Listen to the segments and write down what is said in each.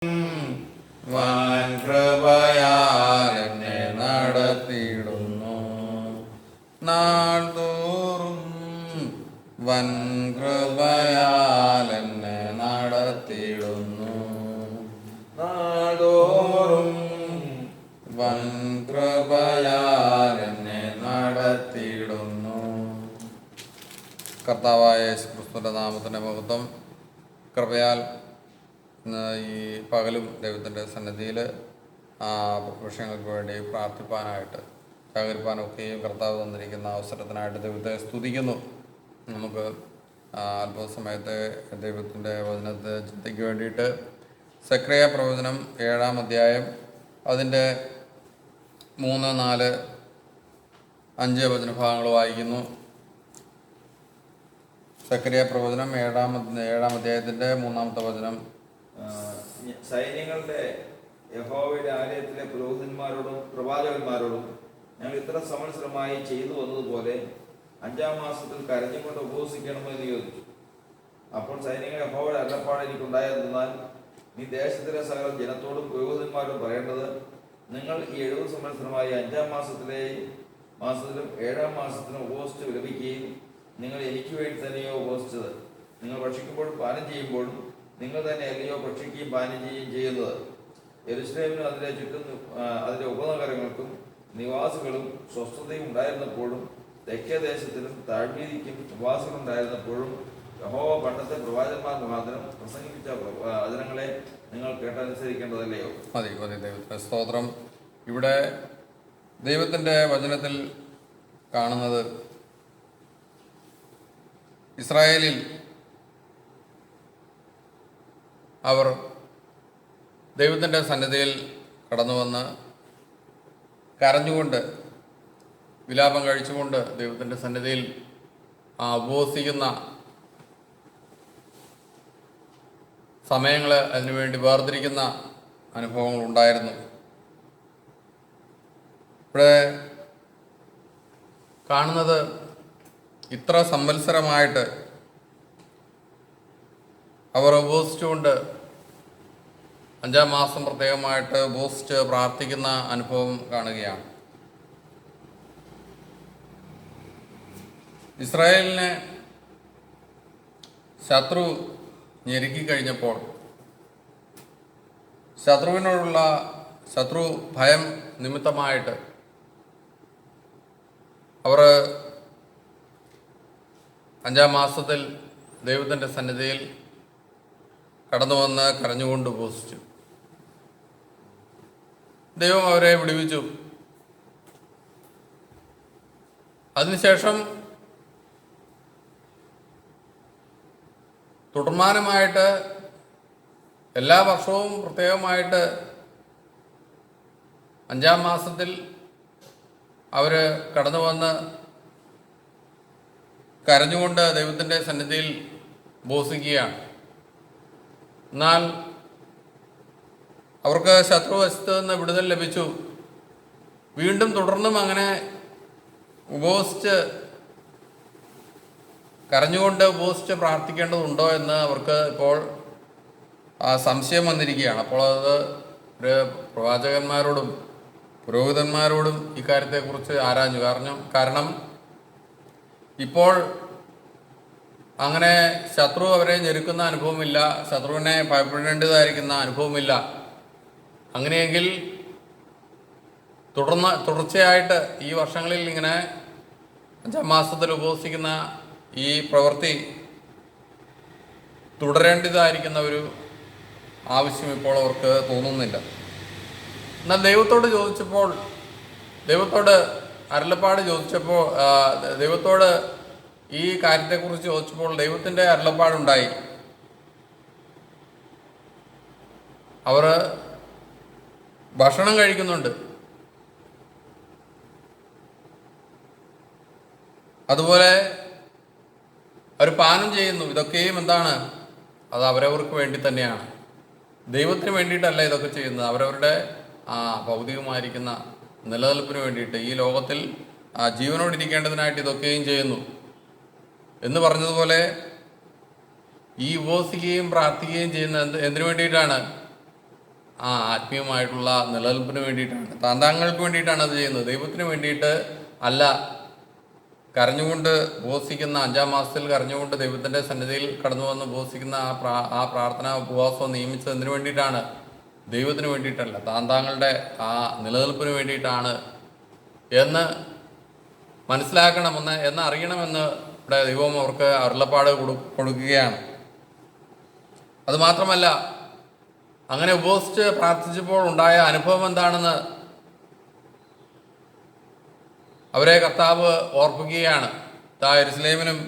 വൻ കൃപയാൽ എന്നെ നടത്തിയിടുന്നു നാൾതോറും. വൻ കൃപയാൽ എന്നെ നടത്തിയിടുന്നു നാൾതോറും. വൻ കൃപയാൽ എന്നെ നടത്തിയിടുന്നു. കർത്താവായ യേശുക്രിസ്തുവിന്റെ നാമത്തിന്റെ മഹത്വം. കൃപയാൽ ഈ പകലും ദൈവത്തിൻ്റെ സന്നിധിയിൽ വിഷയങ്ങൾക്ക് വേണ്ടി പ്രാർത്ഥിപ്പാനായിട്ട് ജാഗരിപ്പാനൊക്കെയും കർത്താവ് തന്നിരിക്കുന്ന അവസരത്തിനായിട്ട് ദൈവത്തെ സ്തുതിക്കുന്നു. നമുക്ക് അല്പസമയത്തെ ദൈവത്തിൻ്റെ വചനത്തെ ചിന്തയ്ക്ക് വേണ്ടിയിട്ട് സക്രിയ പ്രവചനം 7-ാം അധ്യായം അതിൻ്റെ 3, 4, 5 വചനഭാഗങ്ങൾ വായിക്കുന്നു. സക്രിയ പ്രവചനം 7-ാം അധ്യായത്തിൻ്റെ 3-ാമത്തെ വചനം. സൈന്യങ്ങളുടെ യഹോവയുടെ ആലയത്തിലെ പുരോഹിതന്മാരോടും പ്രവാചകന്മാരോടും ഞങ്ങൾ ഇത്ര സംവത്സരമായി ചെയ്തു വന്നതുപോലെ 5-ാം മാസത്തിൽ കരഞ്ഞുകൊണ്ട് ഉപവസിക്കണമെന്ന് ചോദിച്ചു. അപ്പോൾ സൈന്യങ്ങളുടെ യഹോവയുടെ അരുളപ്പാട് എനിക്കുണ്ടായതെന്നാൽ, നീ ദേശത്തിലെ സകല ജനത്തോടും പുരോഹിതന്മാരോടും പറയേണ്ടത്, നിങ്ങൾ ഈ 70 സംവത്സരമായി 5-ാം മാസത്തിലും 7-ാം മാസത്തിലും ഉപവസിച്ച് വിലപിക്കുകയും നിങ്ങൾ എനിക്ക് വേണ്ടി തന്നെയോ ഉപവസിച്ചത്. നിങ്ങൾ ഭക്ഷിക്കുമ്പോഴും പാനം ചെയ്യുമ്പോഴും നിങ്ങൾ തന്നെ അല്ലയോ ഭക്ഷിക്കുകയും പാനം ചെയ്യുകയും ചെയ്യുന്നത്. യെരൂശലേമിനും അതിലെ ചുറ്റും അതിലെ ഉപനഗരങ്ങൾക്കും നിവാസികളും സ്വസ്ഥതയും ഉണ്ടായിരുന്നപ്പോഴും തെക്കേ ദേശത്തിലും താഴ്വീതിക്കും നിവാസികൾ ഉണ്ടായിരുന്നപ്പോഴും യഹോവ പണ്ടത്തെ പ്രവാചകന്മാർ മുഖാന്തരം പ്രസംഗിപ്പിച്ച വചനങ്ങളെ നിങ്ങൾ കേട്ടനുസരിക്കേണ്ടതല്ലയോ? മതി ദൈവത്തിന്റെ സ്തോത്രം. ഇവിടെ ദൈവത്തിൻ്റെ വചനത്തിൽ കാണുന്നത് ഇസ്രായേലിൽ അവർ ദൈവത്തിൻ്റെ സന്നിധിയിൽ കടന്നു വന്ന് കരഞ്ഞുകൊണ്ട് വിലാപം കഴിച്ചുകൊണ്ട് ദൈവത്തിൻ്റെ സന്നിധിയിൽ ഉപവസിക്കുന്ന സമയങ്ങൾ അതിനുവേണ്ടി വേർതിരിക്കുന്ന അനുഭവങ്ങളുണ്ടായിരുന്നു. ഇവിടെ കാണുന്നത് ഇത്ര സംവത്സരമായിട്ട് അവർ ഉപവസിച്ചുകൊണ്ട് 5-ാം മാസം പ്രത്യേകമായിട്ട് ഉപവസിച്ച് പ്രാർത്ഥിക്കുന്ന അനുഭവം കാണുകയാണ്. ഇസ്രായേലിനെ ശത്രു ഞെരുക്കിക്കഴിഞ്ഞപ്പോൾ ശത്രു ഭയം നിമിത്തമായിട്ട് അവർ 5-ാം മാസത്തിൽ ദൈവത്തിൻ്റെ സന്നിധിയിൽ കടന്നു വന്ന് കരഞ്ഞുകൊണ്ട് ഉപവസിച്ചു. ദൈവം അവരെ വിടുവിച്ചു. അതിനുശേഷം തുടർമാനമായിട്ട് എല്ലാ വർഷവും പ്രത്യേകമായിട്ട് 5-ാം മാസത്തിൽ അവർ കടന്നു വന്ന് കരഞ്ഞുകൊണ്ട് ദൈവത്തിൻ്റെ സന്നിധിയിൽ ഉപവസിക്കുകയാണ്. എന്നാൽ അവർക്ക് ശത്രുവശത്ത് നിന്ന് വിടുതൽ ലഭിച്ചു. വീണ്ടും തുടർന്നും അങ്ങനെ ഉപവസിച്ച് കരഞ്ഞുകൊണ്ട് ഉപവസിച്ച് പ്രാർത്ഥിക്കേണ്ടതുണ്ടോ എന്ന് അവർക്ക് ഇപ്പോൾ സംശയം വന്നിരിക്കുകയാണ്. അപ്പോൾ അത് ഒരു പ്രവാചകന്മാരോടും പുരോഹിതന്മാരോടും ഇക്കാര്യത്തെക്കുറിച്ച് ആരാഞ്ഞു. കാരണം ഇപ്പോൾ അങ്ങനെ ശത്രു അവരെ ഞെരുക്കുന്ന അനുഭവമില്ല, ശത്രുവിനെ ഭയപ്പെടേണ്ടതായിരിക്കുന്ന അനുഭവമില്ല. അങ്ങനെയെങ്കിൽ തുടർച്ചയായിട്ട് ഈ വർഷങ്ങളിൽ ഇങ്ങനെ 5-ാം മാസത്തിൽ ഉപവസിക്കുന്ന ഈ പ്രവൃത്തി തുടരേണ്ടതായിരിക്കുന്ന ഒരു ആവശ്യം ഇപ്പോൾ അവർക്ക് തോന്നുന്നില്ല. എന്നാൽ ദൈവത്തോട് അരുളപ്പാട് ചോദിച്ചപ്പോൾ ദൈവത്തോട് ഈ കാര്യത്തെക്കുറിച്ച് ചോദിച്ചപ്പോൾ ദൈവത്തിൻ്റെ അരുളപ്പാടുണ്ടായി. അവർ ഭക്ഷണം കഴിക്കുന്നുണ്ട്, അതുപോലെ അവർ പാനം ചെയ്യുന്നു. ഇതൊക്കെയും എന്താണ്? അത് അവരവർക്ക് വേണ്ടി തന്നെയാണ്, ദൈവത്തിന് വേണ്ടിയിട്ടല്ല ഇതൊക്കെ ചെയ്യുന്നത്. അവരവരുടെ ഭൗതികമായിരിക്കുന്ന നിലനിൽപ്പിന് വേണ്ടിയിട്ട്, ഈ ലോകത്തിൽ ജീവനോടിരിക്കേണ്ടതിനായിട്ട് ഇതൊക്കെയും ചെയ്യുന്നു എന്ന് പറഞ്ഞതുപോലെ ഈ ഉപവസിക്കുകയും പ്രാർത്ഥിക്കുകയും ചെയ്യുന്ന എന്തിനു വേണ്ടിയിട്ടാണ്? ആ ആത്മീയമായിട്ടുള്ള നിലനിൽപ്പിന് വേണ്ടിയിട്ടാണ്, താന്താങ്ങൾക്ക് വേണ്ടിയിട്ടാണ് അത് ചെയ്യുന്നത്, ദൈവത്തിന് വേണ്ടിയിട്ട് അല്ല. കരഞ്ഞുകൊണ്ട് ഉപവസിക്കുന്ന 5-ാം മാസത്തിൽ കരഞ്ഞുകൊണ്ട് ദൈവത്തിൻ്റെ സന്നിധിയിൽ കടന്നു വന്ന് ഉപവസിക്കുന്ന ആ പ്രാർത്ഥന ഉപവാസം നിയമിച്ചത് എന്തിനു വേണ്ടിയിട്ടാണ്? ദൈവത്തിന് വേണ്ടിയിട്ടല്ല, താന്താങ്ങളുടെ ആ നിലനിൽപ്പിന് വേണ്ടിയിട്ടാണ് എന്ന് മനസ്സിലാക്കണമെന്ന് അറിയണമെന്ന് ഇവിടെ ദൈവം അവർക്ക് അരുളപ്പാട് കൊടുക്കുകയാണ്. അതുമാത്രമല്ല, അങ്ങനെ ഉപവസിച്ച് പ്രാർത്ഥിച്ചപ്പോൾ ഉണ്ടായ അനുഭവം എന്താണെന്ന് അവരെ കർത്താവ് ഓർപ്പിക്കുകയാണ്. യെരൂശലേമിനും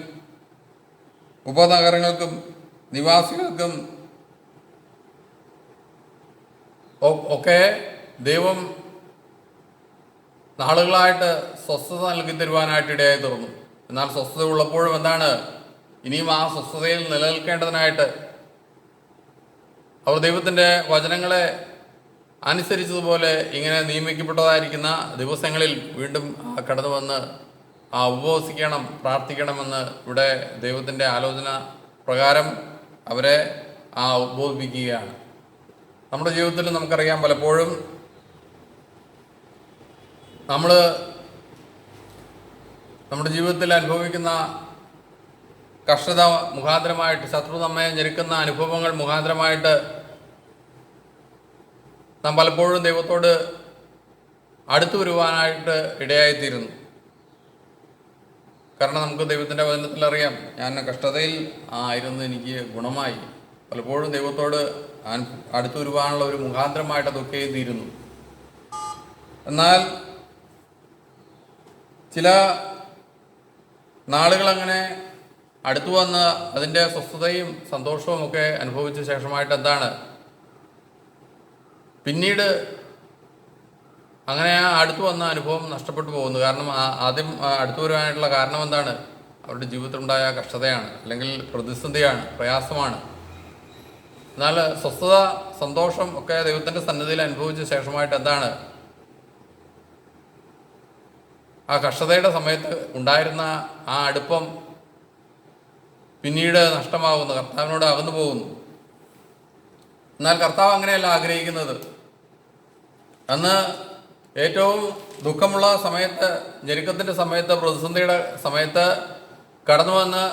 ഉപനഗരങ്ങൾക്കും നിവാസികൾക്കും ഒക്കെ ദൈവം നാളുകളായിട്ട് സ്വസ്ഥത നൽകി തരുവാനായിട്ട് ഇടയായി തീർന്നു. എന്നാൽ സ്വസ്ഥത ഉള്ളപ്പോഴും എന്താണ്, ഇനിയും ആ സ്വസ്ഥതയിൽ നിലനിൽക്കേണ്ടതിനായിട്ട് അവർ ദൈവത്തിൻ്റെ വചനങ്ങളെ അനുസരിച്ചതുപോലെ ഇങ്ങനെ നിയമിക്കപ്പെട്ടതായിരിക്കുന്ന ദിവസങ്ങളിൽ വീണ്ടും കടന്നു വന്ന് ഉപവസിക്കണം, പ്രാർത്ഥിക്കണമെന്ന് ഇവിടെ ദൈവത്തിൻ്റെ ആലോചന പ്രകാരം അവരെ ഉദ്ബോധിപ്പിക്കുകയാണ്. നമ്മുടെ ജീവിതത്തിൽ നമുക്കറിയാം, പലപ്പോഴും നമ്മുടെ ജീവിതത്തിൽ അനുഭവിക്കുന്ന കഷ്ടത മുഖാന്തരമായിട്ട്, ശത്രു നമ്മെ ഞെരുക്കുന്ന അനുഭവങ്ങൾ മുഖാന്തരമായിട്ട് നാം പലപ്പോഴും ദൈവത്തോട് അടുത്തു വരുവാനായിട്ട് ഇടയായിത്തീരുന്നു. കാരണം നമുക്ക് ദൈവത്തിൻ്റെ വചനത്തിൽ അറിയാം, ഞാൻ കഷ്ടതയിൽ ആയിരുന്നു, എനിക്ക് ഗുണമായി. പലപ്പോഴും ദൈവത്തോട് അടുത്തു വരുവാനുള്ള ഒരു മുഖാന്തരമായിട്ട് അതൊക്കെ തീരുന്നു. എന്നാൽ ചില നാളുകളങ്ങനെ അടുത്തു വന്ന് അതിൻ്റെ സ്വസ്ഥതയും സന്തോഷവും ഒക്കെ അനുഭവിച്ച ശേഷമായിട്ട് എന്താണ്, പിന്നീട് അങ്ങനെ അടുത്തു വന്ന അനുഭവം നഷ്ടപ്പെട്ടു പോകുന്നു. കാരണം ആദ്യം അടുത്തു വരുവാനായിട്ടുള്ള കാരണം എന്താണ്? അവരുടെ ജീവിതത്തിലുണ്ടായ കഷ്ടതയാണ്, അല്ലെങ്കിൽ പ്രതിസന്ധിയാണ്, പ്രയാസമാണ്. എന്നാൽ സ്വസ്ഥത, സന്തോഷം ഒക്കെ ദൈവത്തിൻ്റെ സന്നിധിയിൽ അനുഭവിച്ച ശേഷമായിട്ട് എന്താണ്, ആ കഷ്ടതയുടെ സമയത്ത് ഉണ്ടായിരുന്ന ആ അടുപ്പം പിന്നീട് നഷ്ടമാകുന്നു, കർത്താവിനോട് അകന്നു പോകുന്നു. എന്നാൽ കർത്താവ് അങ്ങനെയല്ല ആഗ്രഹിക്കുന്നത്. അന്ന് ഏറ്റവും ദുഃഖമുള്ള സമയത്ത്, ഞെരുക്കത്തിൻ്റെ സമയത്ത്, പ്രതിസന്ധിയുടെ സമയത്ത് കടന്നു വന്ന്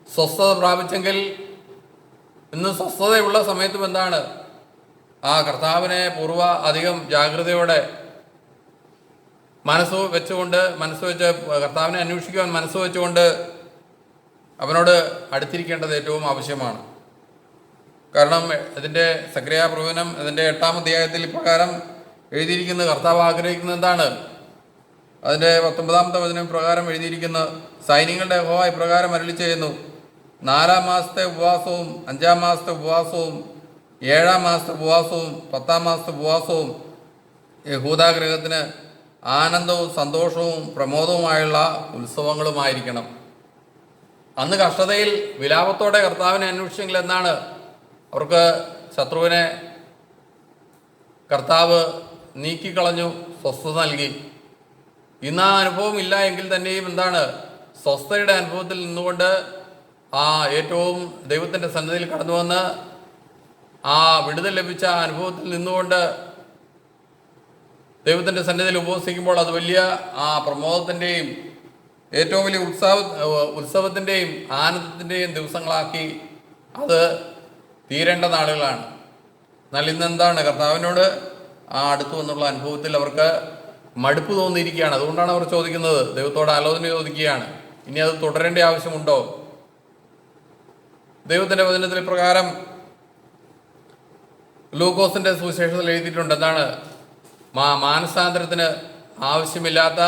സ്വസ്ഥത പ്രാപിച്ചെങ്കിൽ ഇന്ന് സ്വസ്ഥതയുള്ള സമയത്തും എന്താണ്, ആ കർത്താവിനെ അധികം ജാഗ്രതയോടെ മനസ്സ് വെച്ച് കർത്താവിനെ അന്വേഷിക്കുവാൻ മനസ്സ് വെച്ചുകൊണ്ട് അവനോട് അടുത്തിരിക്കേണ്ടത് ഏറ്റവും ആവശ്യമാണ്. കാരണം ഇതിൻ്റെ സക്രിയ പ്രവചനം ഇതിൻ്റെ 8-ാം അധ്യായത്തിൽ ഇപ്രകാരം എഴുതിയിരിക്കുന്നത്, കർത്താവ് ആഗ്രഹിക്കുന്നത് എന്താണ്? അതിൻ്റെ 19-ാമത്തെ വചനം പ്രകാരം എഴുതിയിരിക്കുന്ന, സൈന്യങ്ങളുടെ യഹോവ ഇപ്രകാരം അരുളി ചെയ്യുന്നു, 4-ാം മാസത്തെ ഉപവാസവും 5-ാം മാസത്തെ ഉപവാസവും 7-ാം മാസത്തെ ഉപവാസവും 10-ാം മാസത്തെ ഉപവാസവും യഹൂദാഗൃഹത്തിന് ആനന്ദവും സന്തോഷവും പ്രമോദവുമായുള്ള ഉത്സവങ്ങളുമായിരിക്കണം. അന്ന് കഷ്ടതയിൽ വിലാപത്തോടെ കർത്താവിനെ അന്വേഷിച്ചെങ്കിൽ എന്നാണ്, അവർക്ക് ശത്രുവിനെ കർത്താവ് നീക്കിക്കളഞ്ഞു, സ്വസ്ഥത നൽകി. ഇന്ന് ആ അനുഭവം ഇല്ല എങ്കിൽ തന്നെയും എന്താണ്, സ്വസ്ഥതയുടെ അനുഭവത്തിൽ നിന്നുകൊണ്ട് ഏറ്റവും ദൈവത്തിൻ്റെ സന്നിധിയിൽ കടന്നു വന്ന് വിടുതൽ ലഭിച്ച അനുഭവത്തിൽ നിന്നുകൊണ്ട് ദൈവത്തിൻ്റെ സന്നിധിയിൽ ഉപവസിക്കുമ്പോൾ അത് വലിയ പ്രമോദത്തിൻ്റെയും ഏറ്റവും വലിയ ഉത്സവത്തിൻ്റെയും ആനന്ദത്തിൻ്റെയും ദിവസങ്ങളാക്കി അത് തീരേണ്ട നാളുകളാണ്. എന്നാൽ ഇന്നെന്താണ്, കർത്താവിനോട് അടുത്തു വന്നുള്ള അനുഭവത്തിൽ അവർക്ക് മടുപ്പ് തോന്നിയിരിക്കുകയാണ്. അതുകൊണ്ടാണ് അവർ ചോദിക്കുന്നത്, ദൈവത്തോട് ആലോചന ചോദിക്കുകയാണ്, ഇനി അത് തുടരേണ്ട ആവശ്യമുണ്ടോ? ദൈവത്തിൻ്റെ വചനത്തിൽ പ്രകാരം ലൂക്കോസിൻ്റെ സുവിശേഷത്തിൽ എഴുതിയിട്ടുണ്ട്, എന്താണ്, മാനസാന്തരത്തിന് ആവശ്യമില്ലാത്ത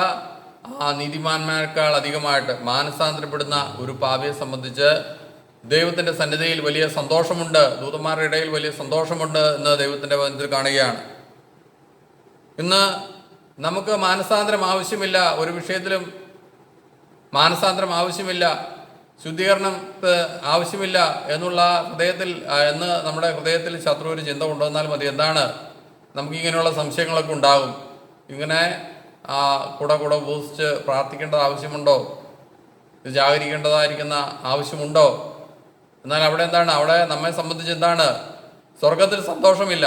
നീതിമാന്മാരെക്കാൾ അധികമായിട്ട് മാനസാന്തരപ്പെടുന്ന ഒരു പാപിയെ സംബന്ധിച്ച് ദൈവത്തിൻ്റെ സന്നിധിയിൽ വലിയ സന്തോഷമുണ്ട്, ദൂതന്മാരുടെ ഇടയിൽ വലിയ സന്തോഷമുണ്ട് എന്ന് ദൈവത്തിൻ്റെ വചനത്തിൽ കാണുകയാണ്. ഇന്ന് നമുക്ക് മാനസാന്തരം ആവശ്യമില്ല, ഒരു വിഷയത്തിലും മാനസാന്തരം ആവശ്യമില്ല, ശുദ്ധീകരണം ആവശ്യമില്ല എന്നുള്ള നമ്മുടെ ഹൃദയത്തിൽ ശത്രു ഒരു ചിന്ത കൊണ്ടുവന്നാൽ മതി. എന്താണ്, നമുക്കിങ്ങനെയുള്ള സംശയങ്ങളൊക്കെ ഉണ്ടാകും. ഇങ്ങനെ കൂടെ ഉപവസിച്ച് പ്രാർത്ഥിക്കേണ്ട ആവശ്യമുണ്ടോ? ഇത് ജാഗരിക്കേണ്ടതായിരിക്കുന്ന ആവശ്യമുണ്ടോ? എന്നാൽ അവിടെ എന്താണ്, അവിടെ നമ്മെ സംബന്ധിച്ച് എന്താണ്, സ്വർഗത്തിൽ സന്തോഷമില്ല,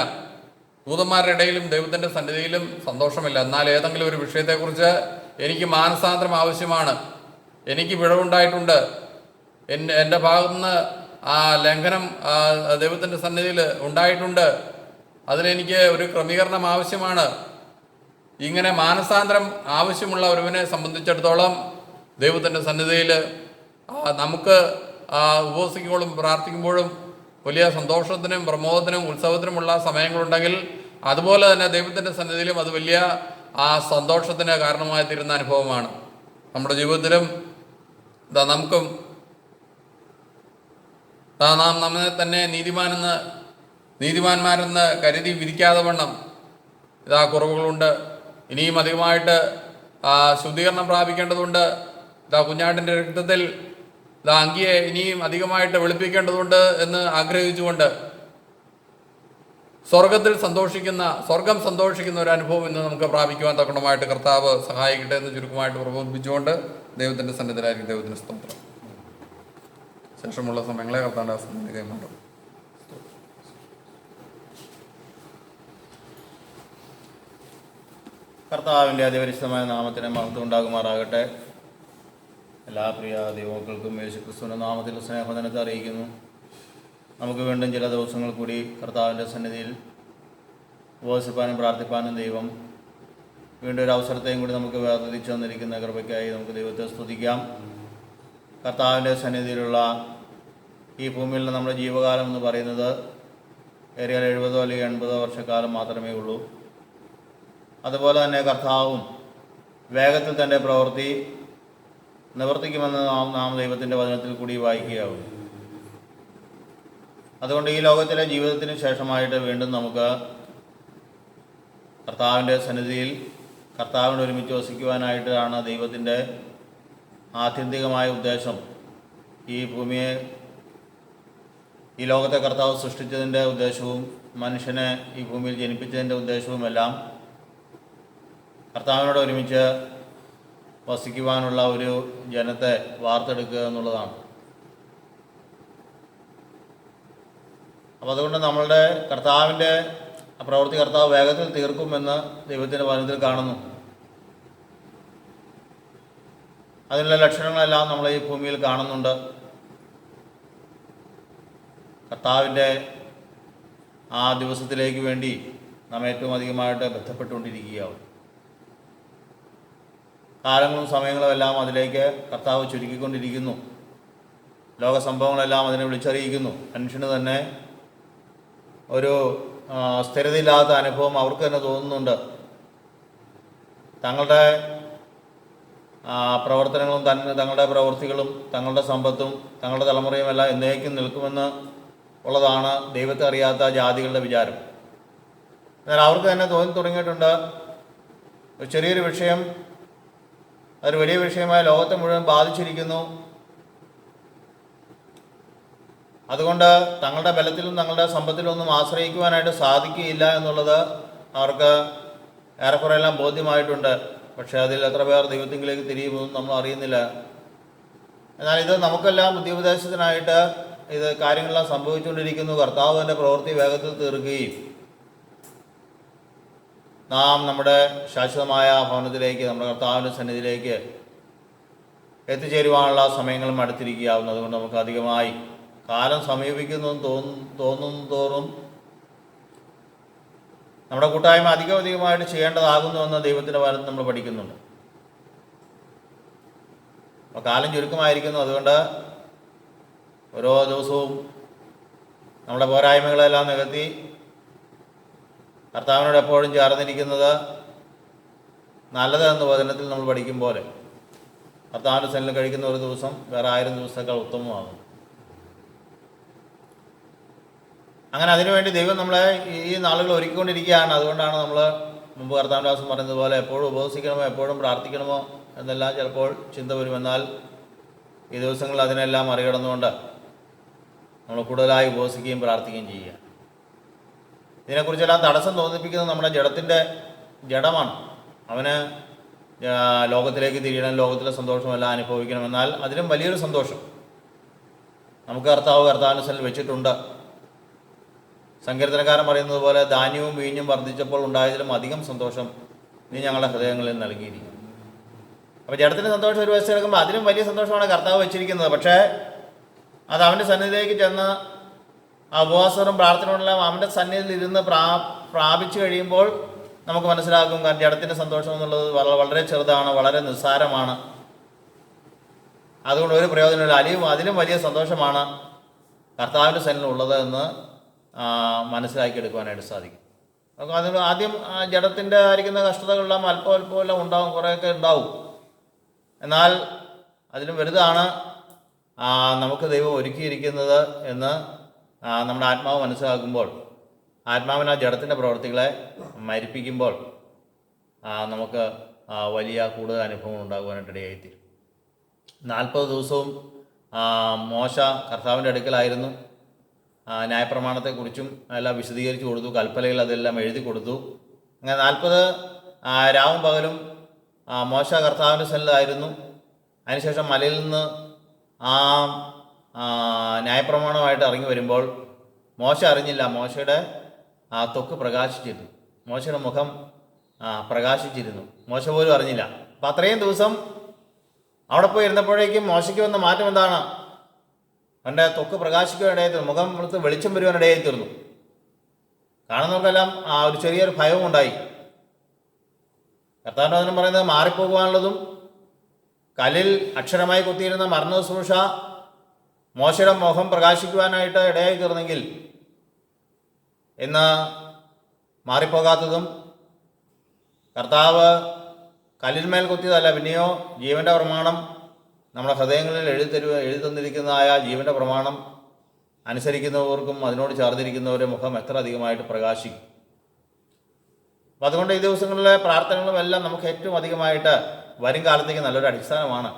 ദൂതന്മാരുടെ ഇടയിലും ദൈവത്തിൻ്റെ സന്നിധിയിലും സന്തോഷമില്ല. എന്നാൽ ഏതെങ്കിലും ഒരു വിഷയത്തെക്കുറിച്ച് എനിക്ക് മാനസാന്തരം ആവശ്യമാണ്, എനിക്ക് പിഴവുണ്ടായിട്ടുണ്ട്, എൻ്റെ ഭാഗത്തുനിന്ന് ആ ലംഘനം ദൈവത്തിൻ്റെ സന്നിധിയിൽ ഉണ്ടായിട്ടുണ്ട്, അതിലെനിക്ക് ഒരു ക്രമീകരണം ആവശ്യമാണ്. ഇങ്ങനെ മാനസാന്തരം ആവശ്യമുള്ള ഒരുവനെ സംബന്ധിച്ചിടത്തോളം ദൈവത്തിൻ്റെ സന്നിധിയിൽ നമുക്ക് ഉപവസിക്കുമ്പോഴും പ്രാർത്ഥിക്കുമ്പോഴും വലിയ സന്തോഷത്തിനും പ്രമോദത്തിനും ഉത്സവത്തിനുമുള്ള സമയങ്ങളുണ്ടെങ്കിൽ, അതുപോലെ തന്നെ ദൈവത്തിൻ്റെ സന്നിധിയിലും അത് വലിയ സന്തോഷത്തിന് കാരണമായി തീരുന്ന അനുഭവമാണ്. നമ്മുടെ ജീവിതത്തിലും നമുക്കും നാം നമ്മെ തന്നെ നീതിമാന്മാരെന്ന് കരുതി വിധിക്കാതെ വണ്ണം കുറവുകളുണ്ട്, ഇനിയും അധികമായിട്ട് ശുദ്ധീകരണം പ്രാപിക്കേണ്ടതുണ്ട്, കുഞ്ഞാട്ടിൻ്റെ രക്തത്തിൽ അങ്കിയെ ഇനിയും അധികമായിട്ട് വെളുപ്പിക്കേണ്ടതുണ്ട് എന്ന് ആഗ്രഹിച്ചുകൊണ്ട് സ്വർഗം സന്തോഷിക്കുന്ന ഒരു അനുഭവം ഇന്ന് നമുക്ക് പ്രാപിക്കുവാൻ തക്കണമായിട്ട് കർത്താവ് സഹായിക്കട്ടെ എന്ന് ചുരുക്കമായിട്ട് പ്രബോധിപ്പിച്ചുകൊണ്ട് ദൈവത്തിൻ്റെ സന്നിധിയിലായിരിക്കും. ദൈവത്തിന് സ്തോത്രം. ശേഷമുള്ള സമയങ്ങളെ കർത്താവിൻ്റെ സന്നിധി കൈമാറും. കർത്താവിൻ്റെ അതിപരിശുദ്ധമായ നാമത്തിന് മഹത്വം ഉണ്ടാകുമാറാകട്ടെ. എല്ലാ പ്രിയ ദൈവമക്കൾക്കും യേശുക്രിസ്തുവിൻ്റെ നാമത്തിൽ സ്നേഹവന്ദനത്തെ അറിയിക്കുന്നു. നമുക്ക് വീണ്ടും ചില ദിവസങ്ങൾ കൂടി കർത്താവിൻ്റെ സന്നിധിയിൽ ഉപവസിപ്പാനും പ്രാർത്ഥിപ്പാനും ദൈവം വീണ്ടും ഒരു അവസരത്തെയും കൂടി നമുക്ക് വേർതിരിച്ചു വന്നിരിക്കുന്ന കൃപയ്ക്കായി നമുക്ക് ദൈവത്തെ സ്തുതിക്കാം. കർത്താവിൻ്റെ സന്നിധിയിലുള്ള ഈ ഭൂമിയിലുള്ള നമ്മുടെ ജീവകാലം എന്ന് പറയുന്നത് ഏറിയാൽ 70 അല്ലെങ്കിൽ 80 വർഷക്കാലം മാത്രമേ ഉള്ളൂ. അതുപോലെ തന്നെ കർത്താവും വേഗത്തിൽ തൻ്റെ പ്രവൃത്തി നിവർത്തിക്കുമെന്ന് നാം ദൈവത്തിൻ്റെ വചനത്തിൽ കൂടി വായിക്കുകയാവും. അതുകൊണ്ട് ഈ ലോകത്തിലെ ജീവിതത്തിന് ശേഷമായിട്ട് വീണ്ടും നമുക്ക് കർത്താവിൻ്റെ സന്നിധിയിൽ കർത്താവിനെ ഒരുമിച്ച് വസിക്കുവാനായിട്ടാണ് ദൈവത്തിൻ്റെ ആത്യന്തികമായ ഉദ്ദേശം. ഈ ഭൂമിയെ, ഈ ലോകത്തെ കർത്താവ് സൃഷ്ടിച്ചതിൻ്റെ ഉദ്ദേശവും മനുഷ്യനെ ഈ ഭൂമിയിൽ ജനിപ്പിച്ചതിൻ്റെ ഉദ്ദേശവുമെല്ലാം കർത്താവിനോട് ഒരുമിച്ച് വസിക്കുവാനുള്ള ഒരു ജനത്തെ വാർത്തെടുക്കുക എന്നുള്ളതാണ്. അപ്പോൾ അതുകൊണ്ട് നമ്മളുടെ കർത്താവിൻ്റെ പ്രവൃത്തി കർത്താവ് വേഗത്തിൽ തീർക്കുമെന്ന് ദൈവത്തിൻ്റെ വചനത്തിൽ കാണുന്നു. അതിനുള്ള ലക്ഷണങ്ങളെല്ലാം നമ്മൾ ഈ ഭൂമിയിൽ കാണുന്നുണ്ട്. കർത്താവിൻ്റെ ആ ദിവസത്തിലേക്ക് വേണ്ടി നാം ഏറ്റവും അധികമായിട്ട് ബന്ധപ്പെട്ടുകൊണ്ടിരിക്കുകയാവും. കാലങ്ങളും സമയങ്ങളും എല്ലാം അതിലേക്ക് കർത്താവ് ചുരുക്കിക്കൊണ്ടിരിക്കുന്നു. ലോക സംഭവങ്ങളെല്ലാം അതിനെ വിളിച്ചറിയിക്കുന്നു. മനുഷ്യന് തന്നെ ഒരു സ്ഥിരതയില്ലാത്ത അനുഭവം അവർക്ക് തന്നെ തോന്നുന്നുണ്ട്. തങ്ങളുടെ പ്രവർത്തനങ്ങളും തങ്ങളുടെ പ്രവൃത്തികളും തങ്ങളുടെ സമ്പത്തും തങ്ങളുടെ തലമുറയും എല്ലാം എന്നേക്കും നിൽക്കുമെന്ന് ഉള്ളതാണ് ദൈവത്തെ അറിയാത്ത ജാതികളുടെ വിചാരം. എന്നാൽ അവർക്ക് തന്നെ തോന്നി തുടങ്ങിയിട്ടുണ്ട്, ഒരു ചെറിയൊരു വിഷയം അതൊരു വലിയ വിഷയമായി ലോകത്തെ മുഴുവൻ ബാധിച്ചിരിക്കുന്നു. അതുകൊണ്ട് തങ്ങളുടെ ബലത്തിലും തങ്ങളുടെ സമ്പത്തിലൊന്നും ആശ്രയിക്കുവാനായിട്ട് സാധിക്കുകയില്ല എന്നുള്ളത് അവർക്ക് ഏറെക്കുറെ എല്ലാം ബോധ്യമായിട്ടുണ്ട്. പക്ഷേ അതിൽ എത്ര പേർ ദൈവത്തിലേക്ക് തിരിയുമെന്നും നമ്മൾ അറിയുന്നില്ല. എന്നാൽ ഇത് നമുക്കെല്ലാം ബുദ്ധിയുപദേശത്തിനായിട്ട് ഇത് കാര്യങ്ങളെല്ലാം സംഭവിച്ചുകൊണ്ടിരിക്കുന്നു. കർത്താവ് തൻ്റെ പ്രവൃത്തി വേഗത്തിൽ തീർക്കുകയും നാം നമ്മുടെ ശാശ്വതമായ ഭവനത്തിലേക്ക്, നമ്മുടെ കർത്താവിൻ്റെ സന്നിധിയിലേക്ക് എത്തിച്ചേരുവാനുള്ള സമയങ്ങളും അടുത്തിരിക്കുകയാവുന്നു. അതുകൊണ്ട് നമുക്ക് അധികമായി കാലം സമീപിക്കുന്നു തോറും നമ്മുടെ കൂട്ടായ്മ അധികമായിട്ട് ചെയ്യേണ്ടതാകുന്നുവെന്ന് ദൈവത്തിൻ്റെ വചനത്തിൽ നമ്മൾ പഠിക്കുന്നുണ്ട്. അപ്പോൾ കാലം ചുരുക്കമായിരിക്കുന്നു. അതുകൊണ്ട് ഓരോ ദിവസവും നമ്മുടെ പോരായ്മകളെല്ലാം നികത്തി കർത്താവിനോട് എപ്പോഴും ചേർന്നിരിക്കുന്നത് നല്ലതെന്ന് വചനത്തിൽ നമ്മൾ പഠിക്കും പോലെ കർത്താവിൻ്റെ സന്നിധിയിൽ കഴിക്കുന്ന ഒരു ദിവസം വേറെ 1000 ദിവസത്തേക്കാൾ ഉത്തമമാകും. അങ്ങനെ അതിനുവേണ്ടി ദൈവം നമ്മളെ ഈ നാളുകൾ ഒരുക്കിക്കൊണ്ടിരിക്കുകയാണ്. അതുകൊണ്ടാണ് നമ്മൾ മുമ്പ് കർത്താവിൻ്റെ ദാസൻ പറയുന്നതുപോലെ എപ്പോഴും ഉപവസിക്കണമോ എപ്പോഴും പ്രാർത്ഥിക്കണമോ എന്നെല്ലാം ചിലപ്പോൾ ചിന്ത വരും. എന്നാൽ ഈ ദിവസങ്ങളിൽ അതിനെല്ലാം മറികടന്നുകൊണ്ട് നമ്മൾ കൂടുതലായി ഉപവസിക്കുകയും പ്രാർത്ഥിക്കുകയും ചെയ്യുക. ഇതിനെക്കുറിച്ചെല്ലാം തടസ്സം തോന്നിപ്പിക്കുന്നത് നമ്മുടെ ജഡമാണ്. അവന് ലോകത്തിലേക്ക് തിരിയണം, ലോകത്തിലെ സന്തോഷമെല്ലാം അനുഭവിക്കണം. എന്നാൽ അതിലും വലിയൊരു സന്തോഷം നമുക്ക് കർത്താവിൻ്റെ സന്നിധിയിൽ വെച്ചിട്ടുണ്ട്. സങ്കീർത്തനക്കാരൻ പറയുന്നത് പോലെ ധാന്യവും വീഞ്ഞും വർദ്ധിച്ചപ്പോൾ ഉണ്ടായതിലും അധികം സന്തോഷം നീ ഞങ്ങളുടെ ഹൃദയങ്ങളിൽ നൽകിയിരിക്കുന്നു. അപ്പോൾ ജഡത്തിൻ്റെ സന്തോഷം ഒരു വശത്ത് എടുക്കുമ്പോൾ അതിലും വലിയ സന്തോഷമാണ് കർത്താവ് വെച്ചിരിക്കുന്നത്. പക്ഷേ അത് അവൻ്റെ സന്നിധിയിലേക്ക് ചെന്ന് ആ ഉപവാസവും പ്രാർത്ഥനയോടെല്ലാം അവൻ്റെ സന്നിധിയിൽ ഇരുന്ന് പ്രാപിച്ചു കഴിയുമ്പോൾ നമുക്ക് മനസ്സിലാക്കും ജഡത്തിൻ്റെ സന്തോഷം എന്നുള്ളത് വളരെ ചെറുതാണ്, വളരെ നിസ്സാരമാണ്. അതുകൊണ്ട് ഒരു പ്രയോജനമില്ല. അതിലും വലിയ സന്തോഷമാണ് കർത്താവിൻ്റെ സന്നിധിയിൽ ഉള്ളത് എന്ന് മനസ്സിലാക്കിയെടുക്കുവാനായിട്ട് സാധിക്കും. അപ്പോൾ അതിന് ആദ്യം ജഡത്തിൻ്റെ ആയിരിക്കുന്ന കഷ്ടതകളെല്ലാം അല്പമെല്ലാം ഉണ്ടാവും, കുറേയൊക്കെ ഉണ്ടാവും. എന്നാൽ അതിലും വലുതാണ് നമുക്ക് ദൈവം ഒരുക്കിയിരിക്കുന്നത് എന്ന് നമ്മുടെ ആത്മാവ് മനസ്സിലാക്കുമ്പോൾ, ആത്മാവിന് ആ ജഡത്തിൻ്റെ പ്രവൃത്തികളെ മരിപ്പിക്കുമ്പോൾ നമുക്ക് വലിയ കൂടുതൽ അനുഭവങ്ങൾ ഉണ്ടാകുവാനായിട്ട് ഇടയായിത്തീരും. 40 ദിവസവും മോശ കർത്താവിൻ്റെ അടുക്കലായിരുന്നു. ന്യായപ്രമാണത്തെക്കുറിച്ചും എല്ലാം വിശദീകരിച്ചു കൊടുത്തു, കൽപ്പനയിൽ അതെല്ലാം എഴുതി കൊടുത്തു. അങ്ങനെ 40 രാവും പകലും മോശ കർത്താവിൻ്റെ സന്നിധിയിലായിരുന്നു. അതിനുശേഷം മലയിൽ നിന്ന് ന്യായപ്രമാണമായിട്ട് ഇറങ്ങി വരുമ്പോൾ മോശ അറിഞ്ഞില്ല, മോശയുടെ ത്വക്ക് പ്രകാശിച്ചിരുന്നു, മോശയുടെ മുഖം പ്രകാശിച്ചിരുന്നു. മോശ പോലും അറിഞ്ഞില്ല. അപ്പം അത്രയും ദിവസം അവിടെ പോയി ഇരുന്നപ്പോഴേക്കും മോശയ്ക്ക് വന്ന മാറ്റം എന്താണ്? അവൻ്റെ ത്വക്ക് പ്രകാശിക്കുവാനിടയായി തീർന്നു, മുഖം വെളിച്ചം വരുവാനിടയായി തീർന്നു. കാണുന്നവർക്കെല്ലാം ഒരു ചെറിയൊരു ഭയവും ഉണ്ടായി. കർത്താവിൻ്റെ വചനം പറയുന്നത് മാറിപ്പോകുവാനുള്ളതും കല്ലിൽ അക്ഷരമായി കുത്തിയിരുന്ന മരണ ശുശ്രൂഷ മോശയുടെ മുഖം പ്രകാശിക്കുവാനായിട്ട് ഇടയായി തീർന്നെങ്കിൽ ഇന്ന് മാറിപ്പോകാത്തതും കർത്താവ് കല്ലിന്മേൽ കുത്തിയതല്ല, പിന്നെയോ ജീവൻ്റെ പ്രമാണം നമ്മുടെ ഹൃദയങ്ങളിൽ എഴുതി തന്നിരിക്കുന്നതായ ജീവൻ്റെ പ്രമാണം അനുസരിക്കുന്നവർക്കും അതിനോട് ചേർന്നിരിക്കുന്നവരുടെ മുഖം എത്ര അധികമായിട്ട് പ്രകാശിക്കും. അപ്പം അതുകൊണ്ട് ഈ ദിവസങ്ങളിലെ പ്രാർത്ഥനകളും എല്ലാം നമുക്ക് ഏറ്റവും അധികമായിട്ട് വരും കാലത്തേക്ക് നല്ലൊരു അടിസ്ഥാനമാണ്.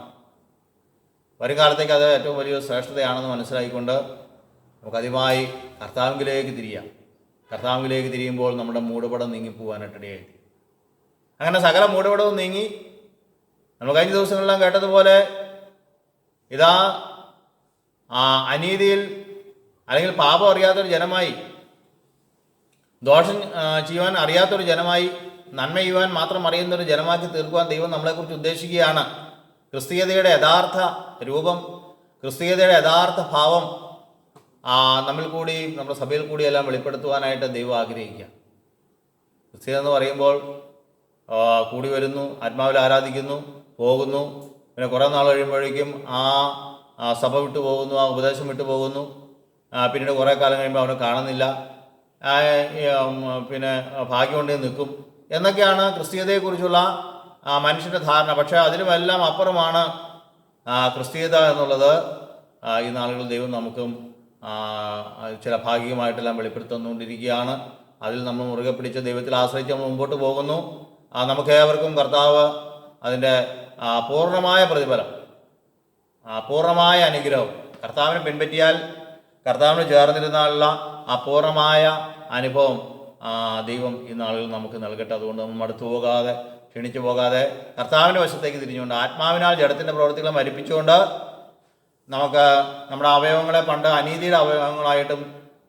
വരും കാലത്തേക്ക് അത് ഏറ്റവും വലിയൊരു ശ്രേഷ്ഠതയാണെന്ന് മനസ്സിലാക്കിക്കൊണ്ട് നമുക്കധികമായി കർത്താവിലേക്ക് തിരിയാം. കർത്താവിലേക്ക് തിരിയുമ്പോൾ നമ്മുടെ മൂടുപടം നീങ്ങിപ്പോകാനായിട്ട് ഇടയായി. അങ്ങനെ സകല മൂടുപടവും നീങ്ങി നമ്മൾ കഴിഞ്ഞ ദിവസങ്ങളെല്ലാം കേട്ടതുപോലെ ഇതാ അനീതിയിൽ അല്ലെങ്കിൽ പാപം അറിയാത്തൊരു ജനമായി, ദോഷം ചെയ്യുവാൻ അറിയാത്തൊരു ജനമായി, നന്മ ചെയ്യുവാൻ മാത്രം അറിയുന്നൊരു ജനമാക്കി തീർക്കുവാൻ ദൈവം നമ്മളെക്കുറിച്ച് ഉദ്ദേശിക്കുകയാണ്. ക്രിസ്തീയതയുടെ യഥാർത്ഥ രൂപം, ക്രിസ്തീയതയുടെ യഥാർത്ഥ ഭാവം നമ്മിൽ കൂടി, നമ്മുടെ സഭയിൽ കൂടി എല്ലാം വെളിപ്പെടുത്തുവാനായിട്ട് ദൈവം ആഗ്രഹിക്കുക. ക്രിസ്തീയത എന്ന് പറയുമ്പോൾ കൂടി വരുന്നു, ആത്മാവിൽ ആരാധിക്കുന്നു, പോകുന്നു, പിന്നെ കുറേ നാൾ കഴിയുമ്പോഴേക്കും സഭ വിട്ടു പോകുന്നു, ഉപദേശം വിട്ടു പോകുന്നു, പിന്നീട് കുറേ കാലം കഴിയുമ്പോൾ അവനെ കാണുന്നില്ല, പിന്നെ ഭാഗ്യം കൊണ്ട് നിൽക്കും എന്നൊക്കെയാണ് ക്രിസ്തീയതയെക്കുറിച്ചുള്ള മനുഷ്യൻ്റെ ധാരണ. പക്ഷേ അതിലുമെല്ലാം അപ്പുറമാണ് ക്രിസ്തീയത എന്നുള്ളത്. ഈ നാളുകളിൽ ദൈവം നമുക്കും ചില ഭാഗികമായിട്ടെല്ലാം വെളിപ്പെടുത്തുന്നുകൊണ്ടിരിക്കുകയാണ്. അതിൽ നമ്മൾ മുറുകെ പിടിച്ച് ദൈവത്തിൽ ആശ്രയിച്ച് നമ്മൾ മുമ്പോട്ട് പോകുന്നു. നമുക്കേവർക്കും കർത്താവ് അതിൻ്റെ പൂർണ്ണമായ പ്രതിഫലം, പൂർണ്ണമായ അനുഗ്രഹം, കർത്താവിനെ പിൻപറ്റിയാൽ, കർത്താവിന് ചേർന്നിരുന്നാലുള്ള പൂർണ്ണമായ അനുഭവം ദൈവം ഈ നാളുകളിൽ നമുക്ക് നൽകട്ടെ. അതുകൊണ്ട് നമ്മൾ മടുത്തു പോകാതെ, ക്ഷണിച്ചു പോകാതെ കർത്താവിൻ്റെ വശത്തേക്ക് തിരിഞ്ഞുകൊണ്ട് ആത്മാവിനാൽ ജഡത്തിൻ്റെ പ്രവൃത്തികളെ മരിപ്പിച്ചുകൊണ്ട് നമുക്ക് നമ്മുടെ അവയവങ്ങളെ പണ്ട് അനീതിയുടെ അവയവങ്ങളായിട്ടും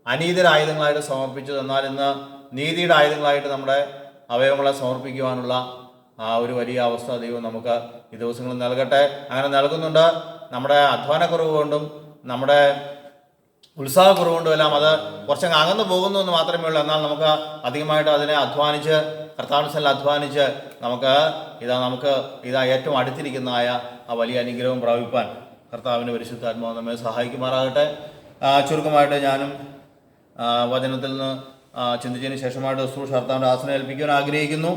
അനീതിയുടെ ആയുധങ്ങളായിട്ട് സമർപ്പിച്ചു. എന്നാൽ ഇന്ന് നീതിയുടെ ആയുധങ്ങളായിട്ട് നമ്മുടെ അവയവങ്ങളെ സമർപ്പിക്കുവാനുള്ള ഒരു വലിയ അവസ്ഥ ദൈവം നമുക്ക് ഈ ദിവസങ്ങളിൽ നൽകട്ടെ. അങ്ങനെ നൽകുന്നുണ്ട്. നമ്മുടെ അധ്വാനക്കുറവ് കൊണ്ടും നമ്മുടെ ഉത്സാഹക്കുറവുകൊണ്ടും എല്ലാം അത് കുറച്ചങ്ങ് അകന്നു പോകുന്നു എന്ന് മാത്രമേ ഉള്ളൂ. എന്നാൽ നമുക്ക് അധികമായിട്ട് അതിനെ അധ്വാനിച്ച്, കർത്താവിനെ അധ്വാനിച്ച് നമുക്ക് ഏറ്റവും അടുത്തിരിക്കുന്നതായ വലിയ അനുഗ്രഹം പ്രാപിപ്പാൻ കർത്താവിൻ്റെ പരിശുദ്ധാത്മാവ് നമ്മെ സഹായിക്കുമാറാകട്ടെ. ചുരുക്കമായിട്ട് ഞാനും വചനത്തിൽ നിന്ന് ചിന്തിച്ചതിന് ശേഷമായിട്ട് ശുശ്രൂഷ കർത്താവിൻ്റെ ആസനം ഏൽപ്പിക്കുവാൻ ആഗ്രഹിക്കുന്നു.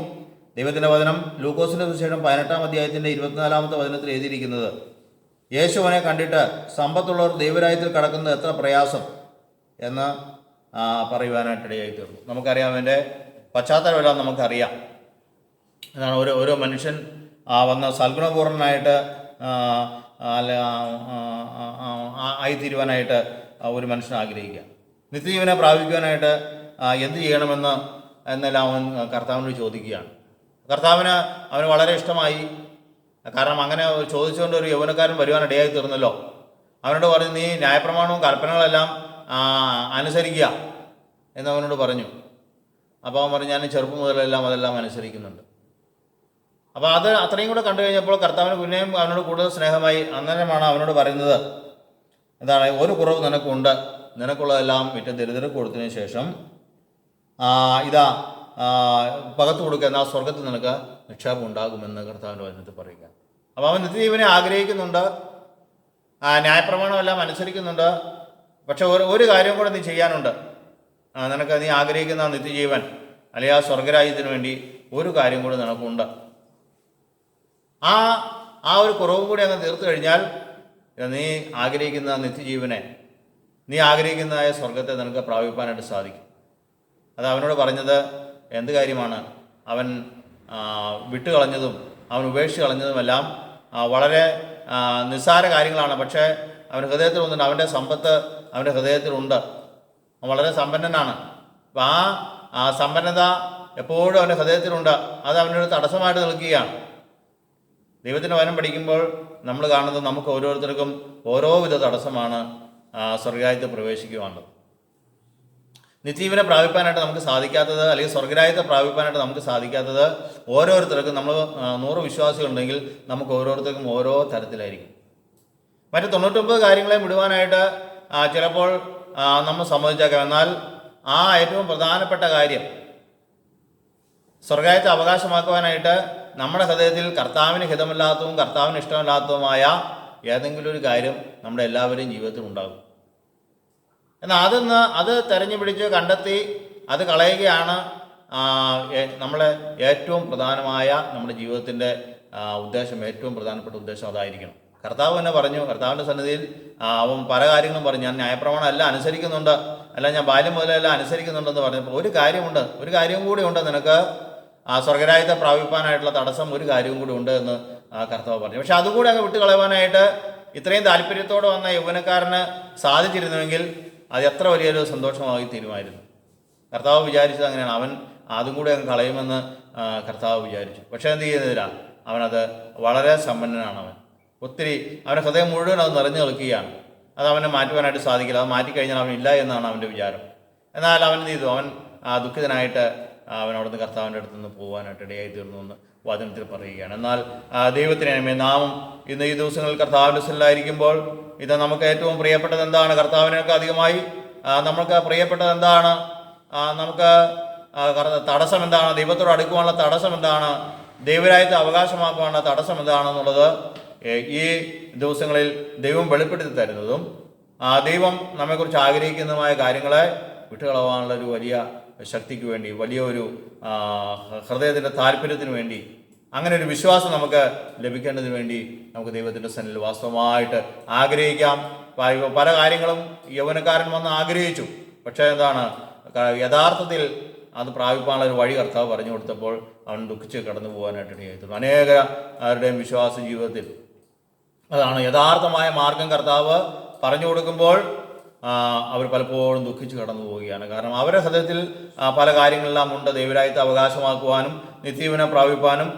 ദൈവത്തിൻ്റെ വചനം ലൂക്കോസിൻ്റെ സുവിശേഷം 18-ാം അധ്യായത്തിൻ്റെ 24-ാമത്തെ വചനത്തിൽ എഴുതിയിരിക്കുന്നത്, യേശുവിനെ കണ്ടിട്ട് സമ്പത്തുള്ളവർ ദൈവരാജ്യത്തിൽ കടക്കുന്നത് എത്ര പ്രയാസം എന്ന് പറയുവാനായിട്ടിടയായി തീർന്നു. നമുക്കറിയാം, എൻ്റെ പശ്ചാത്തലമെല്ലാം നമുക്കറിയാം. എന്നാണ് ഓരോ മനുഷ്യൻ വന്ന സൽഗുണപൂർണ്ണനായിട്ട് ആയിത്തീരുവാനായിട്ട് ഒരു മനുഷ്യൻ ആഗ്രഹിക്കുക. നിത്യജീവനെ പ്രാപിക്കുവാനായിട്ട് എന്ത് ചെയ്യണമെന്ന് എന്നെല്ലാം അവൻ കർത്താവിനോട് ചോദിക്കുകയാണ്. കർത്താവിന് അവന് വളരെ ഇഷ്ടമായി. കാരണം അങ്ങനെ ചോദിച്ചുകൊണ്ട് ഒരു യൗവനക്കാരൻ വരുവാനിടയായി തീർന്നല്ലോ. അവനോട് പറഞ്ഞു, നീ ന്യായപ്രമാണവും കൽപ്പനകളെല്ലാം അനുസരിക്കുക, എന്നവനോട് പറഞ്ഞു. അപ്പോൾ അവൻ പറഞ്ഞു, ഞാൻ ചെറുപ്പം മുതലെല്ലാം അതെല്ലാം അനുസരിക്കുന്നുണ്ട്. അപ്പോൾ അത് അത്രയും കൂടെ കണ്ടു കഴിഞ്ഞപ്പോൾ കർത്താവിന് പിന്നെയും അവനോട് കൂടുതൽ സ്നേഹമായി. അന്നേരമാണ് അവനോട് പറയുന്നത്, എന്താണ്, ഒരു കുറവ് നിനക്കുണ്ട്, നിനക്കുള്ളതെല്ലാം വിറ്റ് ദരിദ്രർക്ക് കൊടുത്തതിന് ശേഷം ഇതാ പകത്ത് കൊടുക്കുക, എന്നാൽ സ്വർഗത്തിൽ നിനക്ക് നിക്ഷേപം ഉണ്ടാകുമെന്ന് കർത്താവിൻ്റെ വചനത്തിൽ പറയുക. അപ്പോൾ അവൻ നിത്യജീവനെ ആഗ്രഹിക്കുന്നുണ്ട്, ന്യായപ്രമാണമെല്ലാം അനുസരിക്കുന്നുണ്ട്. പക്ഷെ ഒരു കാര്യം കൂടെ നീ ചെയ്യാനുണ്ട്. നിനക്ക് നീ ആഗ്രഹിക്കുന്ന നിത്യജീവൻ അല്ലെങ്കിൽ ആ സ്വർഗരാജ്യത്തിന് വേണ്ടി ഒരു കാര്യം കൂടി നിനക്കുണ്ട്. ആ ഒരു കുറവും കൂടി അങ്ങ് തീർത്തു കഴിഞ്ഞാൽ നീ ആഗ്രഹിക്കുന്ന നിത്യജീവനെ, നീ ആഗ്രഹിക്കുന്ന സ്വർഗത്തെ നിനക്ക് പ്രാപിപ്പാനായിട്ട് സാധിക്കും. അത് അവനോട് പറഞ്ഞത് എന്ത് കാര്യമാണ്? അവൻ വിട്ടുകളഞ്ഞതും അവൻ ഉപേക്ഷിച്ച് കളഞ്ഞതുമെല്ലാം വളരെ നിസ്സാര കാര്യങ്ങളാണ്. പക്ഷേ അവൻ്റെ ഹൃദയത്തിലൊന്നുണ്ട്, അവൻ്റെ സമ്പത്ത് അവൻ്റെ ഹൃദയത്തിലുണ്ട്, അവൻ വളരെ സമ്പന്നനാണ്. അപ്പം ആ സമ്പന്നത എപ്പോഴും അവൻ്റെ ഹൃദയത്തിലുണ്ട്. അത് അവനൊരു തടസ്സമായിട്ട് നിൽക്കുകയാണ്. ദൈവത്തിൻ്റെ വചനം പഠിക്കുമ്പോൾ നമ്മൾ കാണുന്നത് നമുക്ക് ഓരോരുത്തർക്കും ഓരോവിധ തടസ്സമാണ് സ്വർഗരാജ്യത്ത് പ്രവേശിക്കുവാനുള്ളത്. നിത്യജീവനെ പ്രാപിപ്പാനായിട്ട് നമുക്ക് സാധിക്കാത്തത്, അല്ലെങ്കിൽ സ്വർഗരാജ്യത്തെ പ്രാപിപ്പാനായിട്ട് നമുക്ക് സാധിക്കാത്തത് ഓരോരുത്തർക്കും, നമ്മൾ 100 വിശ്വാസികളുണ്ടെങ്കിൽ നമുക്ക് ഓരോരുത്തർക്കും ഓരോ തരത്തിലായിരിക്കും. മറ്റ് 99 കാര്യങ്ങളെ വിടുവാനായിട്ട് ചിലപ്പോൾ നമ്മൾ സമ്മതിച്ചേക്കാം. എന്നാൽ ഏറ്റവും പ്രധാനപ്പെട്ട കാര്യം സ്വർഗരാജ്യത്തെ അവകാശമാക്കുവാനായിട്ട് നമ്മുടെ ഹൃദയത്തിൽ കർത്താവിന് ഹിതമില്ലാത്തതും കർത്താവിന് ഇഷ്ടമില്ലാത്തതുമായ ഏതെങ്കിലും ഒരു കാര്യം നമ്മുടെ എല്ലാവരുടെയും ജീവിതത്തിൽ ഉണ്ടാകും. എന്നാൽ അത് തെരഞ്ഞു പിടിച്ച് കണ്ടെത്തി അത് കളയുകയാണ് നമ്മളെ ഏറ്റവും പ്രധാനമായ നമ്മുടെ ജീവിതത്തിൻ്റെ ഉദ്ദേശം. ഏറ്റവും പ്രധാനപ്പെട്ട ഉദ്ദേശം അതായിരിക്കണം. കർത്താവ് തന്നെ പറഞ്ഞു, കർത്താവിൻ്റെ സന്നിധിയിൽ അവൻ പല കാര്യങ്ങളും പറഞ്ഞു. ഞാൻ ന്യായപ്രമാണം എല്ലാം അനുസരിക്കുന്നുണ്ട്, അല്ല ഞാൻ ബാല്യം മുതലെല്ലാം അനുസരിക്കുന്നുണ്ടെന്ന് പറഞ്ഞപ്പോൾ ഒരു കാര്യമുണ്ട്, ഒരു കാര്യം കൂടി ഉണ്ട്, നിനക്ക് സ്വർഗരാജ്യത്തെ പ്രാപിപ്പാനായിട്ടുള്ള തടസ്സം ഒരു കാര്യവും കൂടി ഉണ്ട് എന്ന് കർത്താവ് പറഞ്ഞു. പക്ഷെ അതുകൂടി അങ്ങ് വിട്ടുകളയുവാനായിട്ട് ഇത്രയും താല്പര്യത്തോടെ വന്ന യൗവനക്കാരന് സാധിച്ചിരുന്നുവെങ്കിൽ അത് എത്ര വലിയൊരു സന്തോഷമായി തീരുമായിരുന്നു. കർത്താവ് വിചാരിച്ചത് അങ്ങനെയാണ്. അവൻ അതും കൂടി അങ്ങ് കളയുമെന്ന് കർത്താവ് വിചാരിച്ചു. പക്ഷേ എന്ത് ചെയ്യുന്നില്ല, അവനത് വളരെ സമ്പന്നനാണ്. ഒത്തിരി അവൻ്റെ ഹൃദയം മുഴുവൻ അത് നിറഞ്ഞു നിൽക്കുകയാണ്. അത് അവനെ മാറ്റുവാനായിട്ട് സാധിക്കില്ല. അത് മാറ്റിക്കഴിഞ്ഞാൽ അവനില്ല എന്നാണ് അവൻ്റെ വിചാരം. എന്നാൽ അവൻ എന്ത് ചെയ്തു? അവൻ ദുഃഖിതനായിട്ട് അവൻ അവിടുന്ന് കർത്താവിൻ്റെ അടുത്ത് നിന്ന് പോകാനായിട്ട് ഇടയായി തീർന്നു എന്ന് വചനത്തിൽ പറയുകയാണ്. എന്നാൽ ദൈവത്തിന് നാമം ഇന്ന് ഈ ദിവസങ്ങളിൽ കർത്താവിൻ്റെ സ്ഥലമായിരിക്കുമ്പോൾ ഇത് നമുക്ക് ഏറ്റവും പ്രിയപ്പെട്ടത് എന്താണ്? കർത്താവിനൊക്കെ അധികമായി നമുക്ക് പ്രിയപ്പെട്ടത് എന്താണ്? നമുക്ക് തടസ്സം എന്താണ്? ദൈവത്തോട് അടുക്കുവാനുള്ള തടസ്സം എന്താണ്? ദൈവരാജ്യത്തെ അവകാശമാക്കുവാനുള്ള തടസ്സം എന്താണെന്നുള്ളത് ഈ ദിവസങ്ങളിൽ ദൈവം വെളിപ്പെടുത്തി തരുന്നതും ദൈവം നമ്മെക്കുറിച്ച് ആഗ്രഹിക്കുന്നതുമായ കാര്യങ്ങളെ വിട്ടുകളവാനുള്ള ഒരു വലിയ ശക്തിക്ക് വേണ്ടി, വലിയൊരു ഹൃദയത്തിൻ്റെ താല്പര്യത്തിന് വേണ്ടി, അങ്ങനെ ഒരു വിശ്വാസം നമുക്ക് ലഭിക്കേണ്ടതിന് വേണ്ടി നമുക്ക് ദൈവത്തിൻ്റെ സന്നിധിയിൽ വാസ്തവമായിട്ട് ആഗ്രഹിക്കാം. പല കാര്യങ്ങളും യൗവനക്കാരൻ വന്ന് ആഗ്രഹിച്ചു. പക്ഷേ എന്താണ്, യഥാർത്ഥത്തിൽ അത് പ്രാപിപ്പാനുള്ള ഒരു വഴി കർത്താവ് പറഞ്ഞു കൊടുത്തപ്പോൾ അവൻ ദുഃഖിച്ച് കടന്നു പോകാനായിട്ട് ഇടയായിരുന്നു. അനേകരുടെയും വിശ്വാസ ജീവിതത്തിൽ അതാണ് യഥാർത്ഥമായ മാർഗം. കർത്താവ് പറഞ്ഞു കൊടുക്കുമ്പോൾ അവർ പലപ്പോഴും ദുഃഖിച്ച് കടന്നു പോവുകയാണ്. കാരണം അവരുടെ ഹൃദയത്തിൽ പല കാര്യങ്ങളെല്ലാം ഉണ്ട്. ദൈവരാജ്യത്തെ അവകാശമാക്കുവാനും നിത്യജീവനെ പ്രാപിപ്പാനും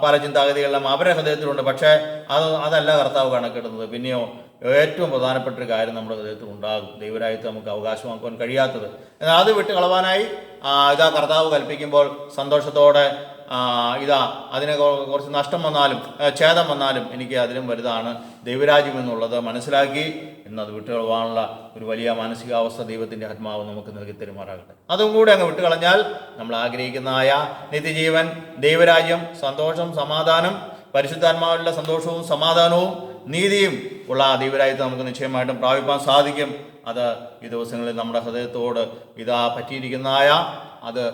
പല ചിന്താഗതികളെല്ലാം അവരുടെ ഹൃദയത്തിലുണ്ട്. പക്ഷേ അതല്ല കർത്താവ് കണക്കിടുന്നത്. പിന്നെയോ ഏറ്റവും പ്രധാനപ്പെട്ട ഒരു കാര്യം നമ്മുടെ ഹൃദയത്തിൽ ഉണ്ടാകും, ദൈവരാജ്യത്തെ നമുക്ക് അവകാശമാക്കുവാൻ കഴിയാത്തത്. എന്നാൽ അത് വിട്ട് കളവാനായി ഇതാ കർത്താവ് കൽപ്പിക്കുമ്പോൾ സന്തോഷത്തോടെ അതിനെ കുറച്ച് നഷ്ടം വന്നാലും ഛേദം വന്നാലും എനിക്ക് അതിലും വലുതാണ് ദൈവരാജ്യം എന്നുള്ളത് മനസ്സിലാക്കി ഇന്നത് വിട്ടുകളവാനുള്ള ഒരു വലിയ മാനസികാവസ്ഥ ദൈവത്തിൻ്റെ ആത്മാവ് നമുക്ക് നൽകി തരുമാറാകട്ടെ. അതും കൂടി അങ്ങ് വിട്ടുകളഞ്ഞാൽ നമ്മൾ ആഗ്രഹിക്കുന്നതായ നിത്യജീവൻ, ദൈവരാജ്യം, സന്തോഷം, സമാധാനം, പരിശുദ്ധാത്മാവിലുള്ള സന്തോഷവും സമാധാനവും നീതിയും ഉള്ള ദൈവരാജ്യത്തെ നമുക്ക് നിശ്ചയമായിട്ടും പ്രാപിപ്പാൻ സാധിക്കും. അത് ഈ ദിവസങ്ങളിൽ നമ്മുടെ ഹൃദയത്തോട് പറ്റിയിരിക്കുന്നതായ അത്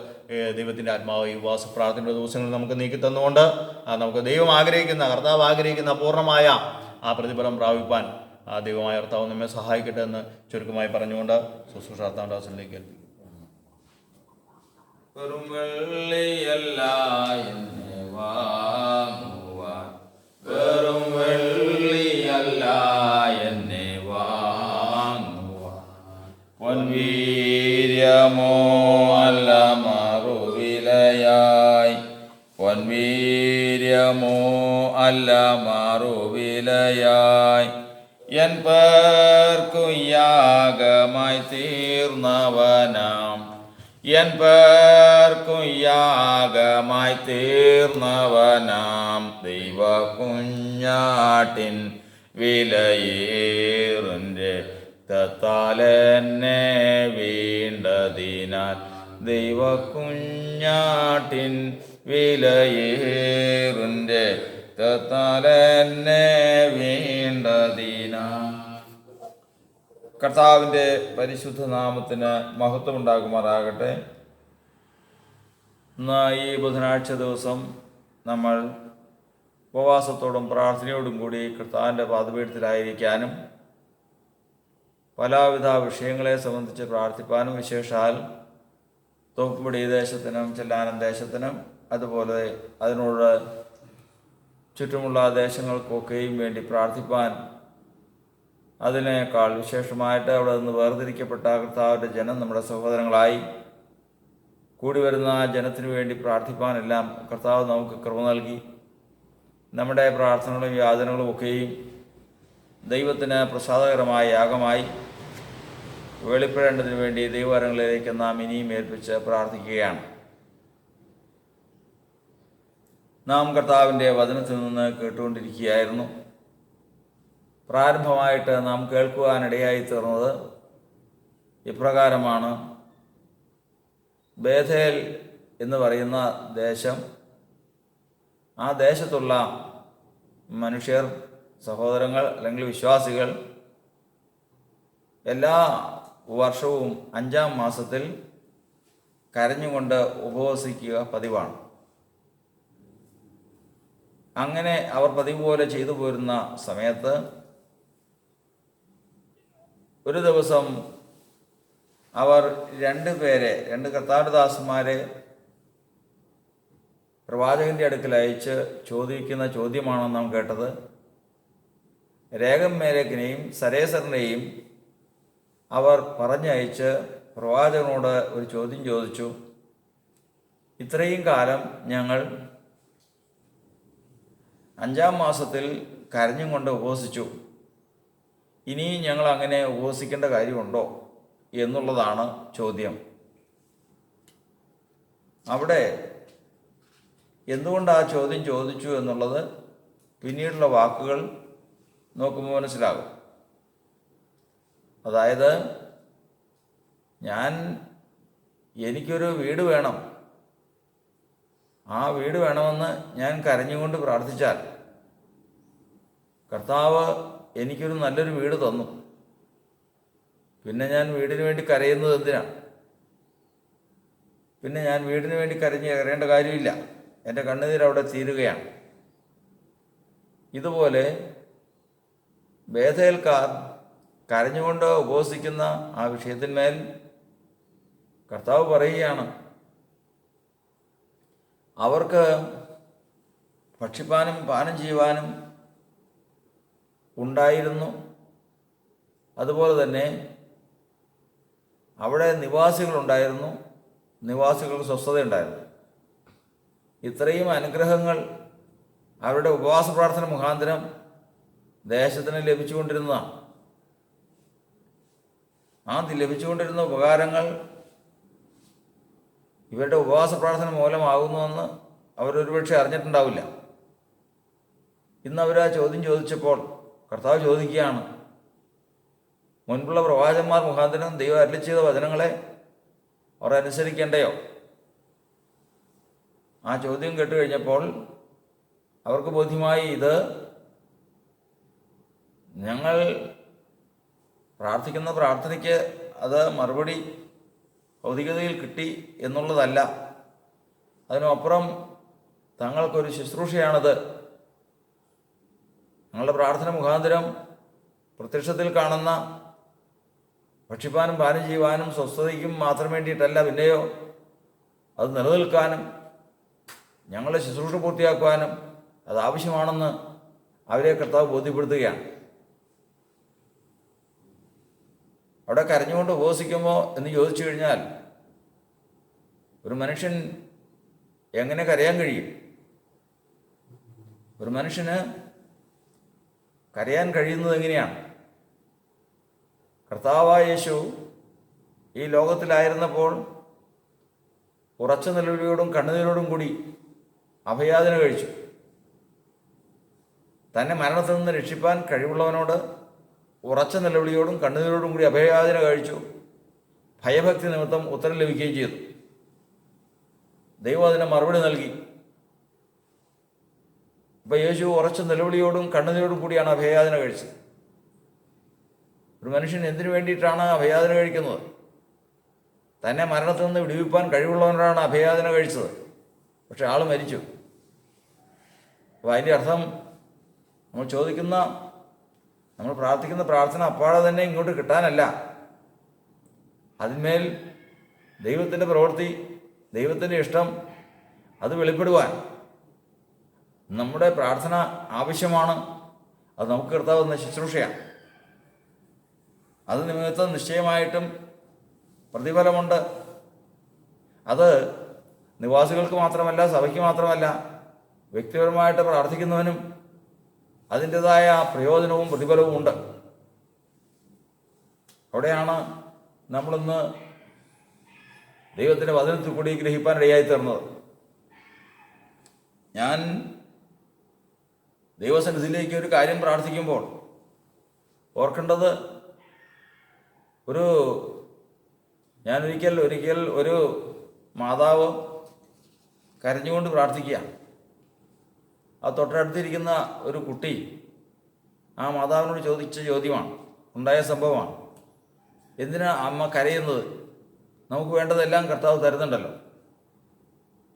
ദൈവത്തിൻ്റെ ആത്മാവ് ഈ ഉപവാസ പ്രാർത്ഥനയുടെ ദിവസങ്ങളിൽ നമുക്ക് നീക്കി തന്നുകൊണ്ട് നമുക്ക് ദൈവം ആഗ്രഹിക്കുന്ന, കർത്താവ് ആഗ്രഹിക്കുന്ന പൂർണ്ണമായ പ്രതിഫലം പ്രാപിപ്പാൻ ദൈവമായ കർത്താവ് നമ്മെ സഹായിക്കട്ടെ എന്ന് ചുരുക്കമായി പറഞ്ഞുകൊണ്ട് ശുശ്രൂഷ കർത്താവിലേക്ക് ഏൽപ്പിക്കും. വെറും വെള്ളിയല്ല എന്നെ വാങ്ങുവാൻ, പൊൻവീര്യമോ അല്ല മാറുവിലയായി, പൊൻവീര്യമോ അല്ല മാറുവിലയായി, എൻ പേർക്കു യാഗമായി തീർന്നവനാം എൻ പേർക്കും യാഗമായി തീർന്നവനാം ദൈവ കുഞ്ഞാട്ടിൻ വിലയേറുൻ്റെ തത്താലെന്നെ വീണ്ടതിനാൽ ദൈവ കുഞ്ഞാട്ടിൻ വിലയേറുൻ്റെ തത്താലെന്നെ വീണ്ടതിനാൽ. കർത്താവിൻ്റെ പരിശുദ്ധ നാമത്തിന് മഹത്വമുണ്ടാകുമാറാകട്ടെ. ഇന്ന് ഈ ബുധനാഴ്ച ദിവസം നമ്മൾ ഉപവാസത്തോടും പ്രാർത്ഥനയോടും കൂടി കർത്താവിൻ്റെ പാദപീഠത്തിലായിരിക്കാനും പലവിധ വിഷയങ്ങളെ സംബന്ധിച്ച് പ്രാർത്ഥിപ്പാനും, വിശേഷാൽ തോപ്പുംപടി ദേശത്തിനും ചെല്ലാനം ദേശത്തിനും അതുപോലെ അതിനോട് ചുറ്റുമുള്ള ദേശങ്ങൾക്കൊക്കെയും വേണ്ടി പ്രാർത്ഥിപ്പാൻ, അതിനേക്കാൾ വിശേഷമായിട്ട് അവിടെ നിന്ന് വേർതിരിക്കപ്പെട്ട കർത്താവിൻ്റെ ജനം നമ്മുടെ സഹോദരങ്ങളായി കൂടി വരുന്ന ജനത്തിനു വേണ്ടി പ്രാർത്ഥിപ്പാനെല്ലാം കർത്താവ് നമുക്ക് കൃപ നൽകി. നമ്മുടെ പ്രാർത്ഥനകളും യാതനകളും ഒക്കെയും ദൈവത്തിന് പ്രസാദകരമായ യാഗമായി വെളിപ്പെടേണ്ടതിന് വേണ്ടി ദൈവകരങ്ങളിലേക്ക് നാം ഇനിയും ഏൽപ്പിച്ച് പ്രാർത്ഥിക്കുകയാണ്. നാം കർത്താവിൻ്റെ വചനത്തിൽ നിന്ന് കേട്ടുകൊണ്ടിരിക്കുകയായിരുന്നു. പ്രാരംഭമായിട്ട് നാം കേൾക്കുവാനിടയായി തീർന്നത് ഇപ്രകാരമാണ്: ബേഥേൽ എന്ന് പറയുന്ന ദേശം, ആ ദേശത്തുള്ള മനുഷ്യർ, സഹോദരങ്ങൾ അല്ലെങ്കിൽ വിശ്വാസികൾ എല്ലാ വർഷവും 5-ാം മാസത്തിൽ കരഞ്ഞുകൊണ്ട് ഉപവസിക്കുക പതിവാണ്. അങ്ങനെ അവർ പതിവ് പോലെ ചെയ്തു പോരുന്ന സമയത്ത് ഒരു ദിവസം അവർ രണ്ട് കർത്താരദാസന്മാരെ പ്രവാചകൻ്റെ അടുക്കൽ അയച്ച് ചോദിക്കുന്ന ചോദ്യമാണ് നാം കേട്ടത്. രേഗം മേലേക്കിനെയും സരേസറിനെയും അവർ പറഞ്ഞയച്ച് പ്രവാചകനോട് ഒരു ചോദ്യം ചോദിച്ചു: ഇത്രയും കാലം ഞങ്ങൾ 5-ാം മാസത്തിൽ കരഞ്ഞും കൊണ്ട് ഉപവസിച്ചു, ഇനിയും ഞങ്ങൾ അങ്ങനെ ഉപവസിക്കേണ്ട കാര്യമുണ്ടോ എന്നുള്ളതാണ് ചോദ്യം. അവിടെ എന്തുകൊണ്ട് ആ ചോദ്യം ചോദിച്ചു എന്നുള്ളത് പിന്നീടുള്ള വാക്കുകൾ നോക്കുമ്പോൾ മനസ്സിലാകും. അതായത്, എനിക്കൊരു വീട് വേണം, ആ വീട് വേണമെന്ന് ഞാൻ കരഞ്ഞുകൊണ്ട് പ്രാർത്ഥിച്ചാൽ കർത്താവ് എനിക്കൊരു നല്ലൊരു വീട് തന്നു. പിന്നെ ഞാൻ വീടിന് വേണ്ടി കരയുന്നത് എന്തിനാണ്? പിന്നെ ഞാൻ വീടിന് വേണ്ടി കരയേണ്ട കാര്യമില്ല, എൻ്റെ കണ്ണുനീർ അവിടെ തീരുകയാണ്. ഇതുപോലെ ബേഥേൽക്കാർ കരഞ്ഞുകൊണ്ട് ഉപവസിക്കുന്ന ആ വിഷയത്തിന്മേൽ കർത്താവ് പറയുകയാണ്, അവർക്ക് ഭക്ഷിപ്പാനും പാനം ചെയ്യുവാനും ഉണ്ടായിരുന്നു. അതുപോലെ തന്നെ അവിടെ നിവാസികളുണ്ടായിരുന്നു, നിവാസികൾക്ക് സ്വസ്ഥതയുണ്ടായിരുന്നു. ഇത്രയും അനുഗ്രഹങ്ങൾ അവരുടെ ഉപവാസ പ്രാർത്ഥന മുഖാന്തരം ദേശത്തിന് ലഭിച്ചുകൊണ്ടിരുന്നതാണ്. ലഭിച്ചുകൊണ്ടിരുന്ന ഉപകാരങ്ങൾ ഇവരുടെ ഉപവാസ പ്രാർത്ഥന മൂലമാകുന്നുവെന്ന് അവരൊരുപക്ഷെ അറിഞ്ഞിട്ടുണ്ടാവില്ല. ഇന്ന് അവർ ആ ചോദ്യം ചോദിച്ചപ്പോൾ കർത്താവ് ചോദിക്കുകയാണ്, മുൻപുള്ള പ്രവാചകന്മാർ മുഖാന്തരം ദൈവം അരുളി ചെയ്ത വചനങ്ങളെ അവർ അനുസരിക്കേണ്ടയോ? ആ ചോദ്യം കേട്ട് കഴിഞ്ഞപ്പോൾ അവർക്ക് ബോധ്യമായി, ഇത് ഞങ്ങൾ പ്രാർത്ഥിക്കുന്ന പ്രാർത്ഥനയ്ക്ക് അത് മറുപടി ഭൗതികതയിൽ കിട്ടി എന്നുള്ളതല്ല, അതിനുമപ്പുറം തങ്ങൾക്കൊരു ശുശ്രൂഷയാണത്. ഞങ്ങളുടെ പ്രാർത്ഥന മുഖാന്തരം പ്രത്യക്ഷത്തിൽ കാണുന്ന ഭക്ഷിപ്പാനും പാനം ചെയ്യുവാനും സ്വസ്ഥതയ്ക്കും മാത്രം വേണ്ടിയിട്ടല്ല, പിന്നെയോ അത് നിലനിൽക്കാനും ഞങ്ങളുടെ ശുശ്രൂഷ പൂർത്തിയാക്കുവാനും അത് ആവശ്യമാണെന്ന് അവരെ കർത്താവ് ബോധ്യപ്പെടുത്തുകയാണ്. അവിടെ കരഞ്ഞുകൊണ്ട് ഉപവസിക്കുമോ എന്ന് ചോദിച്ചു കഴിഞ്ഞാൽ ഒരു മനുഷ്യൻ എങ്ങനെ കരയാൻ കഴിയും? ഒരു മനുഷ്യന് കരയാൻ കഴിയുന്നത് എങ്ങനെയാണ്? കർത്താവായ യേശു ഈ ലോകത്തിലായിരുന്നപ്പോൾ ഉറച്ച നിലവിളിയോടും കണ്ണുനീരോടും കൂടി അഭയാചന കഴിച്ചു. തന്നെ മരണത്തിൽ നിന്ന് രക്ഷിപ്പാൻ കഴിവുള്ളവനോട് ഉറച്ച നിലവിളിയോടും കണ്ണുനീരോടും കൂടി അഭയാചന കഴിച്ചു. ഭയഭക്തി നിമിത്തം ഉത്തരം ലഭിക്കുകയും ചെയ്തു. ദൈവം അതിന് മറുപടി നൽകി. അപ്പോൾ യേശു ഉറച്ച നിലവിളിയോടും കണ്ണുനീരോടും കൂടിയാണ് അഭയാചന കഴിച്ചത്. ഒരു മനുഷ്യൻ എന്തിനു വേണ്ടിയിട്ടാണ് അഭയാചന കഴിക്കുന്നത്? തന്നെ മരണത്തിൽ നിന്ന് വിടുവിപ്പാൻ കഴിവുള്ളവനാണ് അഭയാചന കഴിച്ചത്. പക്ഷെ ആൾ മരിച്ചു. അപ്പോൾ അതിൻ്റെ അർത്ഥം നമ്മൾ പ്രാർത്ഥിക്കുന്ന പ്രാർത്ഥന അപ്പാടെ തന്നെ ഇങ്ങോട്ട് കിട്ടാനല്ല. അതിന്മേൽ ദൈവത്തിൻ്റെ പ്രവൃത്തി, ദൈവത്തിൻ്റെ ഇഷ്ടം അത് വെളിപ്പെടുവാൻ നമ്മുടെ പ്രാർത്ഥന ആവശ്യമാണ്. അത് നമുക്ക് കർത്താവുന്ന ശുശ്രൂഷയാണ്. അത് നിമിത്തം നിശ്ചയമായിട്ടും പ്രതിഫലമുണ്ട്. അത് നിവാസികൾക്ക് മാത്രമല്ല, സഭയ്ക്ക് മാത്രമല്ല, വ്യക്തിപരമായിട്ട് പ്രാർത്ഥിക്കുന്നവനും അതിൻ്റെതായ പ്രയോജനവും പ്രതിഫലവും ഉണ്ട്. അവിടെയാണ് നമ്മളിന്ന് ദൈവത്തിൻ്റെ വചനത്തിൽ കൂടി ഗ്രഹിപ്പാനിടയായി തീർന്നത്. ഞാൻ ദൈവസന്നിധിയിലേക്ക് ഒരു കാര്യം പ്രാർത്ഥിക്കുമ്പോൾ ഓർക്കേണ്ടത്, ഞാൻ ഒരിക്കൽ ഒരു മാതാവ് കരഞ്ഞുകൊണ്ട് പ്രാർത്ഥിക്കുക. ആ തൊട്ടടുത്തിരിക്കുന്ന ഒരു കുട്ടി ആ മാതാവിനോട് ചോദിച്ച ചോദ്യമാണ്, ഉണ്ടായ സംഭവമാണ്. എന്തിനാ അമ്മ കരയുന്നത്? നമുക്ക് വേണ്ടതെല്ലാം കർത്താവ് തരുന്നുണ്ടല്ലോ.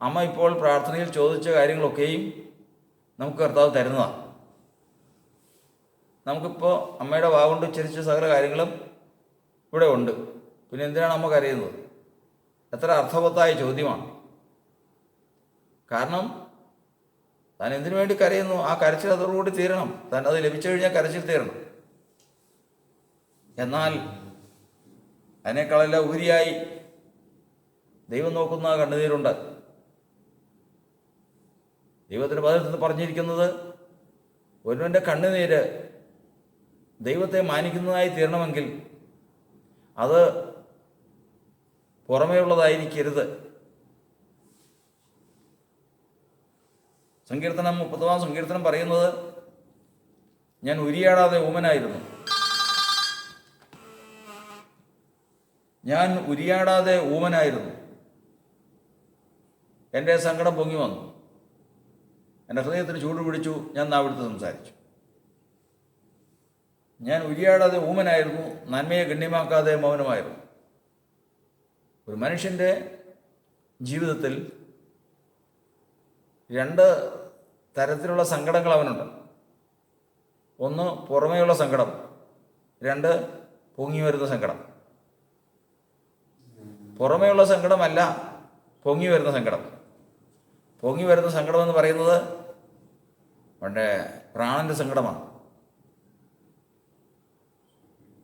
അമ്മ ഇപ്പോൾ പ്രാർത്ഥനയിൽ ചോദിച്ച കാര്യങ്ങളൊക്കെയും നമുക്ക് കർത്താവ് തരുന്നതാണ്. നമുക്കിപ്പോൾ അമ്മയുടെ വാഗൊണ്ട് ഉച്ചരിച്ച സകല കാര്യങ്ങളും ഇവിടെ ഉണ്ട്. പിന്നെ എന്തിനാണ് അമ്മ കരയുന്നത്? എത്ര അർത്ഥവത്തായ ചോദ്യമാണ്. കാരണം താൻ എന്തിനു വേണ്ടി കരയുന്നു? ആ കരച്ചിൽ അതോടുകൂടി തീരണം. താൻ അത് ലഭിച്ചു കഴിഞ്ഞാൽ കരച്ചിൽ തീരണം. എന്നാൽ അതിനേക്കാളെല്ലാം ഉപരിയായി ദൈവം നോക്കുന്ന കണ്ണുനീരുണ്ട്. ദൈവത്തിൻ്റെ പദത്തിൽ പറഞ്ഞിരിക്കുന്നത്, ഒരുവൻ്റെ കണ്ണുനീര് ദൈവത്തെ മാനിക്കുന്നതായി തീരണമെങ്കിൽ അത് പുറമേയുള്ളതായിരിക്കരുത്. സങ്കീർത്തനം 30-ാം സങ്കീർത്തനം പറയുന്നത്, ഞാൻ ഉരിയാടാതെ ഊമനായിരുന്നു. ഞാൻ ഉരിയാടാതെ ഊമനായിരുന്നു. എൻ്റെ സങ്കടം പൊങ്ങി വന്നു. എൻ്റെ ഹൃദയത്തിന് ചൂട് പിടിച്ചു. ഞാൻ നാവെടുത്ത് സംസാരിച്ചു. ഞാൻ ഉരിയാടാതെ ഊമനായിരുന്നു. നന്മയെ ഗണ്യമാക്കാതെ മൗനമായിരുന്നു. ഒരു മനുഷ്യൻ്റെ ജീവിതത്തിൽ രണ്ട് തരത്തിലുള്ള സങ്കടങ്ങൾ അവനുണ്ട്. ഒന്ന് പുറമേയുള്ള സങ്കടം, രണ്ട് പൊങ്ങി വരുന്ന സങ്കടം. പുറമേയുള്ള സങ്കടമല്ല പൊങ്ങി വരുന്ന സങ്കടം. പൊങ്ങി വരുന്ന സങ്കടം എന്ന് പറയുന്നത് അവൻ്റെ പ്രാണൻ്റെ സങ്കടമാണ്.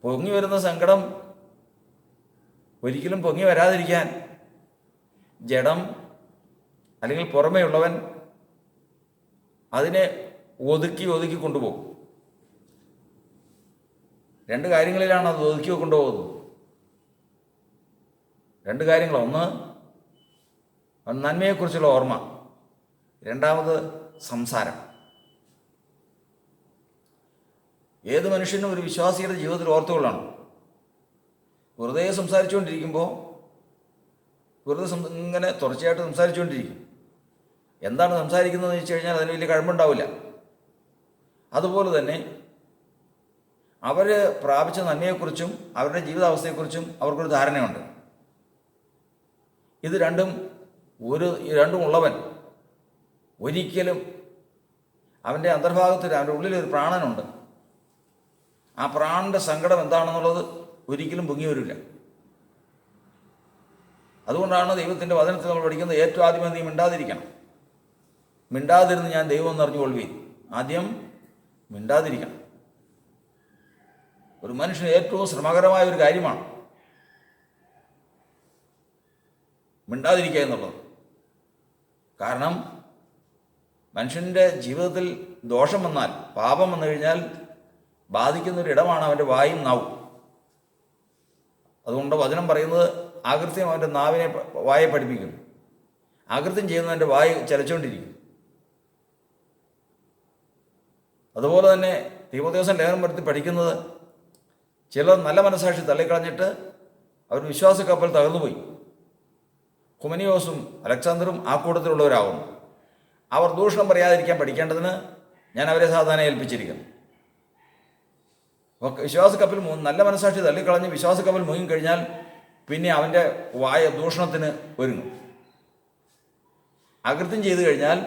പൊങ്ങി വരുന്ന സങ്കടം ഒരിക്കലും പൊങ്ങി വരാതിരിക്കാൻ ജഡം അല്ലെങ്കിൽ പുറമേയുള്ളവൻ അതിനെ ഒതുക്കി കൊണ്ടുപോകും. രണ്ട് കാര്യങ്ങളിലാണ് അത് ഒതുക്കി കൊണ്ടുപോകുന്നത്. രണ്ട് കാര്യങ്ങൾ. ഒന്ന്, നന്മയെക്കുറിച്ചുള്ള ഓർമ്മ. രണ്ടാമത് സംസാരം. ഏത് മനുഷ്യനും ഒരു വിശ്വാസിയുടെ ജീവിതത്തിൽ ഓർത്തുകൊള്ളണം. വെറുതെ സംസാരിച്ചുകൊണ്ടിരിക്കുമ്പോൾ ഇങ്ങനെ തുടർച്ചയായിട്ട് സംസാരിച്ചുകൊണ്ടിരിക്കും. എന്താണ് സംസാരിക്കുന്നതെന്ന് വെച്ച് കഴിഞ്ഞാൽ അതിന് വലിയ കഴമ്പുണ്ടാവില്ല. അതുപോലെ തന്നെ അവർ പ്രാപിച്ച നന്മയെക്കുറിച്ചും അവരുടെ ജീവിതാവസ്ഥയെക്കുറിച്ചും അവർക്കൊരു ധാരണയുണ്ട്. ഇത് രണ്ടും ഉള്ളവൻ ഒരിക്കലും അവൻ്റെ അന്തർഭാഗത്തിൽ, അവൻ്റെ ഉള്ളിലൊരു പ്രാണനുണ്ട്. ആ പ്രാണൻ്റെ സങ്കടം എന്താണെന്നുള്ളത് ഒരിക്കലും പൊങ്ങി വരില്ല. അതുകൊണ്ടാണ് ദൈവത്തിൻ്റെ വചനത്തിൽ നമ്മൾ പഠിക്കുന്നത്, ഏറ്റവും ആദ്യം നീ മിണ്ടാതിരിക്കണം. മിണ്ടാതിരുന്ന് ഞാൻ ദൈവം എന്ന് അറിഞ്ഞുകൊള്ളുവീൻ. ആദ്യം മിണ്ടാതിരിക്കണം. ഒരു മനുഷ്യന് ഏറ്റവും ശ്രമകരമായ ഒരു കാര്യമാണ് മിണ്ടാതിരിക്കുക എന്നുള്ളത്. കാരണം മനുഷ്യൻ്റെ ജീവിതത്തിൽ ദോഷം വന്നാൽ, പാപം വന്നു കഴിഞ്ഞാൽ ബാധിക്കുന്നൊരിടമാണ് അവൻ്റെ വായും നാവും. അതുകൊണ്ട് വചനം പറയുന്നത് ആകൃത്യം അവൻ്റെ വായെ പഠിപ്പിക്കുന്നു. അകൃത്യം ചെയ്യുന്നവൻ്റെ വായ് ചലച്ചുകൊണ്ടിരിക്കും. അതുപോലെ തന്നെ തീമോഥെയോസിന്റെ ലേഖനം വരുത്തി പഠിക്കുന്നത്, ചിലർ നല്ല മനസ്സാക്ഷി തള്ളിക്കളഞ്ഞിട്ട് അവർ വിശ്വാസ കപ്പൽ തകർന്നുപോയി. ഹുമനിയോസും അലക്സാണ്ടറും ആ കൂട്ടത്തിലുള്ളവരാകുന്നു. അവർ ദൂഷണം പറയാതിരിക്കാൻ പഠിക്കേണ്ടതിന് ഞാൻ അവരെ സാധാരണ ഏൽപ്പിച്ചിരിക്കുന്നു. അപ്പോൾ വിശ്വാസ കപ്പൽ നല്ല മനസ്സാക്ഷി തള്ളിക്കളഞ്ഞ് വിശ്വാസ കപ്പൽ മുങ്ങിക്കഴിഞ്ഞാൽ പിന്നെ അവൻ്റെ വായ ദൂഷണത്തിന് ഒരുങ്ങും. അകൃത്യം ചെയ്തു കഴിഞ്ഞാൽ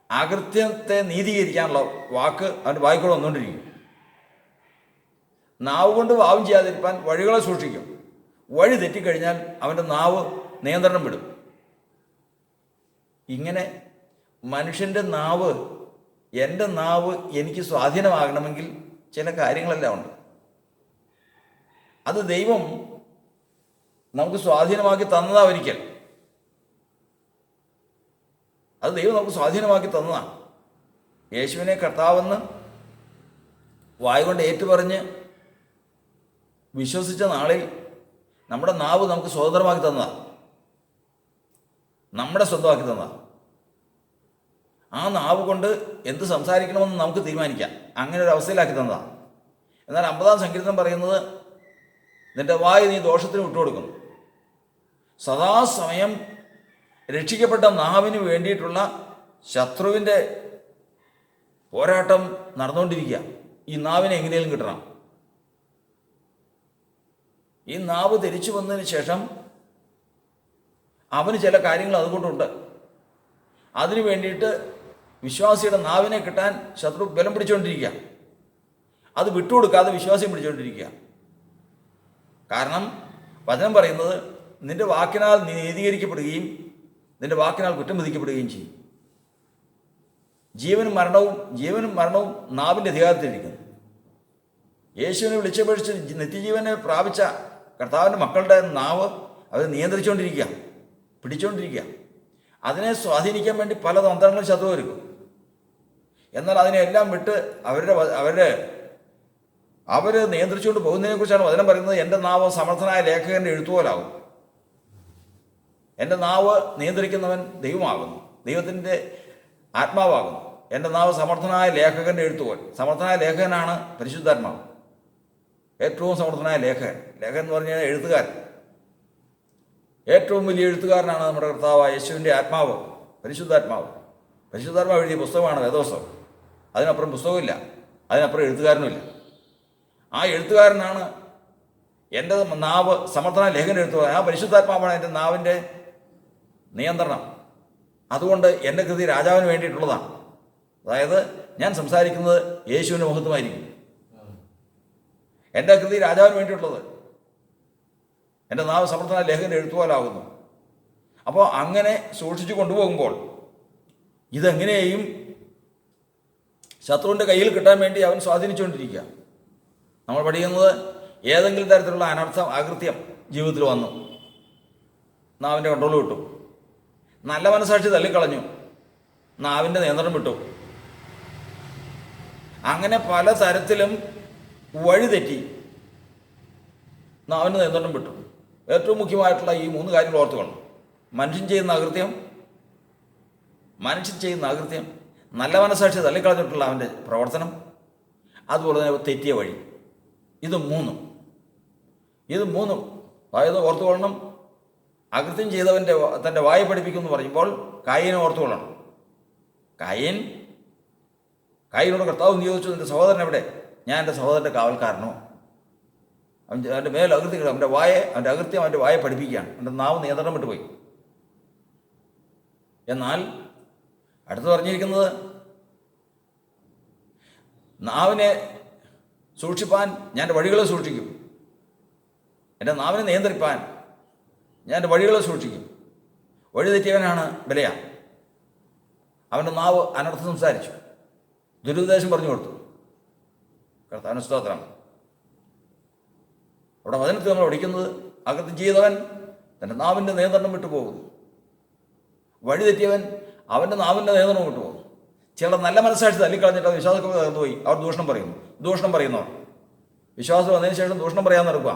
അകൃത്യത്തെ നീതീകരിക്കാനുള്ള വാക്ക് അവൻ്റെ വായിക്കൂടെ വന്നുകൊണ്ടിരിക്കും. നാവ് കൊണ്ട് പാപം ചെയ്യാതിരിക്കാൻ വഴികളെ സൂക്ഷിക്കും. വഴി തെറ്റിക്കഴിഞ്ഞാൽ അവൻ്റെ നാവ് നിയന്ത്രണം വിടും. ഇങ്ങനെ മനുഷ്യൻ്റെ നാവ്, എൻ്റെ നാവ് എനിക്ക് സ്വാധീനമാകണമെങ്കിൽ ചില കാര്യങ്ങളെല്ലാം ഉണ്ട്. അത് ദൈവം നമുക്ക് സ്വാധീനമാക്കി തന്നതാണ്. ഒരിക്കൽ അത് ദൈവം നമുക്ക് സ്വാധീനമാക്കി തന്നതാണ്. യേശുവിനെ കർത്താവെന്ന് വായുകൊണ്ട് ഏറ്റുപറഞ്ഞ് വിശ്വസിച്ച നാളിൽ നമ്മുടെ നാവ് നമുക്ക് സ്വതന്ത്രമാക്കി തന്നതാണ്, നമ്മുടെ സ്വന്തമാക്കി തന്നതാണ്. ആ നാവ് കൊണ്ട് എന്ത് സംസാരിക്കണമെന്ന് നമുക്ക് തീരുമാനിക്കാം. അങ്ങനെ ഒരു അവസ്ഥയിലാക്കി തന്നതാണ്. എന്നാൽ 50-ാം സങ്കീർത്തനം പറയുന്നത്, നിന്റെ വായ് നീ ദോഷത്തിന് വിട്ടുകൊടുക്കുന്നു. സദാസമയം രക്ഷിക്കപ്പെട്ട നാവിന് വേണ്ടിയിട്ടുള്ള ശത്രുവിൻ്റെ പോരാട്ടം നടന്നുകൊണ്ടിരിക്കുക. ഈ നാവിനെ എങ്ങനെയും കിട്ടണം. ഈ നാവ് തിരിച്ചു വന്നതിന് ശേഷം അവന് ചില കാര്യങ്ങൾ അതുകൊണ്ടുണ്ട്. അതിനു വേണ്ടിയിട്ട് വിശ്വാസിയുടെ നാവിനെ കിട്ടാൻ ശത്രു ബലം പിടിച്ചുകൊണ്ടിരിക്കുക. അത് വിട്ടുകൊടുക്കാതെ വിശ്വാസിയും പിടിച്ചുകൊണ്ടിരിക്കുക. കാരണം വചനം പറയുന്നത്, നിന്റെ വാക്കിനാൽ നീ നീതീകരിക്കപ്പെടുകയും നിന്റെ വാക്കിനാൽ കുറ്റം വിധിക്കപ്പെടുകയും ചെയ്യും. ജീവനും മരണവും നാവിൻ്റെ അധികാരത്തിലിരിക്കുന്നു. യേശുവിനെ വിളിച്ചപേക്ഷിച്ച് നിത്യജീവനെ പ്രാപിച്ച കർത്താവിൻ്റെ മക്കളുടെ നാവ് അവർ നിയന്ത്രിച്ചുകൊണ്ടിരിക്കുക, പിടിച്ചുകൊണ്ടിരിക്കുക. അതിനെ സ്വാധീനിക്കാൻ വേണ്ടി പല തന്ത്രങ്ങളും ശത്രു ഒരുക്കും. എന്നാൽ അതിനെല്ലാം വിട്ട് അവർ നിയന്ത്രിച്ചുകൊണ്ട് പോകുന്നതിനെക്കുറിച്ചാണ് വചനം പറയുന്നത്. എൻ്റെ നാവ് സമർത്ഥനായ ലേഖകൻ്റെ എഴുത്തുപോലാകും. എൻ്റെ നാവ് നിയന്ത്രിക്കുന്നവൻ ദൈവമാകുന്നു, ദൈവത്തിൻ്റെ ആത്മാവാകുന്നു. എൻ്റെ നാവ് സമർത്ഥനായ ലേഖകൻ്റെ എഴുത്തുപോൽ. സമർത്ഥനായ ലേഖകനാണ് പരിശുദ്ധാത്മാവ്. ഏറ്റവും സമർത്ഥനായ ലേഖകൻ എന്ന് പറഞ്ഞാൽ എഴുത്തുകാരൻ. ഏറ്റവും വലിയ എഴുത്തുകാരനാണ് നമ്മുടെ കർത്താവായ യേശുവിൻ്റെ ആത്മാവ്, പരിശുദ്ധാത്മാവ്. പരിശുദ്ധാത്മാവ് എഴുതിയ പുസ്തകമാണ് വേദോത്സവം. അതിനപ്പുറം പുസ്തകമില്ല, അതിനപ്പുറം എഴുത്തുകാരനുമില്ല. ആ എഴുത്തുകാരനാണ് എൻ്റെ നാവ് സമർത്ഥനായ ലേഖകൻ എഴുത്തുകാരൻ. ആ പരിശുദ്ധാത്മാവാണ് എൻ്റെ നാവിൻ്റെ നിയന്ത്രണം. അതുകൊണ്ട് എൻ്റെ കൃതി രാജാവിന് വേണ്ടിയിട്ടുള്ളതാണ്. അതായത് ഞാൻ സംസാരിക്കുന്നത് യേശുവിൻ്റെ മുഖത്തുമായിരിക്കും. എൻ്റെ കൃതി രാജാവിന് വേണ്ടിയിട്ടുള്ളത്. എൻ്റെ നാവ് സമർത്ഥനായ ലേഖകൻ എഴുത്തുപോലാകുന്നു. അപ്പോൾ അങ്ങനെ സൂക്ഷിച്ചു കൊണ്ടുപോകുമ്പോൾ ഇതെങ്ങനെയും ശത്രുവിൻ്റെ കയ്യിൽ കിട്ടാൻ വേണ്ടി അവൻ സ്വാധീനിച്ചുകൊണ്ടിരിക്കുക. നമ്മൾ പഠിക്കുന്നത്, ഏതെങ്കിലും തരത്തിലുള്ള അകൃത്യം ജീവിതത്തിൽ വന്നു, നാവിൻ്റെ കൺട്രോൾ വിട്ടു. നല്ല മനസ്സാക്ഷി തള്ളിക്കളഞ്ഞു, നാവിൻ്റെ നിയന്ത്രണം വിട്ടു. അങ്ങനെ പല തരത്തിലും വഴിതെറ്റി നാവിൻ്റെ നിയന്ത്രണം വിട്ടു. ഏറ്റവും മുഖ്യമായിട്ടുള്ള ഈ 3 കാര്യങ്ങൾ ഓർത്തുകൊള്ളണം. മനുഷ്യൻ ചെയ്യുന്ന അകൃത്യം, നല്ല മനസ്സാക്ഷി തള്ളിക്കളഞ്ഞിട്ടുള്ള അവൻ്റെ പ്രവർത്തനം, അതുപോലെ തന്നെ തെറ്റിയ വഴി. ഇത് മൂന്നും അതായത് ഓർത്തുകൊള്ളണം. അകൃത്യം ചെയ്തവൻ്റെ തൻ്റെ വായ പഠിപ്പിക്കുമെന്ന് പറയുമ്പോൾ കായീനെ ഓർത്തുകൊള്ളണം. കായീനോട് കർത്താവ് നിയോഗിച്ചു, എൻ്റെ സഹോദരൻ എവിടെ? ഞാൻ എൻ്റെ സഹോദരൻ്റെ കാവൽക്കാരനോ? അവൻ്റെ മേൽ അകൃത്യങ്ങൾ, അവൻ്റെ അകൃത്യം അവൻ്റെ വായ പഠിപ്പിക്കുകയാണ്. എൻ്റെ നാവ് നിയന്ത്രണം വിട്ടുപോയി. എന്നാൽ അടുത്ത് പറഞ്ഞിരിക്കുന്നത്, നാവിനെ സൂക്ഷിപ്പാൻ ഞാൻ എൻ്റെ വഴികളെ സൂക്ഷിക്കും. എൻ്റെ നാവിനെ നിയന്ത്രിപ്പാൻ ഞാൻ എൻ്റെ വഴികളെ സൂക്ഷിക്കും. വഴി തെറ്റിയവനാണ് ബലയ. അവൻ്റെ നാവ് അനർത്ഥം സംസാരിച്ചു, ദുരുപദേശം പറഞ്ഞു കൊടുത്തു. കർത്താവിന് സ്തോത്രം. അവിടെ വചനത്തിൽ നമ്മൾ പഠിക്കുന്നത്, അകൃത്യം ചെയ്തവൻ തൻ്റെ നാവിൻ്റെ നിയന്ത്രണം വിട്ടുപോകുന്നു. വഴി തെറ്റിയവൻ അവൻ്റെ നാവിൻ്റെ നിയന്ത്രണം വിട്ടുപോകുന്നു. ചില നല്ല മനസ്സാക്ഷി തള്ളിക്കളഞ്ഞിട്ട് അത് വിശ്വാസത്തിൽ തകർന്നുപോയി. അവർ ദൂഷണം പറയുന്നവർ വിശ്വാസം വന്നതിന് ശേഷം ദൂഷണം പറയാൻ നടക്കുക.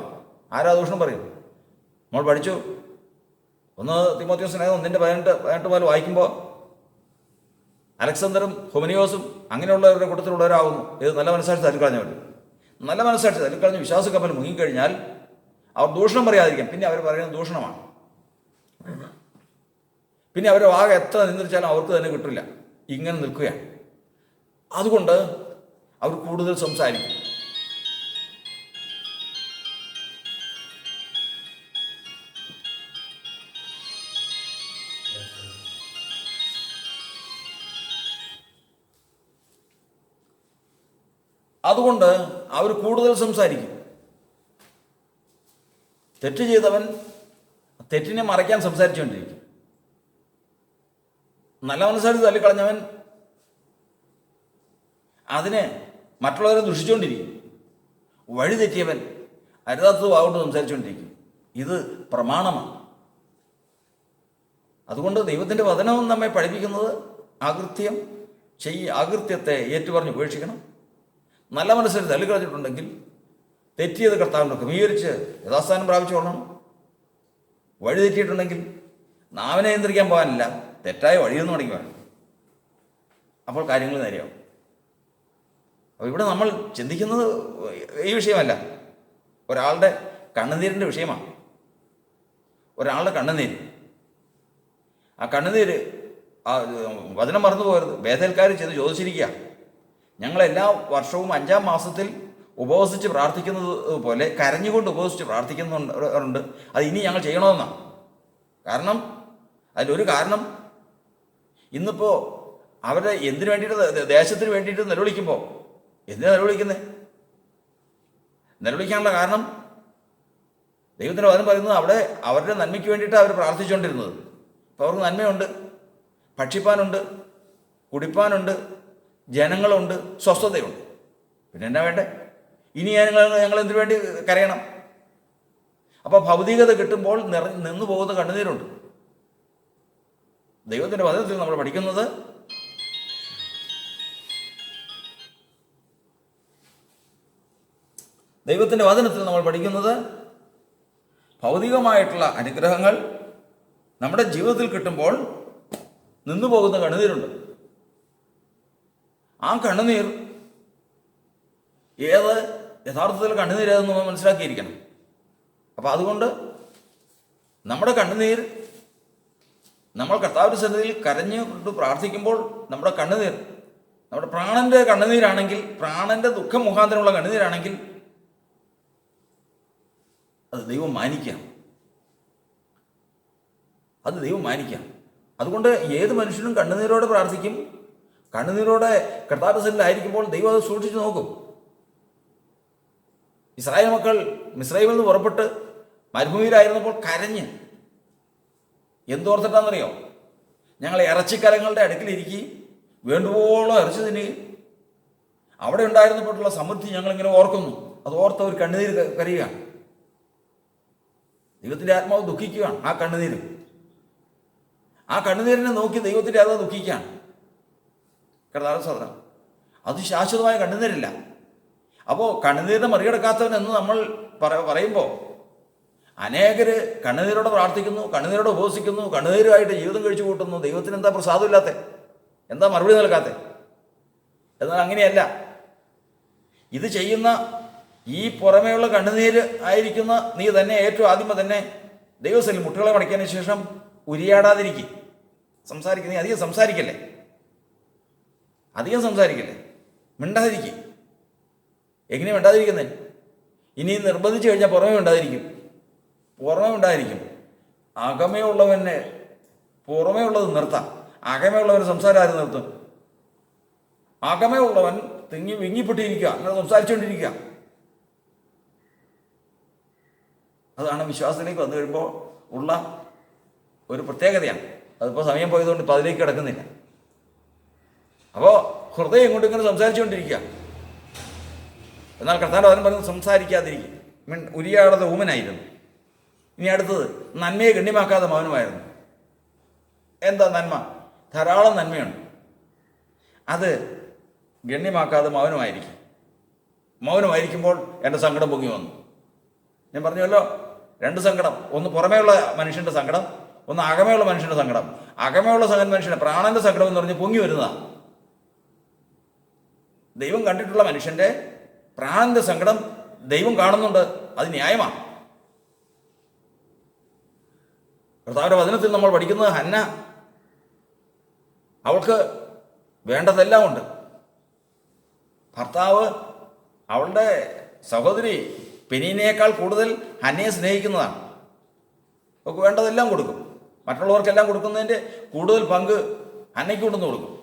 ആരാ ദൂഷണം പറയും? നമ്മൾ പഠിച്ചു, ഒന്ന് തിമോത്തിയോസിനെ 1:18 മുതൽ വായിക്കുമ്പോൾ അലക്സാണ്ടറും ഹൊമനിയോസും അങ്ങനെയുള്ളവരുടെ കൂട്ടത്തിലുള്ളവരാകുന്നു. ഇത് നല്ല മനസ്സാക്ഷി തല്ലിക്കളഞ്ഞവർ. നല്ല മനസ്സാക്ഷി തല്ലിക്കളഞ്ഞ് വിശ്വാസ കപ്പൽ മുങ്ങിക്കഴിഞ്ഞാൽ അവർ ദൂഷണം പറയാതിരിക്കാം. പിന്നെ അവർ പറയുന്നത് ദൂഷണമാണ്. പിന്നെ അവരുടെ വാഗ എത്ര നിന്നിരിച്ചാലും അവർക്ക് തന്നെ കിട്ടില്ല. ഇങ്ങനെ നിൽക്കുകയാണ്. അതുകൊണ്ട് അവർ കൂടുതൽ സംസാരിക്കും. അതുകൊണ്ട് അവർ കൂടുതൽ സംസാരിക്കും. തെറ്റ് ചെയ്തവൻ തെറ്റിനെ മറയ്ക്കാൻ സംസാരിച്ചുകൊണ്ടിരിക്കും. നല്ല മനസ്സായിട്ട് തള്ളിക്കളഞ്ഞവൻ അതിനെ മറ്റുള്ളവരെ ദുഷിച്ചുകൊണ്ടിരിക്കും. വഴി തെറ്റിയവൻ അരുതാത്തത് വാഗോട്ട് സംസാരിച്ചുകൊണ്ടിരിക്കും. ഇത് പ്രമാണമാണ്. അതുകൊണ്ട് ദൈവത്തിൻ്റെ വചനവും നമ്മെ പഠിപ്പിക്കുന്നത് അകൃത്യത്തെ ഏറ്റുപറഞ്ഞ് ഉപേക്ഷിക്കണം. നല്ല മനസ്സിൽ തള്ളിക്കളഞ്ഞിട്ടുണ്ടെങ്കിൽ തെറ്റിയത് കർത്താവിനെ ക്രമീകരിച്ച് യഥാസ്ഥാനം പ്രാപിച്ചുകൊള്ളണം. വഴി തെറ്റിയിട്ടുണ്ടെങ്കിൽ നാവിനെ നിയന്ത്രിക്കാൻ പോകാനില്ല, തെറ്റായ വഴിയൊന്നും തുടങ്ങി വേണം. അപ്പോൾ കാര്യങ്ങൾ നേരെയാവും. അപ്പോൾ ഇവിടെ നമ്മൾ ചിന്തിക്കുന്നത് ഈ വിഷയമല്ല, ഒരാളുടെ കണ്ണുനീരിൻ്റെ വിഷയമാണ്. ഒരാളുടെ കണ്ണുനീര്, ആ കണ്ണുനീര് വചനം മറന്നു പോകരുത്. ബേഥേൽക്കാർ ചെന്ന് ചോദിച്ചിരിക്കുക, ഞങ്ങളെല്ലാ വർഷവും 5-ാം മാസത്തിൽ ഉപവസിച്ച് പ്രാർത്ഥിക്കുന്നത് പോലെ കരഞ്ഞുകൊണ്ട് ഉപവസിച്ച് പ്രാർത്ഥിക്കുന്നുണ്ട്. അത് ഇനി ഞങ്ങൾ ചെയ്യണമെന്നാണ്. കാരണം അതിലൊരു കാരണം, ഇന്നിപ്പോൾ അവരുടെ എന്തിനു വേണ്ടിയിട്ട്, ദേശത്തിന് വേണ്ടിയിട്ട് നിലവിളിക്കുമ്പോൾ എന്തിനാണ് നിലവിളിക്കുന്നത്? നിലവിളിക്കാനുള്ള കാരണം ദൈവത്തിൻ്റെ വചനം പറയുന്നത് അവിടെ അവരുടെ നന്മയ്ക്ക് വേണ്ടിയിട്ട് അവർ പ്രാർത്ഥിച്ചുകൊണ്ടിരുന്നത്. അപ്പോൾ അവർക്ക് നന്മയുണ്ട്, ഭക്ഷിപ്പാനുണ്ട്, കുടിപ്പാനുണ്ട്, ജനങ്ങളുണ്ട്, സ്വസ്ഥതയുണ്ട്. പിന്നെ എന്നാ വേണ്ടേ? ഇനി ഞങ്ങൾ എന്തിനു വേണ്ടി കരയണം? അപ്പോൾ ഭൗതികത കിട്ടുമ്പോൾ നിന്നു പോകുന്ന കണ്ണുനീരുണ്ട്. ദൈവത്തിൻ്റെ വചനത്തിൽ നമ്മൾ പഠിക്കുന്നത് ഭൗതികമായിട്ടുള്ള അനുഗ്രഹങ്ങൾ നമ്മുടെ ജീവിതത്തിൽ കിട്ടുമ്പോൾ നിന്നു പോകുന്ന കണ്ണുനീരുണ്ട്. ആ കണ്ണുനീർ യഥാർത്ഥത്തിൽ കണ്ണുനീരേതെന്ന് നമ്മൾ മനസ്സിലാക്കിയിരിക്കണം. അപ്പോൾ അതുകൊണ്ട് നമ്മുടെ കണ്ണുനീർ, നമ്മൾ കർത്താവിൻ്റെ സന്നിധിയിൽ കരഞ്ഞുകൊണ്ട് പ്രാർത്ഥിക്കുമ്പോൾ നമ്മുടെ കണ്ണുനീർ നമ്മുടെ പ്രാണന്റെ കണ്ണുനീരാണെങ്കിൽ, പ്രാണന്റെ ദുഃഖം മുഖാന്തരമുള്ള കണ്ണുനീരാണെങ്കിൽ അത് ദൈവം മാനിക്കാം. അതുകൊണ്ട് ഏത് മനുഷ്യനും കണ്ണുനീരോടെ പ്രാർത്ഥിക്കും. കണ്ണുനീരോടെ കർത്താവിന്റെ സന്നിധിയിലായിരിക്കുമ്പോൾ ദൈവം അത് സൂക്ഷിച്ചു നോക്കും. ഇസ്രായേൽ മക്കൾ മിസ്രൈമിൽ നിന്ന് പുറപ്പെട്ട് മരുഭൂമിയിലായിരുന്നപ്പോൾ കരഞ്ഞ് എന്തോർത്തിട്ടാണെന്നറിയോ? ഞങ്ങൾ ഇറച്ചിക്കലങ്ങളുടെ അടുക്കിലിരിക്കുകയും വേണ്ടുവോളം ഇറച്ചി തിന്നുകയും അവിടെ ഉണ്ടായിരുന്നപ്പോഴുള്ള സമൃദ്ധി ഞങ്ങളിങ്ങനെ ഓർക്കുന്നു. അത് ഓർത്ത് ഒരു കണ്ണുനീര് കരയുകയാണ്. ദൈവത്തിൻ്റെ ആത്മാവ് ദുഃഖിക്കുകയാണ്. ആ കണ്ണുനീരിനെ നോക്കി ദൈവത്തിൻ്റെ ആത്മാവ് ദുഃഖിക്കുകയാണ്. കർത്താവ് സഹോദരൻ, അത് ശാശ്വതമായ കണ്ണുനീരില്ല. അപ്പോൾ കണ്ണുനീരിനെ മറികടക്കാത്തവനെന്ന് നമ്മൾ പറയുമ്പോൾ അനേകർ കണ്ണുനീരോടെ പ്രാർത്ഥിക്കുന്നു, കണ്ണുനീരോടെ ഉപവസിക്കുന്നു, കണ്ണുനീരുമായിട്ട് ജീവിതം കഴിച്ചു കൂട്ടുന്നു. ദൈവത്തിന് എന്താ പ്രസാദമില്ലാത്ത? എന്താ മറുപടി നൽകാത്ത? എന്നാൽ അങ്ങനെയല്ല. ഇത് ചെയ്യുന്ന ഈ പുറമേയുള്ള കണ്ണുനീര് ആയിരിക്കുന്ന നീ തന്നെ ഏറ്റവും ആദ്യമേ തന്നെ ദൈവസ്ഥലിൽ മുട്ടുകളെ മടക്കിയതിന് ശേഷം ഉരിയാടാതിരിക്കും. നീ അധികം സംസാരിക്കല്ലേ, മിണ്ടാതിരിക്കും. എങ്ങനെ മിണ്ടാതിരിക്കുന്നത്? ഇനി നിർബന്ധിച്ചു കഴിഞ്ഞാൽ പുറമേ ഉണ്ടായിരിക്കും. അകമയുള്ളവനെ പുറമേയുള്ളത് നിർത്താം. അകമയുള്ളവന് സംസാരം ആര് നിർത്തും? അകമയുള്ളവൻ വിങ്ങിപ്പെട്ടിരിക്കുക, അങ്ങനെ സംസാരിച്ചുകൊണ്ടിരിക്കുക. അതാണ് വിശ്വാസത്തിലേക്ക് വന്നു കഴിയുമ്പോൾ ഉള്ള ഒരു പ്രത്യേകതയാണ്. അതിപ്പോൾ സമയം പോയതുകൊണ്ട് ഇപ്പോൾ അതിലേക്ക് കിടക്കുന്നില്ല. അപ്പോൾ ഹൃദയം ഇങ്ങോട്ട് ഇങ്ങനെ സംസാരിച്ചുകൊണ്ടിരിക്കുക. എന്നാൽ കർത്താവിൻ്റെ വചനം പറയുന്നത് സംസാരിക്കാതിരിക്കും. ഉരിയാടാതെ ഊമനായിരുന്നു. ഇനി അടുത്തത്, നന്മയെ ഗണ്യമാക്കാതെ മൗനമായിരുന്നു. എന്താ നന്മ? ധാരാളം നന്മയുണ്ട്. അത് ഗണ്യമാക്കാതെ മൗനമായിരിക്കുമ്പോൾ എൻ്റെ സങ്കടം പൊങ്ങി വന്നു. ഞാൻ പറഞ്ഞല്ലോ, രണ്ട് സങ്കടം. ഒന്ന് പുറമേയുള്ള മനുഷ്യൻ്റെ സങ്കടം, ഒന്ന് അകമയുള്ള മനുഷ്യൻ്റെ സങ്കടം. അകമയുള്ള മനുഷ്യൻ്റെ പ്രാണന്റെ സങ്കടം എന്ന് പറഞ്ഞ് പൊങ്ങി വരുന്നതാണ്. ദൈവം കണ്ടിട്ടുള്ള മനുഷ്യൻ്റെ പ്രാണന്റെ സങ്കടം ദൈവം കാണുന്നുണ്ട്. അത് ന്യായമാണ്. കർത്താവിൻ്റെ വചനത്തിൽ നമ്മൾ പഠിക്കുന്നത് ഹന്ന, അവൾക്ക് വേണ്ടതെല്ലാം ഉണ്ട്. ഭർത്താവ് അവളുടെ സഹോദരി പെനീനയേക്കാൾ കൂടുതൽ ഹന്നയെ സ്നേഹിക്കുന്നതാണ്. അവൾക്ക് വേണ്ടതെല്ലാം കൊടുക്കും. മറ്റുള്ളവർക്കെല്ലാം കൊടുക്കുന്നതിൻ്റെ കൂടുതൽ പങ്ക് ഹന്നയ്ക്ക് കൊണ്ടുവന്ന് കൊടുക്കും.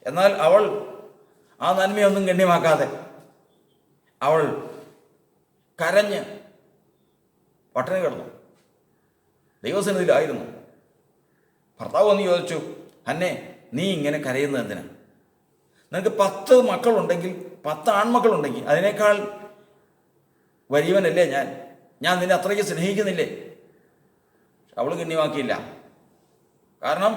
എന്നാൽ അവൾ ആ നന്മയൊന്നും ഗണ്യമാക്കാതെ അവൾ കരഞ്ഞ് പട്ടിണി കിടന്നു. ദൈവസന്നിധിയിലായിരുന്നു. ഭർത്താവ് വന്ന് ചോദിച്ചു, ഹന്നെ, നീ ഇങ്ങനെ കരയുന്നത് എന്തിനാ? നിനക്ക് 10 മക്കളുണ്ടെങ്കിൽ, 10 ആൺമക്കളുണ്ടെങ്കിൽ അതിനേക്കാൾ വലിയവനല്ലേ ഞാൻ നിന്നെ അത്രയ്ക്ക് സ്നേഹിക്കുന്നില്ലേ? അവൾ ഗണ്യമാക്കിയില്ല. കാരണം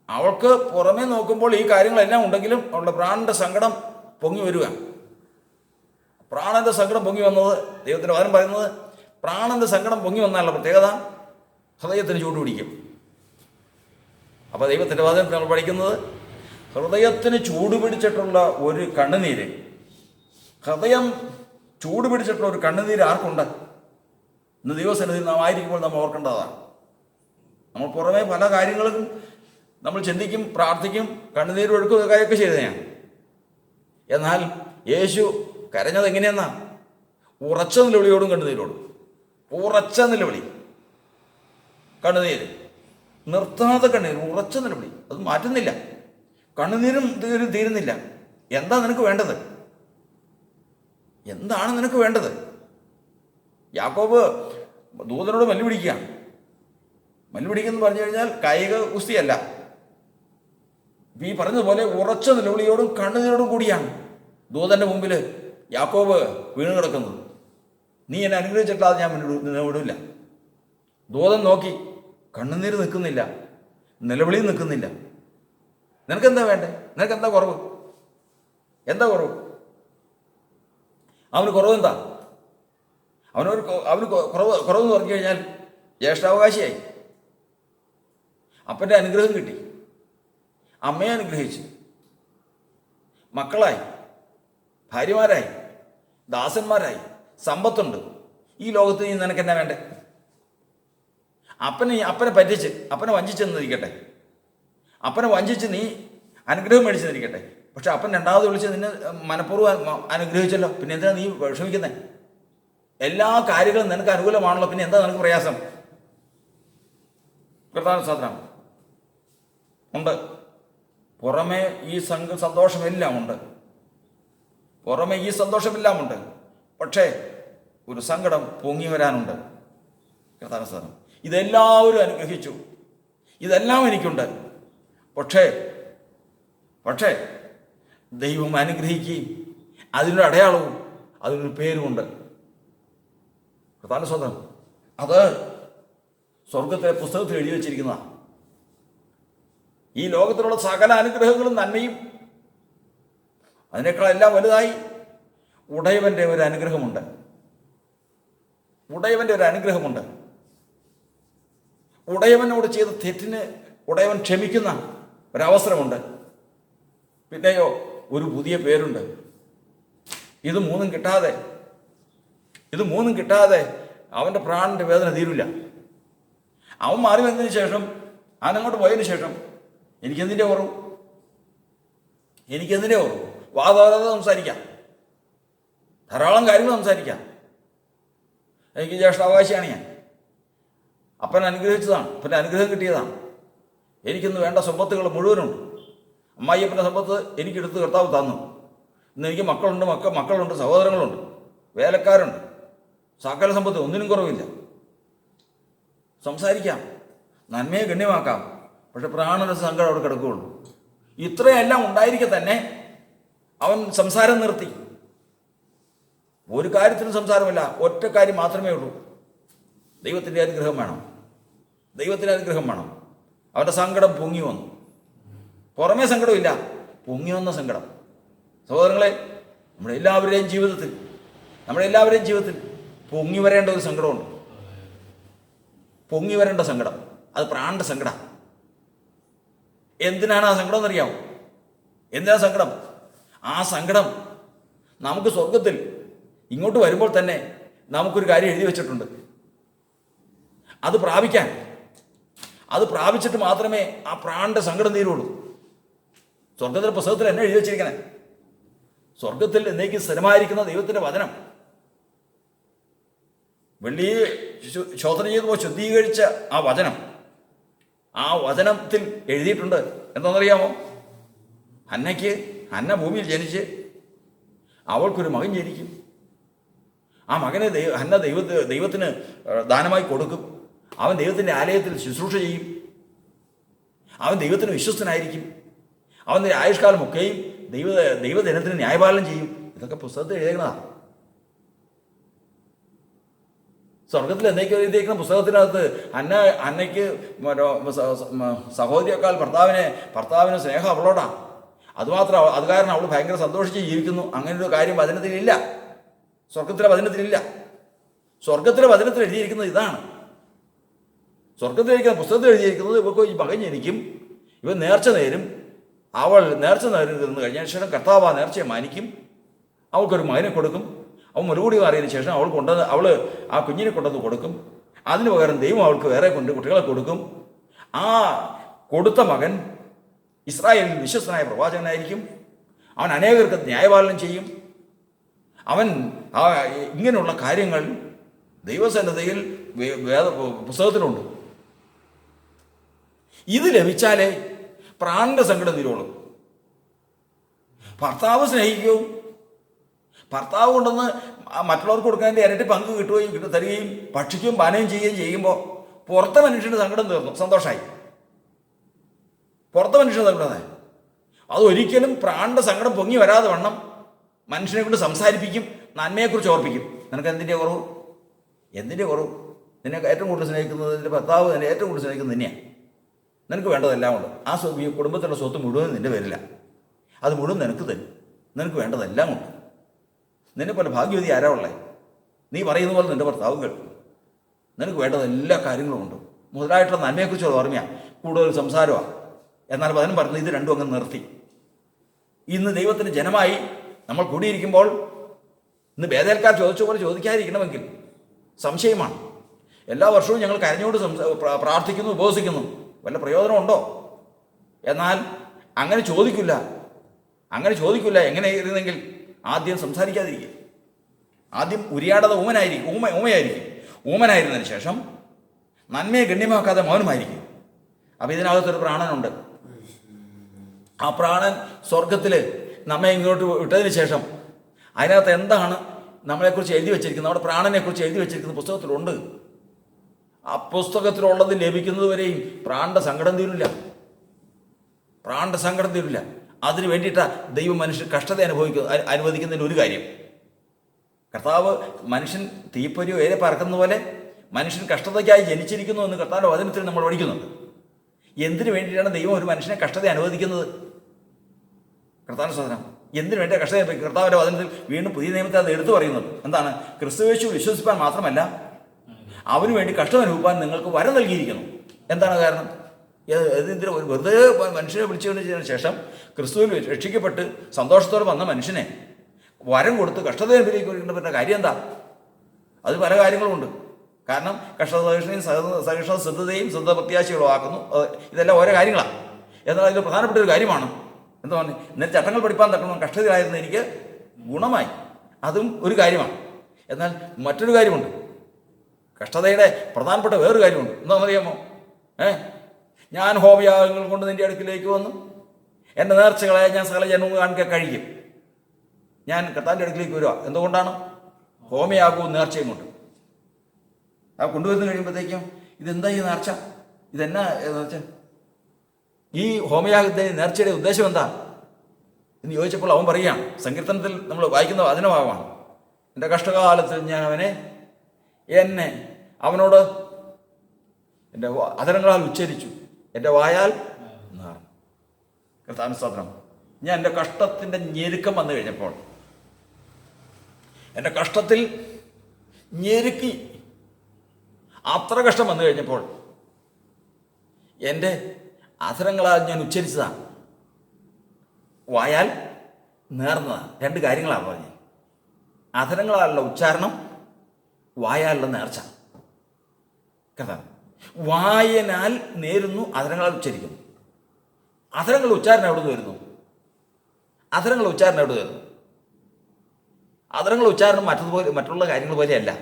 അവൾക്ക് പുറമേ നോക്കുമ്പോൾ ഈ കാര്യങ്ങളെല്ലാം ഉണ്ടെങ്കിലും അവളുടെ പ്രാണന്റെ സങ്കടം പൊങ്ങി വരിക. പ്രാണന്റെ സങ്കടം പൊങ്ങി വന്നത്, ദൈവത്തിൻ്റെ വചനം പറയുന്നത്, പ്രാണന്റെ സങ്കടം പൊങ്ങി വന്നാലുള്ള പ്രത്യേകത ഹൃദയത്തിന് ചൂട് പിടിക്കും. അപ്പോൾ ദൈവത്തിൻ്റെ വചനത്തിൽ നമ്മൾ പഠിക്കുന്നത്, ഹൃദയത്തിന് ചൂട് പിടിച്ചിട്ടുള്ള ഒരു കണ്ണുനീര്, ഹൃദയം ചൂട് പിടിച്ചിട്ടുള്ള ഒരു കണ്ണുനീര് ആർക്കുണ്ട്? ഇന്ന് ദൈവസന്നിധിയിൽ നാം ആയിരിക്കുമ്പോൾ നമ്മൾ ഓർക്കേണ്ടതാണ്. നമ്മൾ പുറമേ പല കാര്യങ്ങളും നമ്മൾ ചിന്തിക്കും, പ്രാർത്ഥിക്കും, കണ്ണുനീര് ഒഴുക്കും, കാര്യമൊക്കെ ചെയ്തതാണ്. എന്നാൽ യേശു കരഞ്ഞത് എങ്ങനെയെന്നാ? ഉറച്ച നിലവിളിയോടും കണ്ണുനീരോടും. ഉറച്ച നിലവിളി, കണ്ണുനീര്, നിർത്താതെ കണ്ണുനീർ, ഉറച്ച നിലവിളി, അത് മാറ്റുന്നില്ല. കണ്ണുനീരും തീരുന്നില്ല. എന്താ നിനക്ക് വേണ്ടത്? എന്താണ് നിനക്ക് വേണ്ടത്? യാക്കോബ് ദൂതനോട് മല്ലുപിടിക്കുക. മല്ലുപിടിക്കുന്നു പറഞ്ഞു കഴിഞ്ഞാൽ കായിക കുസ്തിയല്ല. ഈ പറഞ്ഞതുപോലെ ഉറച്ച നിലവിളിയോടും കണ്ണുനീരോടും കൂടിയാണ് ദൂതൻ്റെ മുമ്പിൽ യാക്കോബ് വീണ് കിടക്കുന്നത്. നീ എന്നെ അനുഗ്രഹിച്ചിട്ടാതെ ഞാൻ നിന്നെ വിടില്ല. ദൂതൻ നോക്കി, കണ്ണുനീര് നിൽക്കുന്നില്ല, നിലവിളി നിൽക്കുന്നില്ല. നിനക്കെന്താ വേണ്ടേ? നിനക്കെന്താ കുറവ്? എന്താ കുറവ്? അവന് കുറവെന്താ? അവന് കുറവെന്ന് പറഞ്ഞു കഴിഞ്ഞാൽ ജ്യേഷ്ഠാവകാശിയായി, അപ്പൻ്റെ അനുഗ്രഹം കിട്ടി, അമ്മയെ അനുഗ്രഹിച്ചു, മക്കളായി, ഭാര്യമാരായി, ദാസന്മാരായി, സമ്പത്തുണ്ട്. ഈ ലോകത്ത് നീ നിനക്കെന്നാ വേണ്ടേ? അപ്പനെ പറ്റിച്ച്, അപ്പനെ വഞ്ചിച്ചെന്നിരിക്കട്ടെ, അപ്പനെ വഞ്ചിച്ച് നീ അനുഗ്രഹം മേടിച്ചെന്നിരിക്കട്ടെ. പക്ഷെ അപ്പൻ രണ്ടാമത് വിളിച്ച് നിന്നെ മനഃപൂർവ്വം അനുഗ്രഹിച്ചല്ലോ. പിന്നെ എന്തിനാ നീ വിഷമിക്കുന്നത്? എല്ലാ കാര്യങ്ങളും നിനക്ക് അനുകൂലമാണല്ലോ, പിന്നെ എന്താ നിനക്ക് പ്രയാസം? പ്രധാന സാധനം ഉണ്ട്. പുറമേ ഈ സന്തോഷമെല്ലാം ഉണ്ട്, പുറമേ ഈ സന്തോഷമെല്ലാം ഉണ്ട്. പക്ഷേ ഒരു സങ്കടം പൊങ്ങി വരാനുണ്ട്. പ്രധാന സാധനം ഇതെല്ലാവരും അനുഗ്രഹിച്ചു, ഇതെല്ലാം എനിക്കുണ്ട്. പക്ഷേ ദൈവം അനുഗ്രഹിക്കുകയും അതിനൊരു അടയാളവും അതിനൊരു പേരുമുണ്ട്. പ്രധാന സ്വന്തം അത് സ്വർഗത്തിലെ പുസ്തകത്തിൽ എഴുതി വച്ചിരിക്കുന്നതാണ്. ഈ ലോകത്തിലുള്ള സകല അനുഗ്രഹങ്ങളും നന്മയും അതിനേക്കാളെല്ലാം വലുതായി ഉടയവൻ്റെ ഒരു അനുഗ്രഹമുണ്ട്. ഉടയവൻ്റെ ഒരു അനുഗ്രഹമുണ്ട്. ഉടയവനോട് ചെയ്ത തെറ്റിന് ഉടയവൻ ക്ഷമിക്കുന്ന ഒരവസരമുണ്ട്. പിന്നെയോ ഒരു പുതിയ പേരുണ്ട്. ഇത് മൂന്നും കിട്ടാതെ അവൻ്റെ പ്രാണന്റെ വേദന തീരില്ല. അവൻ മാറി വന്നതിന് ശേഷം, അവനങ്ങോട്ട് പോയതിന് ശേഷം എനിക്കെന്തിൻ്റെ കുറവ്? വാദോരാതെ സംസാരിക്കാം, ധാരാളം കാര്യങ്ങൾ സംസാരിക്കാം. എനിക്ക് ജ്യേഷ്ഠാവകാശിയാണ് ഞാൻ. അപ്പൻ അനുഗ്രഹിച്ചതാണ്, അപ്പൻ്റെ അനുഗ്രഹം കിട്ടിയതാണ്. എനിക്കിന്ന് വേണ്ട സമ്പത്തുകൾ മുഴുവനുണ്ട്. അമ്മായിയപ്പൻ്റെ സമ്പത്ത് എനിക്കെടുത്ത് കർത്താവ് തന്നു. ഇന്ന് എനിക്ക് മക്കളുണ്ട്, സഹോദരങ്ങളുണ്ട്, വേലക്കാരുണ്ട്, സകല സമ്പത്ത് ഒന്നിനും കുറവില്ല. സംസാരിക്കാം, നന്മയെ ഗണ്യമാക്കാം. പക്ഷെ പ്രാണന്റെ സങ്കടം അവിടെ കിടക്കുകയുള്ളൂ. ഇത്രയെല്ലാം ഉണ്ടായിരിക്കെ തന്നെ അവൻ സംസാരം നിർത്തി. ഒരു കാര്യത്തിനും സംസാരമില്ല, ഒറ്റ കാര്യം മാത്രമേ ഉള്ളൂ. ദൈവത്തിൻ്റെ അനുഗ്രഹം വേണം. അവൻ്റെ സങ്കടം പൊങ്ങി വന്നു. പുറമേ സങ്കടമില്ല, പൊങ്ങി വന്ന സങ്കടം. സഹോദരങ്ങളെ, നമ്മുടെ എല്ലാവരുടെയും ജീവിതത്തിൽ പൊങ്ങി വരേണ്ട ഒരു സങ്കടമുണ്ട്. പൊങ്ങി വരേണ്ട സങ്കടം, അത് പ്രാണന്റെ സങ്കടം. എന്തിനാണ് ആ സങ്കടം എന്നറിയാമോ? എന്തിനാ സങ്കടം? ആ സങ്കടം നമുക്ക് സ്വർഗത്തിൽ ഇങ്ങോട്ട് വരുമ്പോൾ തന്നെ നമുക്കൊരു കാര്യം എഴുതി വെച്ചിട്ടുണ്ട്. അത് പ്രാപിക്കാൻ, അത് പ്രാപിച്ചിട്ട് മാത്രമേ ആ പ്രാണന്റെ സങ്കടം തീരുള്ളൂ. സ്വർഗത്തിലെ പുസ്തകത്തിൽ എന്നെ എഴുതി വെച്ചിരിക്കണേ, സ്വർഗത്തിൽ എന്നേക്ക് സ്ഥിരമായിരിക്കുന്ന ദൈവത്തിൻ്റെ വചനം, വെള്ളി ശോധന ചെയ്തപ്പോൾ ശുദ്ധീകരിച്ച ആ വചനം, ആ വചനത്തിൽ എഴുതിയിട്ടുണ്ട്. എന്താണെന്നറിയാമോ? ഹന്ന ഭൂമിയിൽ ജനിച്ച് അവൾക്കൊരു മകൻ ജനിക്കും. ആ മകനെ ഹന്ന ദൈവത്തിന് ദാനമായി കൊടുക്കും. അവൻ ദൈവത്തിൻ്റെ ആലയത്തിൽ ശുശ്രൂഷ ചെയ്യും. അവൻ ദൈവത്തിന് വിശ്വസ്തനായിരിക്കും. അവൻ്റെ ആയുഷ്കാലമൊക്കെയും ദൈവജനത്തിന് ന്യായപാലനം ചെയ്യും. ഇതൊക്കെ പുസ്തകത്തിൽ എഴുതിയേക്കുന്നതാണ്. സ്വർഗത്തിൽ എന്നേക്ക് എഴുതിയേക്കുന്ന പുസ്തകത്തിനകത്ത് അന്നയ്ക്ക് സഹോദരിയേക്കാൾ ഭർത്താവിന് സ്നേഹം അവളോടാണ്. അതുമാത്രം അത് കാരണം അവൾ ഭയങ്കര സന്തോഷിച്ച് ജീവിക്കുന്നു. അങ്ങനൊരു കാര്യം വചനത്തിലില്ല, സ്വർഗത്തിലെ വചനത്തിലില്ല. സ്വർഗത്തിലെ വചനത്തിൽ എഴുതിയിരിക്കുന്നത് ഇതാണ്. സ്വർഗത്തിലിരിക്കുന്ന പുസ്തകത്തിൽ എഴുതിയിരിക്കുന്നത് ഇവർക്ക് ഈ മകൻ ജനിക്കും, ഇവൻ നേർച്ച നേരും. അവൾ നേർച്ച നേരുന്നു കഴിഞ്ഞ ശേഷം കർത്താവ് ആ നേർച്ചയെ മാനിക്കും. അവൾക്കൊരു മകനെ കൊടുക്കും. അവൻ മുലകൂടി മാറിയതിന് ശേഷം അവൾ ആ കുഞ്ഞിനെ കൊണ്ടുവന്ന് കൊടുക്കും. അതിന് പകരം ദൈവം അവൾക്ക് വേറെ കുട്ടികളെ കൊടുക്കും. ആ കൊടുത്ത മകൻ ഇസ്രായേലിൽ വിശ്വസ്തനായ പ്രവാചകനായിരിക്കും. അവൻ അനേകർക്ക് ന്യായപാലനം ചെയ്യും. അവൻ ഇങ്ങനെയുള്ള കാര്യങ്ങൾ ദൈവസന്നദ്ധയിൽ പുസ്തകത്തിലുണ്ട്. ഇത് ലഭിച്ചാലേ പ്രാണന്റെ സങ്കടം തീരുള്ളൂ. ഭർത്താവ് സ്നേഹിക്കുകയും ഭർത്താവ് കൊണ്ടുവന്ന് മറ്റുള്ളവർക്ക് കൊടുക്കാൻ ഇരട്ടി പങ്ക് കിട്ടുകയും തരികയും ഭക്ഷിക്കുകയും പാനയും ചെയ്യുകയും ചെയ്യുമ്പോൾ പുറത്തെ മനുഷ്യൻ്റെ സങ്കടം തീർന്നു, സന്തോഷമായി. പുറത്തെ മനുഷ്യൻ്റെ സങ്കടമായി. അതൊരിക്കലും പ്രാണന്റെ സങ്കടം പൊങ്ങി വരാതെ വണ്ണം മനുഷ്യനെ കൊണ്ട് സംസാരിപ്പിക്കും, നന്മയെക്കുറിച്ച് ഓർപ്പിക്കും. നിനക്ക് എന്തിൻ്റെ കുറവ്? എന്തിൻ്റെ കുറവ്? നിന്നെ ഏറ്റവും കൂടുതൽ സ്നേഹിക്കുന്നത് നിൻ്റെ ഭർത്താവ്, നിന്നെ ഏറ്റവും കൂടുതൽ സ്നേഹിക്കുന്നത് നിന്നെയാണ്. നിനക്ക് വേണ്ടതെല്ലാം ഉണ്ട്. ആ കുടുംബത്തിലുള്ള സ്വത്ത് മുഴുവൻ നിൻ്റെ വരില്ല, അത് മുഴുവൻ നിനക്ക് തരും. നിനക്ക് വേണ്ടതെല്ലാം ഉണ്ട്. നിന്നെ പോലെ ഭാഗ്യവതി ആരാ ഉള്ളേ? നീ പറയുന്ന പോലെ നിൻ്റെ ഭർത്താവും കേൾക്കും. നിനക്ക് വേണ്ടത് എല്ലാ കാര്യങ്ങളും ഉണ്ട്. മുതലായിട്ടുള്ള നന്മയെക്കുറിച്ചുള്ള ഓർമ്മയാണ്, കൂടുതൽ സംസാരമാണ്. എന്നാൽ പതിനും പറഞ്ഞത് ഇത് രണ്ടും അങ്ങ് നിർത്തി. ഇന്ന് ദൈവത്തിൻ്റെ ജനമായി നമ്മൾ കൂടിയിരിക്കുമ്പോൾ ഇന്ന് ബേദേൽക്കാർ ചോദിച്ച പോലെ ചോദിക്കാതിരിക്കണമെങ്കിൽ സംശയമാണ്. എല്ലാ വർഷവും ഞങ്ങൾ കരഞ്ഞോട് പ്രാർത്ഥിക്കുന്നു, ഉപവസിക്കുന്നു, വല്ല പ്രയോജനമുണ്ടോ? എന്നാൽ അങ്ങനെ ചോദിക്കില്ല. എങ്ങനെ ഇരുന്നെങ്കിൽ ആദ്യം സംസാരിക്കാതിരിക്കുക. ആദ്യം ഉരിയാടാതെ ഊമയായിരിക്കും. ഊമനായിരുന്നതിന് ശേഷം നന്മയെ ഗണ്യമാക്കാതെ മൗനമായിരിക്കും. അപ്പം ഇതിനകത്തൊരു പ്രാണനുണ്ട്. ആ പ്രാണൻ സ്വർഗത്തിൽ നമ്മെ ഇങ്ങോട്ട് വിട്ടതിന് ശേഷം അതിനകത്ത് എന്താണ് നമ്മളെക്കുറിച്ച് എഴുതി വെച്ചിരിക്കുന്നത്, നമ്മുടെ പ്രാണനെക്കുറിച്ച് എഴുതി വെച്ചിരിക്കുന്ന പുസ്തകത്തിലുണ്ട്. ആ പുസ്തകത്തിലുള്ളത് ലഭിക്കുന്നത് വരെയും പ്രാണന്റെ സങ്കടം തീരില്ല. അതിന് വേണ്ടിയിട്ടാണ് ദൈവം മനുഷ്യൻ കഷ്ടത അനുവദിക്കുന്നതിന് ഒരു കാര്യം. കർത്താവ് മനുഷ്യൻ തീപ്പൊരിയോ ഏറെ പറക്കുന്ന പോലെ മനുഷ്യൻ കഷ്ടതയ്ക്കായി ജനിച്ചിരിക്കുന്നു എന്ന് കർത്താവിൻ്റെ വചനത്തിൽ നമ്മൾ പഠിക്കുന്നുണ്ട്. എന്തിനു വേണ്ടിയിട്ടാണ് ദൈവം ഒരു മനുഷ്യനെ കഷ്ടത അനുവദിക്കുന്നത്? കർത്താവിൻ്റെ സാധനം എന്തിനു വേണ്ടിയാണ് കഷ്ടത? കർത്താവിൻ്റെ വചനത്തിൽ വീണ്ടും പുതിയ നിയമത്തിൽ അത് എടുത്തു പറയുന്നുണ്ട്. എന്താണ്? ക്രിസ്തുയേശു വിശ്വസിപ്പാൻ മാത്രമല്ല, അവന് വേണ്ടി കഷ്ടം അനുഭവിപ്പാൻ നിങ്ങൾക്ക് വരം നൽകിയിരിക്കുന്നു. എന്താണ് കാരണം? ഇതിൻ്റെ ഒരു വെറുതെ മനുഷ്യനെ വിളിച്ചതിന് ശേഷം ക്രിസ്തുവിൽ രക്ഷിക്കപ്പെട്ട് സന്തോഷത്തോടെ വന്ന മനുഷ്യനെ വരം കൊടുത്ത് കഷ്ടത അനുഭവിക്കേണ്ട കാര്യം എന്താ? അത് പല കാര്യങ്ങളുമുണ്ട്. കാരണം കഷ്ടതയും സഹിഷ്ണുത ശ്രദ്ധതയും ശ്രദ്ധ പ്രത്യാശകളും ആക്കുന്നു. ഇതെല്ലാം ഓരോ കാര്യങ്ങളാണ്. എന്നാൽ അതിൽ പ്രധാനപ്പെട്ട ഒരു കാര്യമാണ് എന്താണ്? ഇന്നലെ ചട്ടങ്ങൾ പഠിപ്പാൻ തക്കണം കഷ്ടതയിലായിരുന്നു എനിക്ക് ഗുണമായി. അതും ഒരു കാര്യമാണ്. എന്നാൽ മറ്റൊരു കാര്യമുണ്ട്. കഷ്ടതയുടെ പ്രധാനപ്പെട്ട വേറൊരു കാര്യമുണ്ട്. എന്താണെന്നറിയാമോ? ഞാൻ ഹോമയാഗങ്ങൾ കൊണ്ട് നിൻ്റെ അടുക്കിലേക്ക് വന്നു, എൻ്റെ നേർച്ചകളെ ഞാൻ സകല ജന്മവും കാണിക്കാൻ കഴിയും. ഞാൻ കർത്താവിൻ്റെ അടുക്കിലേക്ക് വരിക. എന്തുകൊണ്ടാണ്? ഹോമയാഗവും നേർച്ചയും കൊണ്ട്. ആ കൊണ്ടുവന്ന് കഴിയുമ്പോഴത്തേക്കും ഇതെന്താ ഈ നേർച്ച? ഇതെന്നാ നേർച്ച? ഈ ഹോമയാഗത്തെ നേർച്ചയുടെ ഉദ്ദേശം എന്താ എന്ന് ചോദിച്ചപ്പോൾ അവൻ പറയുകയാണ്. സങ്കീർത്തനത്തിൽ നമ്മൾ വായിക്കുന്ന വചനഭാഗമാണ്. എൻ്റെ കഷ്ടകാലത്തിൽ ഞാൻ അവനോട് എൻ്റെ അധരങ്ങളാൽ ഉച്ചരിച്ചു, എൻ്റെ വായാൽ നേർന്നു. കർത്താവിന് സ്തോത്രം. ഞാൻ എൻ്റെ കഷ്ടത്തിൻ്റെ ഞെരുക്കം വന്നു കഴിഞ്ഞപ്പോൾ, എൻ്റെ കഷ്ടത്തിൽ ഞെരുക്കി അത്ര കഷ്ടം വന്നു കഴിഞ്ഞപ്പോൾ എൻ്റെ അധരങ്ങളാൽ ഞാൻ ഉച്ചരിച്ചതാണ്, വായാൽ നേർന്നതാണ്. രണ്ട് കാര്യങ്ങളാണ് പറഞ്ഞത്. അധരങ്ങളാലുള്ള ഉച്ചാരണം, വായാലുള്ള നേർച്ച. കേട്ടോ? വായനാൽ നേരുന്നു, അധരങ്ങളാൽ ഉച്ചരിക്കുന്നു. അധരങ്ങൾ ഉച്ചാരണം എവിടെ നിന്ന് വരുന്നു? അധരങ്ങൾ ഉച്ചാരണം എവിടെ വരുന്നു? അധരങ്ങൾ ഉച്ചാരണം മറ്റുള്ള കാര്യങ്ങൾ പോലെയല്ല.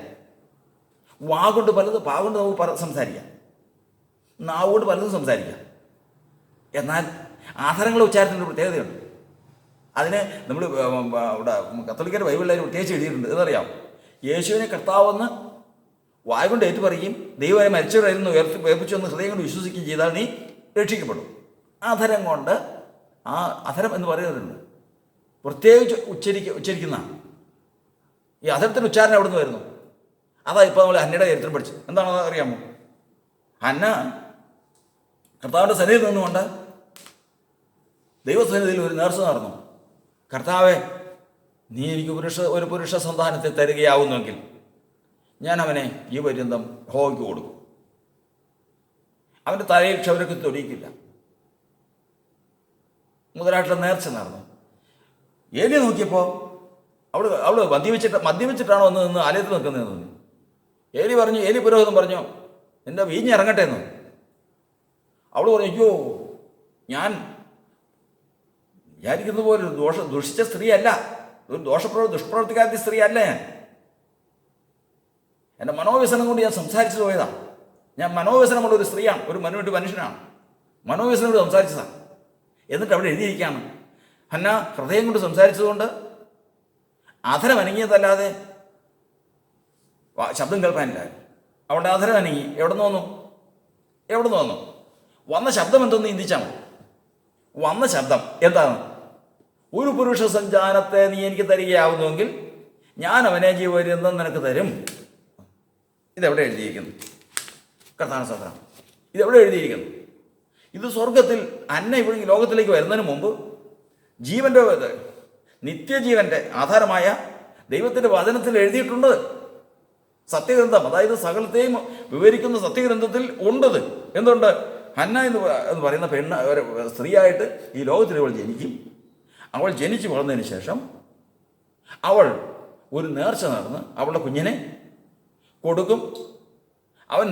കൊണ്ട് പാകൊണ്ട് നമുക്ക് സംസാരിക്കാം, നാവുകൊണ്ട് പലതും സംസാരിക്കാം. എന്നാൽ അധരങ്ങളുടെ ഉച്ചാരണത്തിൻ്റെ പ്രത്യേകതയുണ്ട്. അതിന് നമ്മൾ ഇവിടെ കത്തോലിക്കരുടെ ബൈബിളിൽ പ്രത്യേകിച്ച് എഴുതിയിട്ടുണ്ട്. എന്നറിയാം, യേശുവിനെ കർത്താവെന്ന് വായ കൊണ്ട് ഏറ്റു പറയുകയും ദൈവനെ മരിച്ചവരായിരുന്നു ഉയർപ്പിച്ചു എന്ന് ഹൃദയം കൊണ്ട് വിശ്വസിക്കുകയും ചെയ്താൽ നീ രക്ഷിക്കപ്പെടും. അധരം കൊണ്ട്, ആ അധരം എന്ന് പറയുന്നുണ്ട്, പ്രത്യേകിച്ച് ഉച്ചരിക്കുന്ന ഈ അധരത്തിൻ്റെ ഉച്ചാരണം എവിടെ നിന്ന് വരുന്നു? അതാ ഇപ്പോൾ നമ്മൾ ഹന്നയുടെ ചരിത്രം പഠിച്ചു. എന്താണെന്ന് അറിയാമോ? ഹന്ന കർത്താവിൻ്റെ സന്നിധിയിൽ നിന്നുകൊണ്ട് ദൈവസന്നിധിയിൽ ഒരു നേർച്ച നടന്നു. കർത്താവെ, നീ എനിക്ക് ഒരു പുരുഷ സന്താനത്തെ തരികയാവുന്നെങ്കിൽ ഞാൻ അവനെ ഈ പര്യന്തം യഹോവയ്ക്ക് കൊടുക്കും. അവൻ്റെ തലയിൽ ക്ഷൗരക്ക് തൊടിയിക്കില്ല. മുതലായിട്ടുള്ള നേർച്ച നടന്നു. ഏലി നോക്കിയപ്പോൾ അവള് മദ്യവെച്ചിട്ടാണോ വന്ന് നിന്ന് ആലയത്തിൽ നിൽക്കുന്നതെന്ന് തോന്നി. ഏലി പുരോഹിതൻ പറഞ്ഞു, എൻ്റെ വീഞ്ഞ് ഇറങ്ങട്ടെ എന്ന്. അവൾ പറഞ്ഞു, അയ്യോ, ഞാൻ വിചാരിക്കുന്ന പോലെ ഒരു ദുഷിച്ച സ്ത്രീയല്ല, ഒരു ദുഷ്പ്രവർത്തിക്കാത്ത സ്ത്രീയല്ല ഞാൻ. എൻ്റെ മനോവ്യസനം കൊണ്ട് ഞാൻ സംസാരിച്ചു പോയതാണ്. ഞാൻ മനോവ്യസനമുള്ള ഒരു സ്ത്രീയാണ്, ഒരു മനുഷ്യനാണ്. മനോവ്യസനം കൊണ്ട് സംസാരിച്ചതാണ്. എന്നിട്ട് അവിടെ എഴുതിയിരിക്കുകയാണ്, ഹന്ന ഹൃദയം കൊണ്ട് സംസാരിച്ചതുകൊണ്ട് അധരം അനങ്ങിയതല്ലാതെ ശബ്ദം കേൾക്കാനില്ല. അവളുടെ അധരം അനങ്ങി. എവിടെ നിന്ന് വന്നു? വന്ന ശബ്ദം എന്തെന്ന് ചിന്തിച്ചാൽ മതി. വന്ന ശബ്ദം എന്താണ്? ഒരു പുരുഷ സഞ്ചാരത്തെ നീ എനിക്ക് തരികയാവുന്നുവെങ്കിൽ ഞാൻ അവനെ ജീവപര്യന്തം നിനക്ക് തരും. ഇതെവിടെ എഴുതിയിരിക്കുന്നു? കർത്താവിന്റെ സ്തോത്രം. ഇതെവിടെ എഴുതിയിരിക്കുന്നു? ഇത് സ്വർഗത്തിൽ അന്ന ഇവിടെ ഈ ലോകത്തിലേക്ക് വരുന്നതിന് മുമ്പ് നിത്യജീവന്റെ ആധാരമായ ദൈവത്തിൻ്റെ വചനത്തിൽ എഴുതിയിട്ടുണ്ട്. സത്യഗ്രന്ഥം, അതായത് സകലത്തെയും വിവരിക്കുന്ന സത്യഗ്രന്ഥത്തിൽ ഉണ്ടത്. എന്തുണ്ട്? ഹന്ന എന്ന് പറയുന്ന സ്ത്രീയായിട്ട് ഈ ലോകത്തിൽ അവൾ ജനിക്കും. അവൾ ജനിച്ചു വളർന്നതിന് ശേഷം അവൾ ഒരു നേർച്ച നടന്ന് അവളുടെ കുഞ്ഞിനെ കൊടുക്കും. അവൻ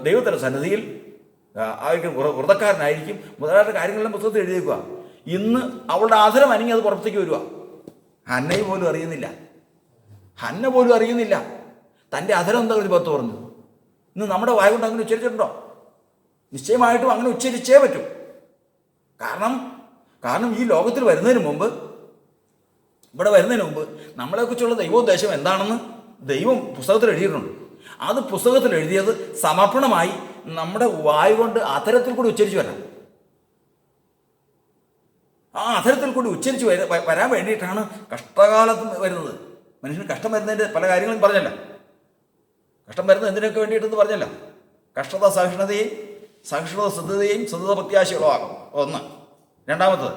ദൈവത്തിൻ്റെ സന്നിധിയിൽ വ്രതക്കാരനായിരിക്കും. മുതലായിട്ട് കാര്യങ്ങളെല്ലാം പുസ്തകത്തിൽ എഴുതിയേക്കുക. ഇന്ന് അവളുടെ ആധാരം അനങ്ങി അത് പുറത്തേക്ക് വരിക. ഹന്ന പോലും അറിയുന്നില്ല തൻ്റെ അധരം എന്താ പുറത്ത് പറഞ്ഞു. ഇന്ന് നമ്മുടെ വായ കൊണ്ട് അങ്ങനെ ഉച്ചരിച്ചിട്ടുണ്ടോ? നിശ്ചയമായിട്ടും അങ്ങനെ ഉച്ചരിച്ചേ പറ്റൂ. കാരണം ഈ ലോകത്തിൽ വരുന്നതിന് മുമ്പ്, ഇവിടെ വരുന്നതിന് മുമ്പ് നമ്മളെക്കുറിച്ചുള്ള ദൈവോദ്ദേശം എന്താണെന്ന് ദൈവം പുസ്തകത്തിൽ എഴുതിയിട്ടുണ്ട്. അത് പുസ്തകത്തിൽ എഴുതിയത് സമർപ്പണമായി നമ്മുടെ വായ കൊണ്ട് അധരത്തിൽ കൂടി ഉച്ചരിച്ച് വരണം. ആ അധരത്തിൽ കൂടി ഉച്ചരിച്ച് വരാൻ വേണ്ടിയിട്ടാണ് കഷ്ടകാലത്ത് വരുന്നത്. മനുഷ്യന് കഷ്ടം വരുന്നതിൻ്റെ പല കാര്യങ്ങളും പറഞ്ഞല്ല. കഷ്ടം വരുന്നത് എന്തിനൊക്കെ വേണ്ടിയിട്ടെന്ന് പറഞ്ഞല്ല. കഷ്ടത സഹിഷ്ണുതയും ശ്രദ്ധതയും ശ്രദ്ധ പ്രത്യാശയുള്ളതാകും. ഒന്ന്. രണ്ടാമത്തത്,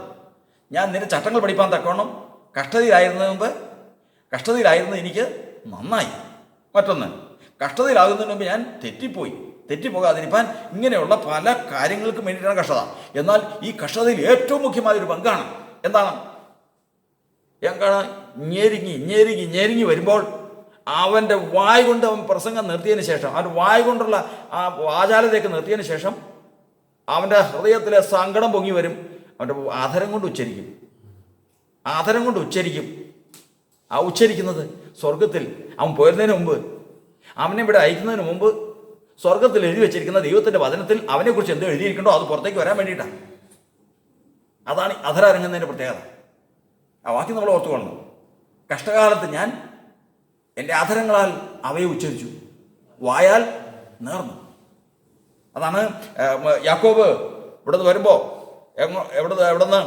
ഞാൻ നിന്റെ ചട്ടങ്ങൾ പഠിപ്പാൻ തക്കവണ്ണം കഷ്ടതയിലായിരുന്നത് എനിക്ക് നന്നായി. മറ്റൊന്ന്, കഷ്ടതയിലാകുന്നതിന് മുമ്പ് ഞാൻ തെറ്റിപ്പോകാതിരിക്കാൻ ഇങ്ങനെയുള്ള പല കാര്യങ്ങൾക്കും വേണ്ടിയിട്ടാണ് കഷ്ടത. എന്നാൽ ഈ കഷ്ടതയിൽ ഏറ്റവും മുഖ്യമായൊരു പങ്കാണ് എന്താണ്? ഞെരുങ്ങി വരുമ്പോൾ അവൻ്റെ വായ കൊണ്ട് അവൻ പ്രസംഗം നിർത്തിയതിന് ശേഷം, അവൻ്റെ വായ കൊണ്ടുള്ള ആ വാചാലതയൊക്കെ നിർത്തിയതിന് ശേഷം അവൻ്റെ ഹൃദയത്തിലെ സങ്കടം പൊങ്ങി വരും. അവൻ്റെ ആധരം കൊണ്ട് ഉച്ചരിക്കും. ആ ഉച്ചരിക്കുന്നത് സ്വർഗത്തിൽ അവൻ പോരുന്നതിന് മുമ്പ്, അവനെ ഇവിടെ അയക്കുന്നതിന് മുമ്പ് സ്വർഗത്തിൽ എഴുതി വെച്ചിരിക്കുന്ന ദൈവത്തിൻ്റെ വചനത്തിൽ അവനെക്കുറിച്ച് എന്ത് എഴുതിയിരിക്കണ്ടോ അത് പുറത്തേക്ക് വരാൻ വേണ്ടിയിട്ടാണ്. അതാണ് അധരരംഗുന്നതിൻ്റെ പ്രത്യേകത. ആ വാക്യം നമ്മൾ ഓർത്തുകൊള്ളണം. കഷ്ടകാലത്ത് ഞാൻ എൻ്റെ അധരങ്ങളാൽ അവയെ ഉച്ചരിച്ചു, വായാൽ നേർന്നു. അതാണ് യാക്കോബ് ഇവിടെ നിന്ന് വരുമ്പോൾ എവിടുന്ന്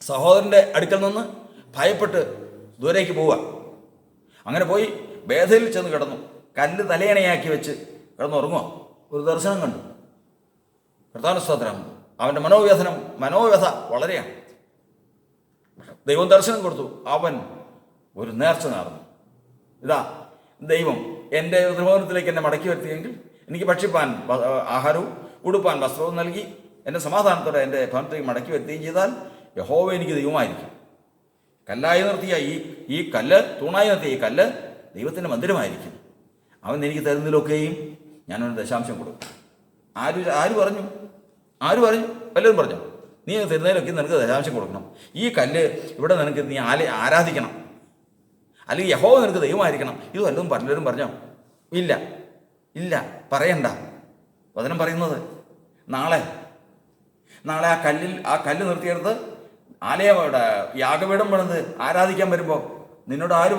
സഹോദരൻ്റെ അടുക്കൽ നിന്ന് ഭയപ്പെട്ട് ദൂരേക്ക് പോവുക. അങ്ങനെ പോയി ബേഥയിൽ ചെന്ന് കിടന്നു. കല്ല് തലയണയാക്കി വെച്ച് കിടന്നുറങ്ങുക. ഒരു ദർശനം കണ്ടു. കർത്താവിന്റെ സ്തോത്രം. അവൻ്റെ മനോവ്യഥ വളരെയാണ്. ദൈവം ദർശനം കൊടുത്തു. അവൻ ഒരു നേർച്ച നടന്നു. ഇതാ ദൈവം എൻ്റെ ത്രിഭുവനത്തിലേക്ക് എന്നെ മടക്കി വരുത്തിയെങ്കിൽ എനിക്ക് ഭക്ഷിപ്പാൻ ആഹാരവും ഉടുപ്പാൻ വസ്ത്രവും നൽകി എൻ്റെ സമാധാനത്തോടെ എൻ്റെ ഭവനത്തേക്ക് മടക്കി വരുത്തുകയും ചെയ്താൽ യഹോവ എനിക്ക് ദൈവമായിരിക്കും. കല്ലായി നിർത്തിയ ഈ കല്ല്, തൂണായി നിർത്തിയ ഈ കല്ല് ദൈവത്തിൻ്റെ മന്ദിരമായിരിക്കും. അവൻ എനിക്ക് തരുന്നതിലൊക്കെയും ഞാൻ അവന് ദശാംശം കൊടുക്കും. ആര് പറഞ്ഞു? വല്ലതും പറഞ്ഞു? നീ തരുന്നതിലൊക്കെ നിനക്ക് ദശാംശം കൊടുക്കണം. ഈ കല്ല് ഇവിടെ നിനക്ക് നീ ആരാധിക്കണം, അല്ലെങ്കിൽ യഹോവ നിനക്ക് ദൈവമായിരിക്കണം. ഇത് വല്ലതും പലരും പറഞ്ഞോ? ഇല്ല, പറയണ്ട. വചനം പറയുന്നത് നാളെ ആ കല്ല് നിർത്തിയെടുത്ത് ആലയം യാഗപീഠം പണിത് ആരാധിക്കാൻ വരുമ്പോൾ നിന്നോട് ആര്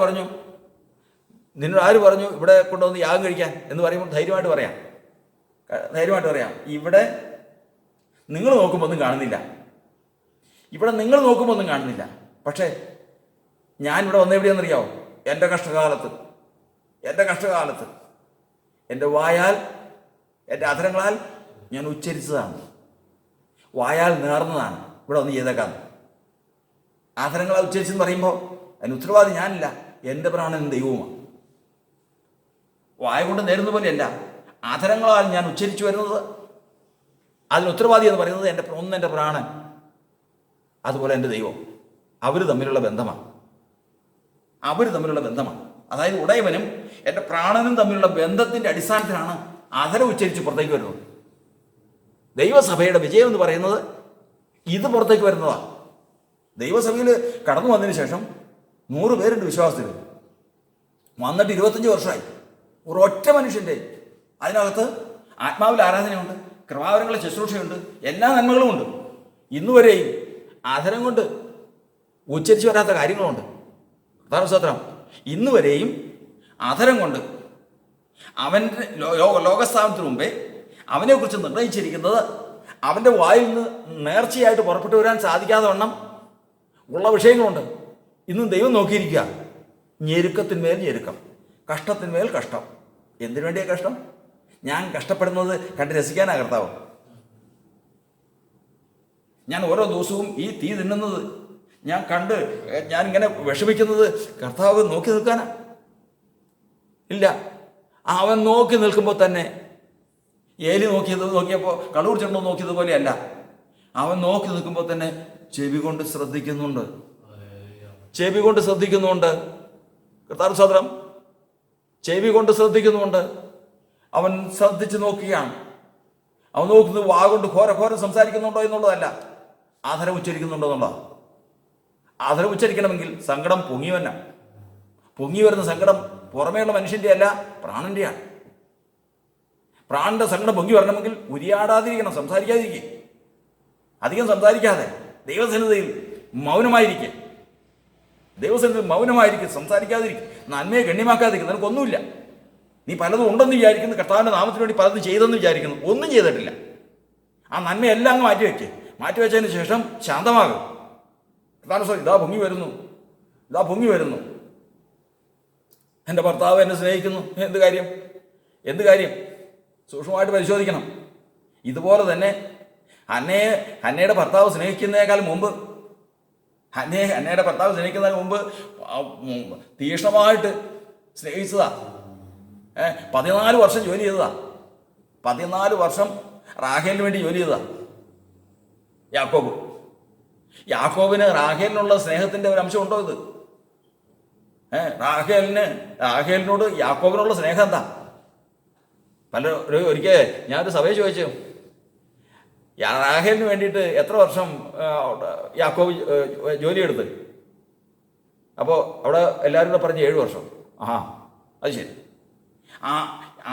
പറഞ്ഞു ഇവിടെ കൊണ്ടുവന്ന് യാഗം കഴിക്കാൻ എന്ന് പറയുമ്പോൾ ധൈര്യമായിട്ട് പറയാം ഇവിടെ നിങ്ങൾ നോക്കുമ്പോൾ ഒന്നും കാണുന്നില്ല. പക്ഷേ ഞാനിവിടെ വന്ന എവിടെയാണെന്നറിയാമോ? എൻ്റെ കഷ്ടകാലത്ത് എൻ്റെ വായാൽ, എൻ്റെ അധരങ്ങളാൽ ഞാൻ ഉച്ചരിച്ചതാണ്. വായാൽ നേർന്നതാണ്. ഇവിടെ ഒന്ന് ചെയ്തേക്കാം. അധരങ്ങളാൽ ഉച്ചരിച്ചെന്ന് പറയുമ്പോൾ അതിന് ഉത്തരവാദി ഞാനില്ല, എൻ്റെ പ്രാണൻ ദൈവവുമാണ്. വായ കൊണ്ട് നേരുന്ന പോലെയല്ല, അധരങ്ങളാൽ ഞാൻ ഉച്ചരിച്ചു വരുന്നത്. അതിന് ഉത്തരവാദി എന്ന് പറയുന്നത് എൻ്റെ പ്രാണൻ, അതുപോലെ എൻ്റെ ദൈവം. അവർ തമ്മിലുള്ള ബന്ധമാണ്. അതായത് ഉടയവനും എൻ്റെ പ്രാണനും തമ്മിലുള്ള ബന്ധത്തിൻ്റെ അടിസ്ഥാനത്തിലാണ് അധരം ഉച്ചരിച്ച് പുറത്തേക്ക് വരുന്നത്. ദൈവസഭയുടെ വിജയം എന്ന് പറയുന്നത് ഇത് പുറത്തേക്ക് വരുന്നതാണ്. ദൈവസഭയിൽ കടന്നു വന്നതിന് ശേഷം 100 പേരുണ്ട് വിശ്വാസത്തിൽ. വന്നിട്ട് 25 വർഷമായി. ഒരൊറ്റ മനുഷ്യൻ്റെ അതിനകത്ത് ആത്മാവിൽ ആരാധനയുണ്ട്, കൃപാവരങ്ങളുടെ ശുശ്രൂഷയുണ്ട്, എല്ലാ നന്മകളും ഉണ്ട്. ഇന്നുവരെയും ആധരം കൊണ്ട് ഉച്ചരിച്ചു വരാത്ത കാര്യങ്ങളുണ്ട്. കർത്താവിന് ഇന്നുവരെയും ആധരം കൊണ്ട് അവൻ്റെ ലോകസ്ഥാപനത്തിന് മുമ്പേ അവനെക്കുറിച്ച് നിർണയിച്ചിരിക്കുന്നത് അവൻ്റെ വായിൽ നിന്ന് നേർച്ചയായിട്ട് പുറപ്പെട്ടു വരാൻ സാധിക്കാതെ വണ്ണം ഉള്ള വിഷയങ്ങളുണ്ട്. ഇന്നും ദൈവം നോക്കിയിരിക്കുക. ഞെരുക്കത്തിന്മേൽ ഞെരുക്കം, കഷ്ടത്തിന്മേൽ കഷ്ടം. എന്തിനു വേണ്ടിയാണ് കഷ്ടം? ഞാൻ കഷ്ടപ്പെടുന്നത് കണ്ട് രസിക്കാനാണ് കർത്താവ്. ഞാൻ ഓരോ ദിവസവും ഈ തീ തിന്നുന്നത് ഞാനിങ്ങനെ വിഷമിക്കുന്നത് കർത്താവ് നോക്കി നിൽക്കാനാ? ഇല്ല. അവൻ നോക്കി നിൽക്കുമ്പോൾ തന്നെ ഏലി നോക്കിയപ്പോൾ കളൂർ ചെണ്ടോ നോക്കിയതുപോലെയല്ല. അവൻ നോക്കി നിൽക്കുമ്പോൾ തന്നെ ചെവി കൊണ്ട് ശ്രദ്ധിക്കുന്നുണ്ട്. കർത്താവ് സ്വതന്ത്രം ചെവി കൊണ്ട് ശ്രദ്ധിക്കുന്നുണ്ട്. അവൻ ശ്രദ്ധിച്ച് നോക്കുകയാണ്. അവൻ നോക്കുന്നത് വാ കൊണ്ട് ഘോരം സംസാരിക്കുന്നുണ്ടോ എന്നുള്ളതല്ല, ആധരം ഉച്ചരിക്കുന്നുണ്ടോ എന്നുള്ളതാണ്. ആധരം ഉച്ചരിക്കണമെങ്കിൽ സങ്കടം പൊങ്ങി വരുന്ന സങ്കടം പുറമേയുള്ള മനുഷ്യൻ്റെ അല്ല, പ്രാണൻ്റെയാണ്. പ്രാണന്റെ സങ്കടം പൊങ്ങി വരണമെങ്കിൽ ഉരിയാടാതിരിക്കണം, സംസാരിക്കാതിരിക്കുക. അധികം സംസാരിക്കാതെ ദൈവസന്നിധിയിൽ മൗനമായിരിക്കുക. സംസാരിക്കാതിരിക്കുക. നന്മയെ ഗണ്യമാക്കാതിരിക്കുക. നിനക്കൊന്നുമില്ല. നീ പലതും ഉണ്ടെന്ന് വിചാരിക്കുന്നു, കർത്താവിൻ്റെ നാമത്തിന് വേണ്ടി പലതും ചെയ്തെന്ന് വിചാരിക്കുന്നു. ഒന്നും ചെയ്തിട്ടില്ല. ആ നന്മയെല്ലാം അങ്ങ് മാറ്റിവെച്ചതിന് ശേഷം ശാന്തമാകും. കർത്താവ് ഇതാ പൊങ്ങി വരുന്നു. എൻ്റെ ഭർത്താവ് എന്നെ സ്നേഹിക്കുന്നു. എന്ത് കാര്യം? സൂക്ഷ്മമായിട്ട് പരിശോധിക്കണം. ഇതുപോലെ തന്നെ ഹന്നയുടെ ഭർത്താവ് സ്നേഹിക്കുന്നതിനേക്കാൾ മുമ്പ് തീക്ഷ്ണമായിട്ട് സ്നേഹിച്ചതാ. 14 വർഷം ജോലി ചെയ്തതാ. 14 വർഷം റാഹേലിന് വേണ്ടി ജോലി ചെയ്തതാ യാക്കോബിന് റാഹേലിനുള്ള സ്നേഹത്തിൻ്റെ ഒരു അംശം ഉണ്ടോ? ഇത് റാഹേലിനോട് യാക്കോബിനുള്ള സ്നേഹം എന്താ? ഒരിക്കൽ ഞാനൊരു സഭയെ ചോദിച്ചു, റാഹേലിന് വേണ്ടിയിട്ട് എത്ര വർഷം യാക്കോബ് ജോലിയെടുത്ത്? അപ്പോൾ അവിടെ എല്ലാവരും കൂടെ പറഞ്ഞ് 7 വർഷം. അത് ശരി.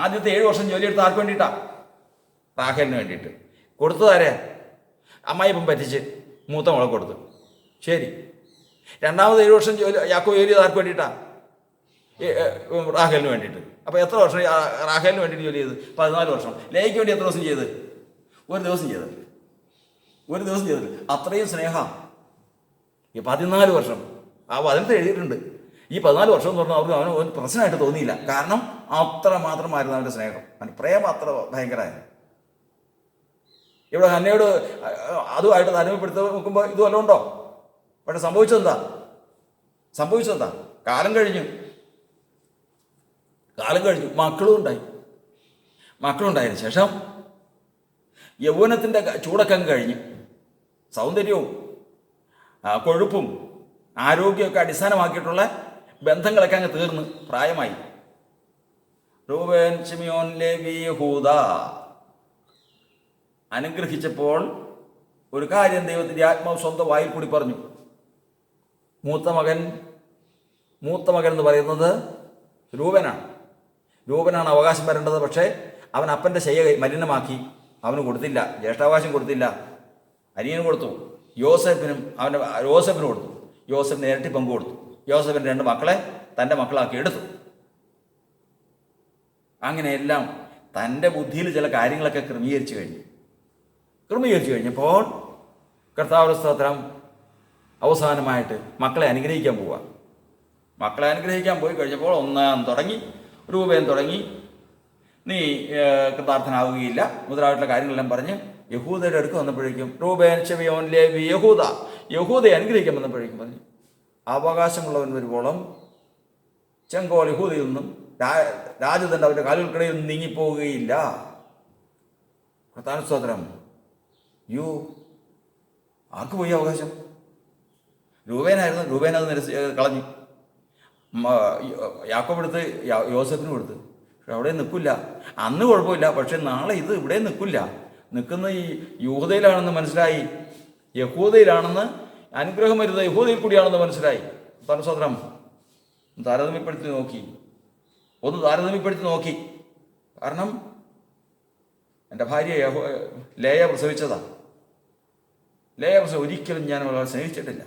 ആദ്യത്തെ 7 വർഷം ജോലിയെടുത്ത് ആർക്ക് വേണ്ടിയിട്ടാ? റാഹേലിന് വേണ്ടിയിട്ട്. കൊടുത്തതാരെ? അമ്മായിപ്പം പറ്റിച്ച് മൂത്ത മുളക് കൊടുത്തു. ശരി. രണ്ടാമത് 7 വർഷം യാക്കോബ് ജോലി ചെയ്ത് ആർക്ക് വേണ്ടിയിട്ടാ? റാഹേലിന് വേണ്ടിയിട്ട്. അപ്പോൾ എത്ര വർഷം റാഹേലിന് വേണ്ടിയിട്ട് ജോലി ചെയ്ത്? 14 വർഷം. ലേയ്ക്ക് വേണ്ടി എത്ര ദിവസം ചെയ്ത്? ഒരു ദിവസം ചെയ്ത്. അത്രയും സ്നേഹം. ഈ 14 വർഷം അതിനകത്ത് എഴുതിയിട്ടുണ്ട്. ഈ 14 വർഷം എന്ന് പറഞ്ഞാൽ അവന് ഒരു പ്രശ്നമായിട്ട് തോന്നിയില്ല. കാരണം അത്ര മാത്രമായിരുന്നു അവൻ്റെ സ്നേഹം, പ്രേമം അത്ര ഭയങ്കരമായിരുന്നു. ഇവിടെ ഹന്നയോട് അതുമായിട്ട് താരതമ്യപ്പെടുത്തി നോക്കുമ്പോൾ ഇത് വല്ലതും ഉണ്ടോ? പക്ഷെ സംഭവിച്ചതെന്താ? കാലം കഴിഞ്ഞു. കാലം കഴിഞ്ഞു, മക്കളുണ്ടായതിനു ശേഷം യൗവനത്തിൻ്റെ ചൂടക്കം കഴിഞ്ഞ് സൗന്ദര്യവും കൊഴുപ്പും ആരോഗ്യമൊക്കെ അടിസ്ഥാനമാക്കിയിട്ടുള്ള ബന്ധങ്ങളൊക്കെ അങ്ങ് തീർന്ന് പ്രായമായി. റൂബേൻ, ശിമിയോൻ, ലേവി, യഹൂദ അനുഗ്രഹിച്ചപ്പോൾ ഒരു കാര്യം ദൈവത്തിൻ്റെ ആത്മാവ് സ്വന്തം വായിൽ കൂടി പറഞ്ഞു. മൂത്ത മകൻ എന്ന് പറയുന്നത് രൂപനാണ് അവകാശം വരേണ്ടത്. പക്ഷേ അവൻ അപ്പൻ്റെ ശയ്യ മലിനമാക്കി. അവന് കൊടുത്തില്ല, ജ്യേഷ്ഠാവകാശം കൊടുത്തില്ല. അനിയന് കൊടുത്തു, യോസേഫിന് കൊടുത്തു. യോസേഫിന് ഇരട്ടി പങ്ക് കൊടുത്തു. യോസേഫിൻ്റെ 2 മക്കളെ തൻ്റെ മക്കളാക്കി എടുത്തു. അങ്ങനെയെല്ലാം തൻ്റെ ബുദ്ധിയിൽ ചില കാര്യങ്ങളൊക്കെ ക്രമീകരിച്ചു കഴിഞ്ഞപ്പോൾ കർത്താവിന്റെ സ്തോത്രം അവസാനമായിട്ട് മക്കളെ അനുഗ്രഹിക്കാൻ പോവുക. മക്കളെ അനുഗ്രഹിക്കാൻ പോയി കഴിഞ്ഞപ്പോൾ രൂപേൻ തുടങ്ങി, നീ കൃതാർത്ഥനാവുകയില്ല മുതലായിട്ടുള്ള കാര്യങ്ങളെല്ലാം പറഞ്ഞ് യഹൂദയുടെ അടുക്ക് വന്നപ്പോഴേക്കും റൂബേൻ, ശിമിയോൻ, ലേവി, യഹൂദയെ അനുഗ്രഹിക്കാൻ വന്നപ്പോഴേക്കും പറഞ്ഞു, അവകാശമുള്ളവൻ വരുവോളം ചെങ്കോൽ യഹൂദയിൽ നിന്നും രാജതൻ്റെ അവരുടെ കാലുകൾക്കിടയിൽ നിന്നും നീങ്ങിപ്പോവുകയില്ല. കർത്താവിന്റെ സ്തോത്രം. ആർക്ക് പോയി അവകാശം? രൂപേനത് കളഞ്ഞു. യാക്കോബ് എടുത്ത് യോസേഫിന് കൊടുത്ത്. പക്ഷെ അവിടെ നിൽക്കില്ല. അന്ന് കുഴപ്പമില്ല, പക്ഷെ നാളെ ഇത് ഇവിടെ നിൽക്കില്ല. നിൽക്കുന്ന ഈ യഹൂദയിലാണെന്ന് മനസ്സിലായി. യഹൂദയിലാണെന്ന് അനുഗ്രഹം വരുന്നത് യഹൂദയിൽ കൂടിയാണെന്ന് മനസ്സിലായി. സ്തോത്രം. താരതമ്യപ്പെടുത്തി നോക്കി. കാരണം എൻ്റെ ഭാര്യ ലേയ പ്രസവിച്ചതാ. ഒരിക്കലും ഞാൻ അവളെ സ്നേഹിച്ചിട്ടില്ല.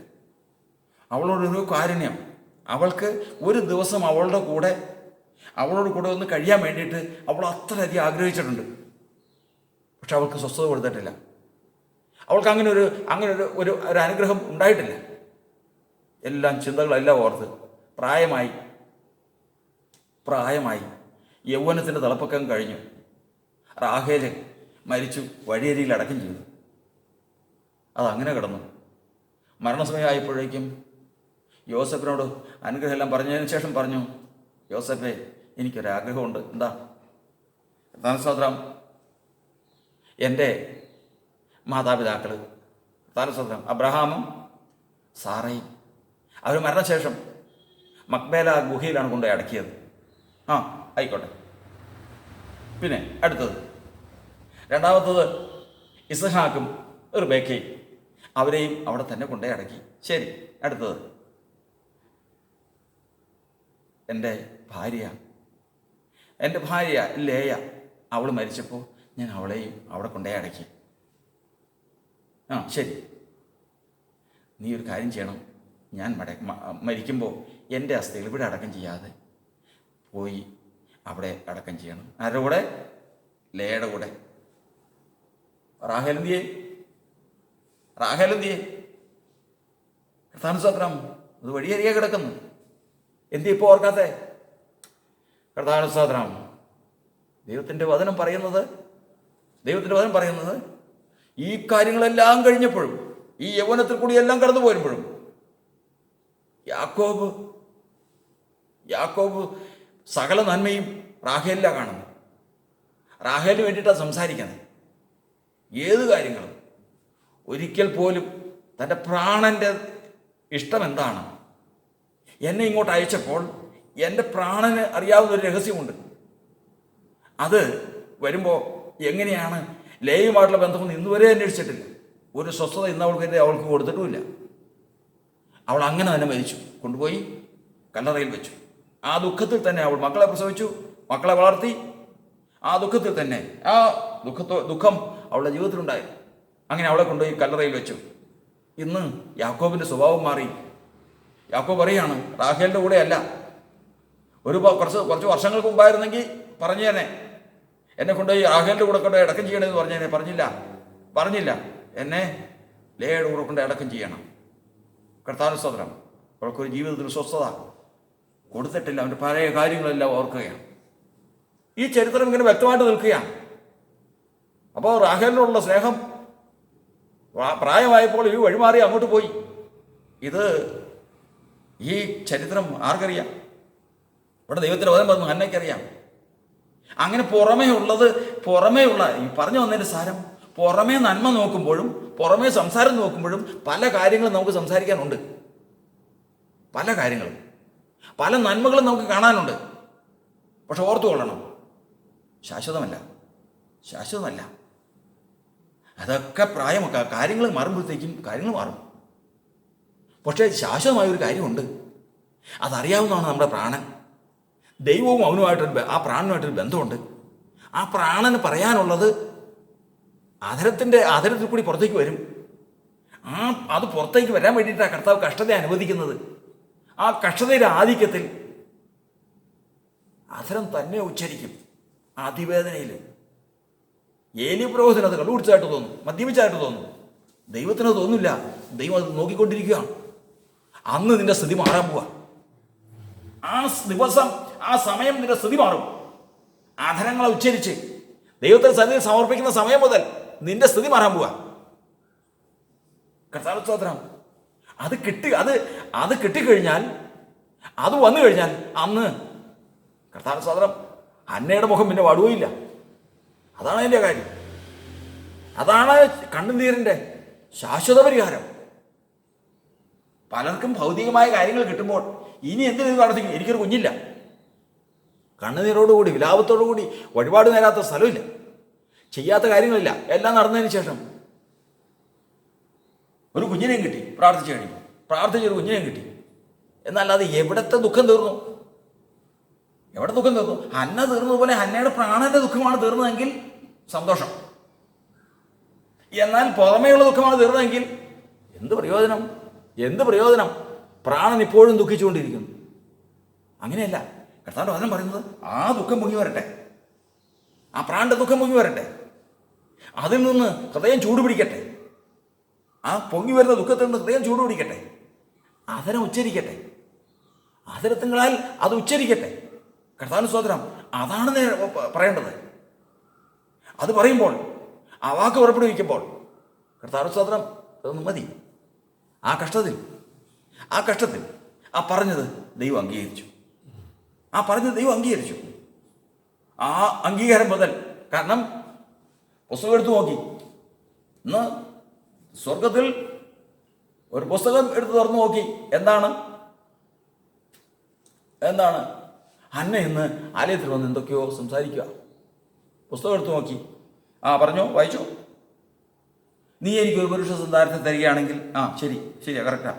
അവളോടൊരു കാരുണ്യം, അവൾക്ക് ഒരു ദിവസം അവളോട് കൂടെ ഒന്ന് കഴിയാൻ വേണ്ടിയിട്ട് അവൾ അത്രയധികം ആഗ്രഹിച്ചിട്ടുണ്ട്. പക്ഷെ അവൾക്ക് സ്വസ്ഥത കൊടുത്തിട്ടില്ല. അവൾക്ക് അങ്ങനെ ഒരു അനുഗ്രഹം ഉണ്ടായിട്ടില്ല. എല്ലാം ചിന്തകളെല്ലാം ഓർത്ത് പ്രായമായി യൗവനത്തിൻ്റെ തിളപ്പൊക്കം കഴിഞ്ഞു. റാഹേല് മരിച്ചു, വഴിയരിയിൽ അടക്കം ചെയ്തു. അതങ്ങനെ കിടന്നു. മരണസമയമായപ്പോഴേക്കും യോസേഫിനോട് അനുഗ്രഹം എല്ലാം പറഞ്ഞതിന് ശേഷം പറഞ്ഞു, യോസേഫേ, എനിക്കൊരാഗ്രഹമുണ്ട്. എന്താ? സ്തോത്രം. എൻ്റെ മാതാപിതാക്കൾ സ്തോത്രം അബ്രഹാമും സാറയും അവർ മരണശേഷം മക്ബേല ഗുഹയിലാണ് കൊണ്ടുപോയി അടക്കിയത്. ആയിക്കോട്ടെ. പിന്നെ അടുത്തത്, രണ്ടാമത്തത് ഇസ്ഹാക്കും റിബേക്കയും, അവരെയും അവിടെ തന്നെ കൊണ്ടുപോയി അടക്കി. ശരി. അടുത്തത് എൻ്റെ ഭാര്യ ലേയ, അവൾ മരിച്ചപ്പോൾ ഞാൻ അവളെയും അവിടെ കൊണ്ടുപോയി അടക്കി. ശരി. നീ ഒരു കാര്യം ചെയ്യണം. ഞാൻ മരിക്കുമ്പോൾ എൻ്റെ അസ്ഥികൾ ഇവിടെ അടക്കം ചെയ്യാതെ പോയി അവിടെ അടക്കം ചെയ്യണം. ആരുടെ കൂടെ? ലേയുടെ കൂടെ. റാഹേലെന്തിയേ? കർത്താവിന്റെ സ്തോത്രം. അത് വഴിയരികെ കിടക്കുന്നു. എന്തി ഇപ്പോൾ ഓർക്കാത്തെ? കർത്താവിന്റെ സ്തോത്രം. ദൈവത്തിൻ്റെ വചനം പറയുന്നത് ഈ കാര്യങ്ങളെല്ലാം കഴിഞ്ഞപ്പോഴും, ഈ യൗവനത്തിൽ കൂടി എല്ലാം കടന്നു പോരുമ്പോഴും യാക്കോബ് സകല നന്മയും റാഹേലിലാണ് കാണുന്നത്. റാഹേലിന് വേണ്ടിയിട്ടാണ് സംസാരിക്കുന്നത്. ഏത് കാര്യങ്ങളും ഒരിക്കൽ പോലും തൻ്റെ പ്രാണൻ്റെ ഇഷ്ടം എന്താണ്, എന്നെ ഇങ്ങോട്ട് അയച്ചപ്പോൾ എൻ്റെ പ്രാണന് അറിയാവുന്ന ഒരു രഹസ്യമുണ്ട്. അത് വരുമ്പോൾ എങ്ങനെയാണ് ലേയുമായിട്ടുള്ള ബന്ധമൊന്നും ഇന്നുവരെ അന്വേഷിച്ചിട്ടില്ല. ഒരു സ്വസ്ഥത ഇന്ന് അവൾക്ക് കൊടുത്തിട്ടുമില്ല. അവൾ അങ്ങനെ തന്നെ മരിച്ചു, കൊണ്ടുപോയി കല്ലറയിൽ വെച്ചു. ആ ദുഃഖത്തിൽ തന്നെ അവൾ മക്കളെ പ്രസവിച്ചു, മക്കളെ വളർത്തി. ആ ദുഃഖത്തിൽ തന്നെ ദുഃഖം അവളുടെ ജീവിതത്തിലുണ്ടായി. അങ്ങനെ അവളെ കൊണ്ടുപോയി കല്ലറയിൽ വെച്ചു. ഇന്ന് യാക്കോബിൻ്റെ സ്വഭാവം മാറി. യാക്കോബ് പറയാണ്, റാഹേലിൻ്റെ കൂടെ അല്ല. കുറച്ച് വർഷങ്ങൾക്ക് മുമ്പായിരുന്നെങ്കിൽ പറഞ്ഞു തന്നെ, എന്നെ കൊണ്ടുപോയി റാഹേലിൻ്റെ കൂടെ കൊണ്ട് അടക്കം ചെയ്യണമെന്ന് പറഞ്ഞില്ല. എന്നെ ലേയുടെ കൂടെ കൊണ്ട് അടക്കം ചെയ്യണം. കർത്താവിന്റെ സ്തോത്രം. അവൾക്കൊരു ജീവിതത്തിൽ സ്വസ്ഥത കൊടുത്തിട്ടില്ല. അവൻ്റെ പഴയ കാര്യങ്ങളെല്ലാം ഓർക്കുകയാണ്. ഈ ചരിത്രം ഇങ്ങനെ വ്യക്തമായിട്ട് നിൽക്കുകയാണ്. അപ്പോൾ റാഹേലിനോടുള്ള സ്നേഹം പ്രായമായപ്പോൾ ഈ വഴിമാറി അങ്ങോട്ട് പോയി. ഈ ചരിത്രം ആർക്കറിയാം? ഇവിടെ ദൈവത്തിൻ്റെ വചനം പറഞ്ഞു ഹന്നയ്ക്കറിയാം. അങ്ങനെ പുറമേ ഉള്ള ഈ പറഞ്ഞു വന്നതിൻ്റെ സാരം, പുറമേ നന്മ നോക്കുമ്പോഴും പുറമേ സംസാരം നോക്കുമ്പോഴും പല കാര്യങ്ങളും നമുക്ക് സംസാരിക്കാനുണ്ട്. പല കാര്യങ്ങളും, പല നന്മകളും നമുക്ക് കാണാനുണ്ട്. പക്ഷെ ഓർത്തുകൊള്ളണം, ശാശ്വതമല്ല. അതൊക്കെ പ്രായമൊക്കെ കാര്യങ്ങൾ മാറുമ്പോഴത്തേക്കും കാര്യങ്ങൾ മാറും. പക്ഷേ ശാശ്വതമായൊരു കാര്യമുണ്ട്, അതറിയാവുന്നതാണ് നമ്മുടെ പ്രാണൻ. ദൈവവും ആ പ്രാണനുമായിട്ടൊരു ബന്ധമുണ്ട്. ആ പ്രാണന് പറയാനുള്ളത് അധരത്തിൽ കൂടി പുറത്തേക്ക് വരും. അത് പുറത്തേക്ക് വരാൻ വേണ്ടിയിട്ടാണ് കർത്താവ് കഷ്ടത അനുവദിക്കുന്നത്. ആ കഷ്ടതയുടെ ആധിക്യത്തിൽ അധരം തന്നെ ഉച്ചരിക്കും അതിവേദനയിൽ. ഏലിയ അത് കണ്ടുപിടിച്ചതായിട്ട് തോന്നും, മദ്യപിച്ചായിട്ട് തോന്നും. ദൈവത്തിനത് തോന്നില്ല. ദൈവം അത് നോക്കിക്കൊണ്ടിരിക്കുകയാണ്. അന്ന് നിന്റെ സ്ഥിതി മാറാൻ പോവാ. ആ ദിവസം, ആ സമയം നിന്റെ സ്ഥിതി മാറും. അധരങ്ങളെ ഉച്ചരിച്ച് ദൈവത്തിന് സന്നിധി സമർപ്പിക്കുന്ന സമയം മുതൽ നിന്റെ സ്ഥിതി മാറാൻ പോവാ. കർത്താവ് സ്തോത്രം. അത് കിട്ടിക്കഴിഞ്ഞാൽ, അത് വന്നു കഴിഞ്ഞാൽ അന്ന് കർത്താവ് സ്തോത്രം ഹന്നയുടെ മുഖം പിന്നെ വാടുകയില്ല. അതാണ് അതിൻ്റെ കാര്യം. അതാണ് കണ്ണുനീരിൻ്റെ ശാശ്വത പരിഹാരം. പലർക്കും ഭൗതികമായ കാര്യങ്ങൾ കിട്ടുമ്പോൾ ഇനി എന്തിനു നടത്തിക്കും, എനിക്കൊരു കുഞ്ഞില്ല, കണ്ണുനീരോടുകൂടി വിലാപത്തോടുകൂടി വഴിപാട് നേരാത്ത സ്ഥലമില്ല, ചെയ്യാത്ത കാര്യങ്ങളില്ല, എല്ലാം നടന്നതിന് ശേഷം ഒരു കുഞ്ഞിനെയും കിട്ടി, പ്രാർത്ഥിച്ചൊരു കുഞ്ഞിനെയും കിട്ടി. എന്നല്ലാതെ എവിടത്തെ ദുഃഖം തീർന്നു? ഹന്ന തീർന്നതുപോലെ ഹന്നയുടെ പ്രാണന്റെ ദുഃഖമാണ് തീർന്നതെങ്കിൽ സന്തോഷം. എന്നാൽ പുറമേയുള്ള ദുഃഖമാണ് തീർന്നതെങ്കിൽ എന്ത് പ്രയോജനം? പ്രാണൻ ഇപ്പോഴും ദുഃഖിച്ചുകൊണ്ടിരിക്കുന്നു. അങ്ങനെയല്ല, കർത്താവിന്റെ വചനം പറയുന്നത് ആ ദുഃഖം പൊങ്ങി വരട്ടെ, ആ പ്രാണന്റെ ദുഃഖം പൊങ്ങി വരട്ടെ, അതിൽ നിന്ന് ഹൃദയം ചൂടുപിടിക്കട്ടെ, ആ പൊങ്ങി വരുന്ന ദുഃഖത്തിൽ നിന്ന് ഹൃദയം ചൂടുപിടിക്കട്ടെ, അധരം ഉച്ചരിക്കട്ടെ, അധരത്തിങ്ങളാൽ അത് ഉച്ചരിക്കട്ടെ. കർത്താവിന് സ്തോത്രം. അതാണ് പറയേണ്ടത്. അത് പറയുമ്പോൾ, ആ വാക്ക് പുറപ്പെടുവിക്കുമ്പോൾ കർത്താവിന് സ്തോത്രം അതൊന്നും മതി. ആ കഷ്ടത്തിൽ ആ പറഞ്ഞത് ദൈവം അംഗീകരിച്ചു. ആ അംഗീകാരം മുതൽ, കാരണം പുസ്തകം എടുത്തു നോക്കി, ഇന്ന് സ്വർഗത്തിൽ ഒരു പുസ്തകം എടുത്ത് തുറന്നു നോക്കി, എന്താണ് ഹന്ന ഇന്ന് ആലയത്തിൽ വന്ന് എന്തൊക്കെയോ സംസാരിക്കുക. പുസ്തകം എടുത്തു നോക്കി, പറഞ്ഞോ, വായിച്ചോ. നീ എനിക്കൊരു പുരുഷ സന്താനത്തെ തരികയാണെങ്കിൽ ശരിയാ, കറക്റ്റാ.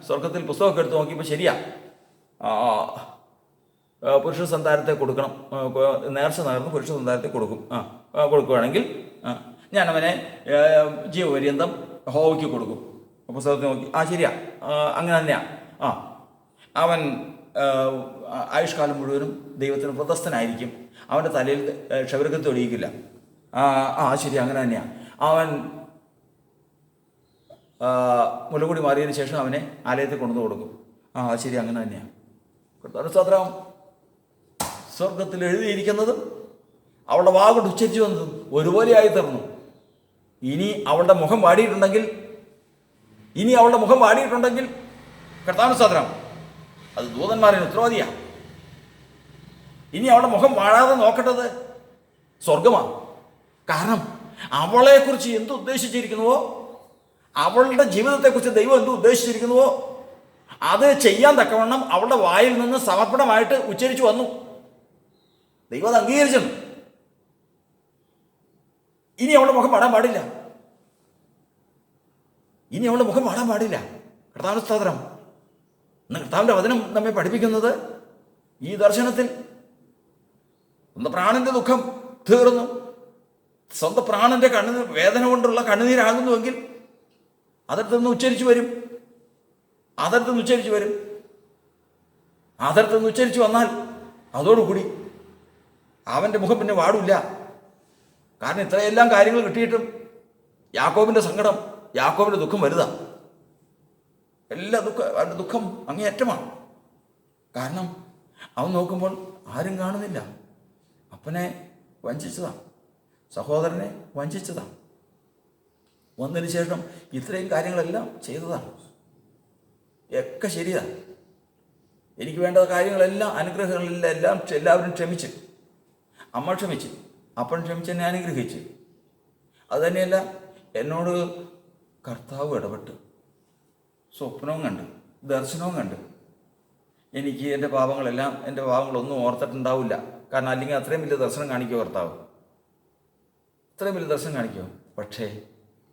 സ്വർഗത്തിൽ പുസ്തകമൊക്കെ എടുത്ത് നോക്കിയപ്പോൾ ശരിയാ, പുരുഷ സന്താനത്തെ കൊടുക്കണം, നേർച്ച നേർന്ന് പുരുഷ സന്താനത്തെ കൊടുക്കുകയാണെങ്കിൽ ഞാൻ അവനെ ജീവപര്യന്തം യഹോവയ്ക്ക് കൊടുക്കും. പുസ്തകത്തിൽ നോക്കി, ശരിയാ, അങ്ങനെ തന്നെയാ. അവൻ ആയുഷ്കാലം മുഴുവനും ദൈവത്തിന് പ്രദസ്തനായിരിക്കും. അവൻ്റെ തലയിൽ ക്ഷൗരകത്ത് ഒഴിയിക്കില്ല. ശരി, അങ്ങനെ തന്നെയാണ്. അവൻ മുലകുടി മാറിയതിന് ശേഷം അവനെ ആലയത്തിൽ കൊണ്ടു കൊടുക്കും. ശരി, അങ്ങനെ തന്നെയാണ്. സ്തോത്രം. സ്വർഗത്തിൽ എഴുതിയിരിക്കുന്നതും അവളുടെ വാഗോട്ട് ഉച്ചരിച്ചു വന്നതും ഒരുപോലെയായി തീർന്നു. ഇനി അവളുടെ മുഖം വാടിയിട്ടുണ്ടെങ്കിൽ കർത്താവിന് സ്തോത്രം, അത് ദൂതന്മാരുടെ ഉത്തരവാദിയാണ്. ഇനി അവളുടെ മുഖം വാഴാതെ നോക്കേണ്ടത് സ്വർഗമാണ്. കാരണം അവളെക്കുറിച്ച് എന്ത് ഉദ്ദേശിച്ചിരിക്കുന്നുവോ, അവളുടെ ജീവിതത്തെക്കുറിച്ച് ദൈവം എന്ത് ഉദ്ദേശിച്ചിരിക്കുന്നുവോ അത് ചെയ്യാൻ തക്കവണ്ണം അവളുടെ വായിൽ നിന്ന് സമർപ്പണമായിട്ട് ഉച്ചരിച്ചു വന്നു. ദൈവം അത് അംഗീകരിച്ചു. ഇനി അവളുടെ മുഖം പാടാൻ പാടില്ല. കർത്താവിന്റെ സ്തോത്രം. ഇന്ന് കർത്താവിന്റെ വചനം നമ്മെ പഠിപ്പിക്കുന്നത് ഈ ദർശനത്തിൽ സ്വന്തം പ്രാണന്റെ ദുഃഖം തീർന്നു, സ്വന്തം പ്രാണന്റെ വേദന കൊണ്ടുള്ള കണ്ണുനീരാകുന്നുവെങ്കിൽ അതിർത്ത് നിന്ന് ഉച്ചരിച്ചു വരും. ഉച്ചരിച്ചു വന്നാൽ അതോടുകൂടി അവൻ്റെ മുഖം പിന്നെ വാടില്ല. കാരണം ഇത്രയെല്ലാം കാര്യങ്ങൾ കിട്ടിയിട്ടും യാക്കോബിൻ്റെ സങ്കടം, യാക്കോബിൻ്റെ ദുഃഖം വലുതാ. അവൻ്റെ ദുഃഖം അങ്ങേയറ്റമാണ്. കാരണം അവൻ നോക്കുമ്പോൾ ആരും കാണുന്നില്ല. അപ്പനെ വഞ്ചിച്ചതാണ്, സഹോദരനെ വഞ്ചിച്ചതാണ്, വന്നതിന് ശേഷം ഇത്രയും കാര്യങ്ങളെല്ലാം ചെയ്തതാണ്. ഒക്കെ ശരിയാണ്. എനിക്ക് വേണ്ട കാര്യങ്ങളെല്ലാം, അനുഗ്രഹങ്ങളെല്ലാം എല്ലാവരും ക്ഷമിച്ച്, അമ്മ ക്ഷമിച്ച്, അപ്പൻ ക്ഷമിച്ച് എന്നെ അനുഗ്രഹിച്ച്. അതുതന്നെയല്ല, എന്നോട് കർത്താവ് ഇടപെട്ട് സ്വപ്നവും കണ്ട് ദർശനവും കണ്ട് എനിക്ക് എൻ്റെ പാപങ്ങളൊന്നും ഓർത്തിട്ടുണ്ടാവില്ല. കാരണം അല്ലെങ്കിൽ അത്രയും വലിയ ദർശനം കാണിക്കുമോ കർത്താവ്? അത്രയും വലിയ ദർശനം കാണിക്കുമോ? പക്ഷേ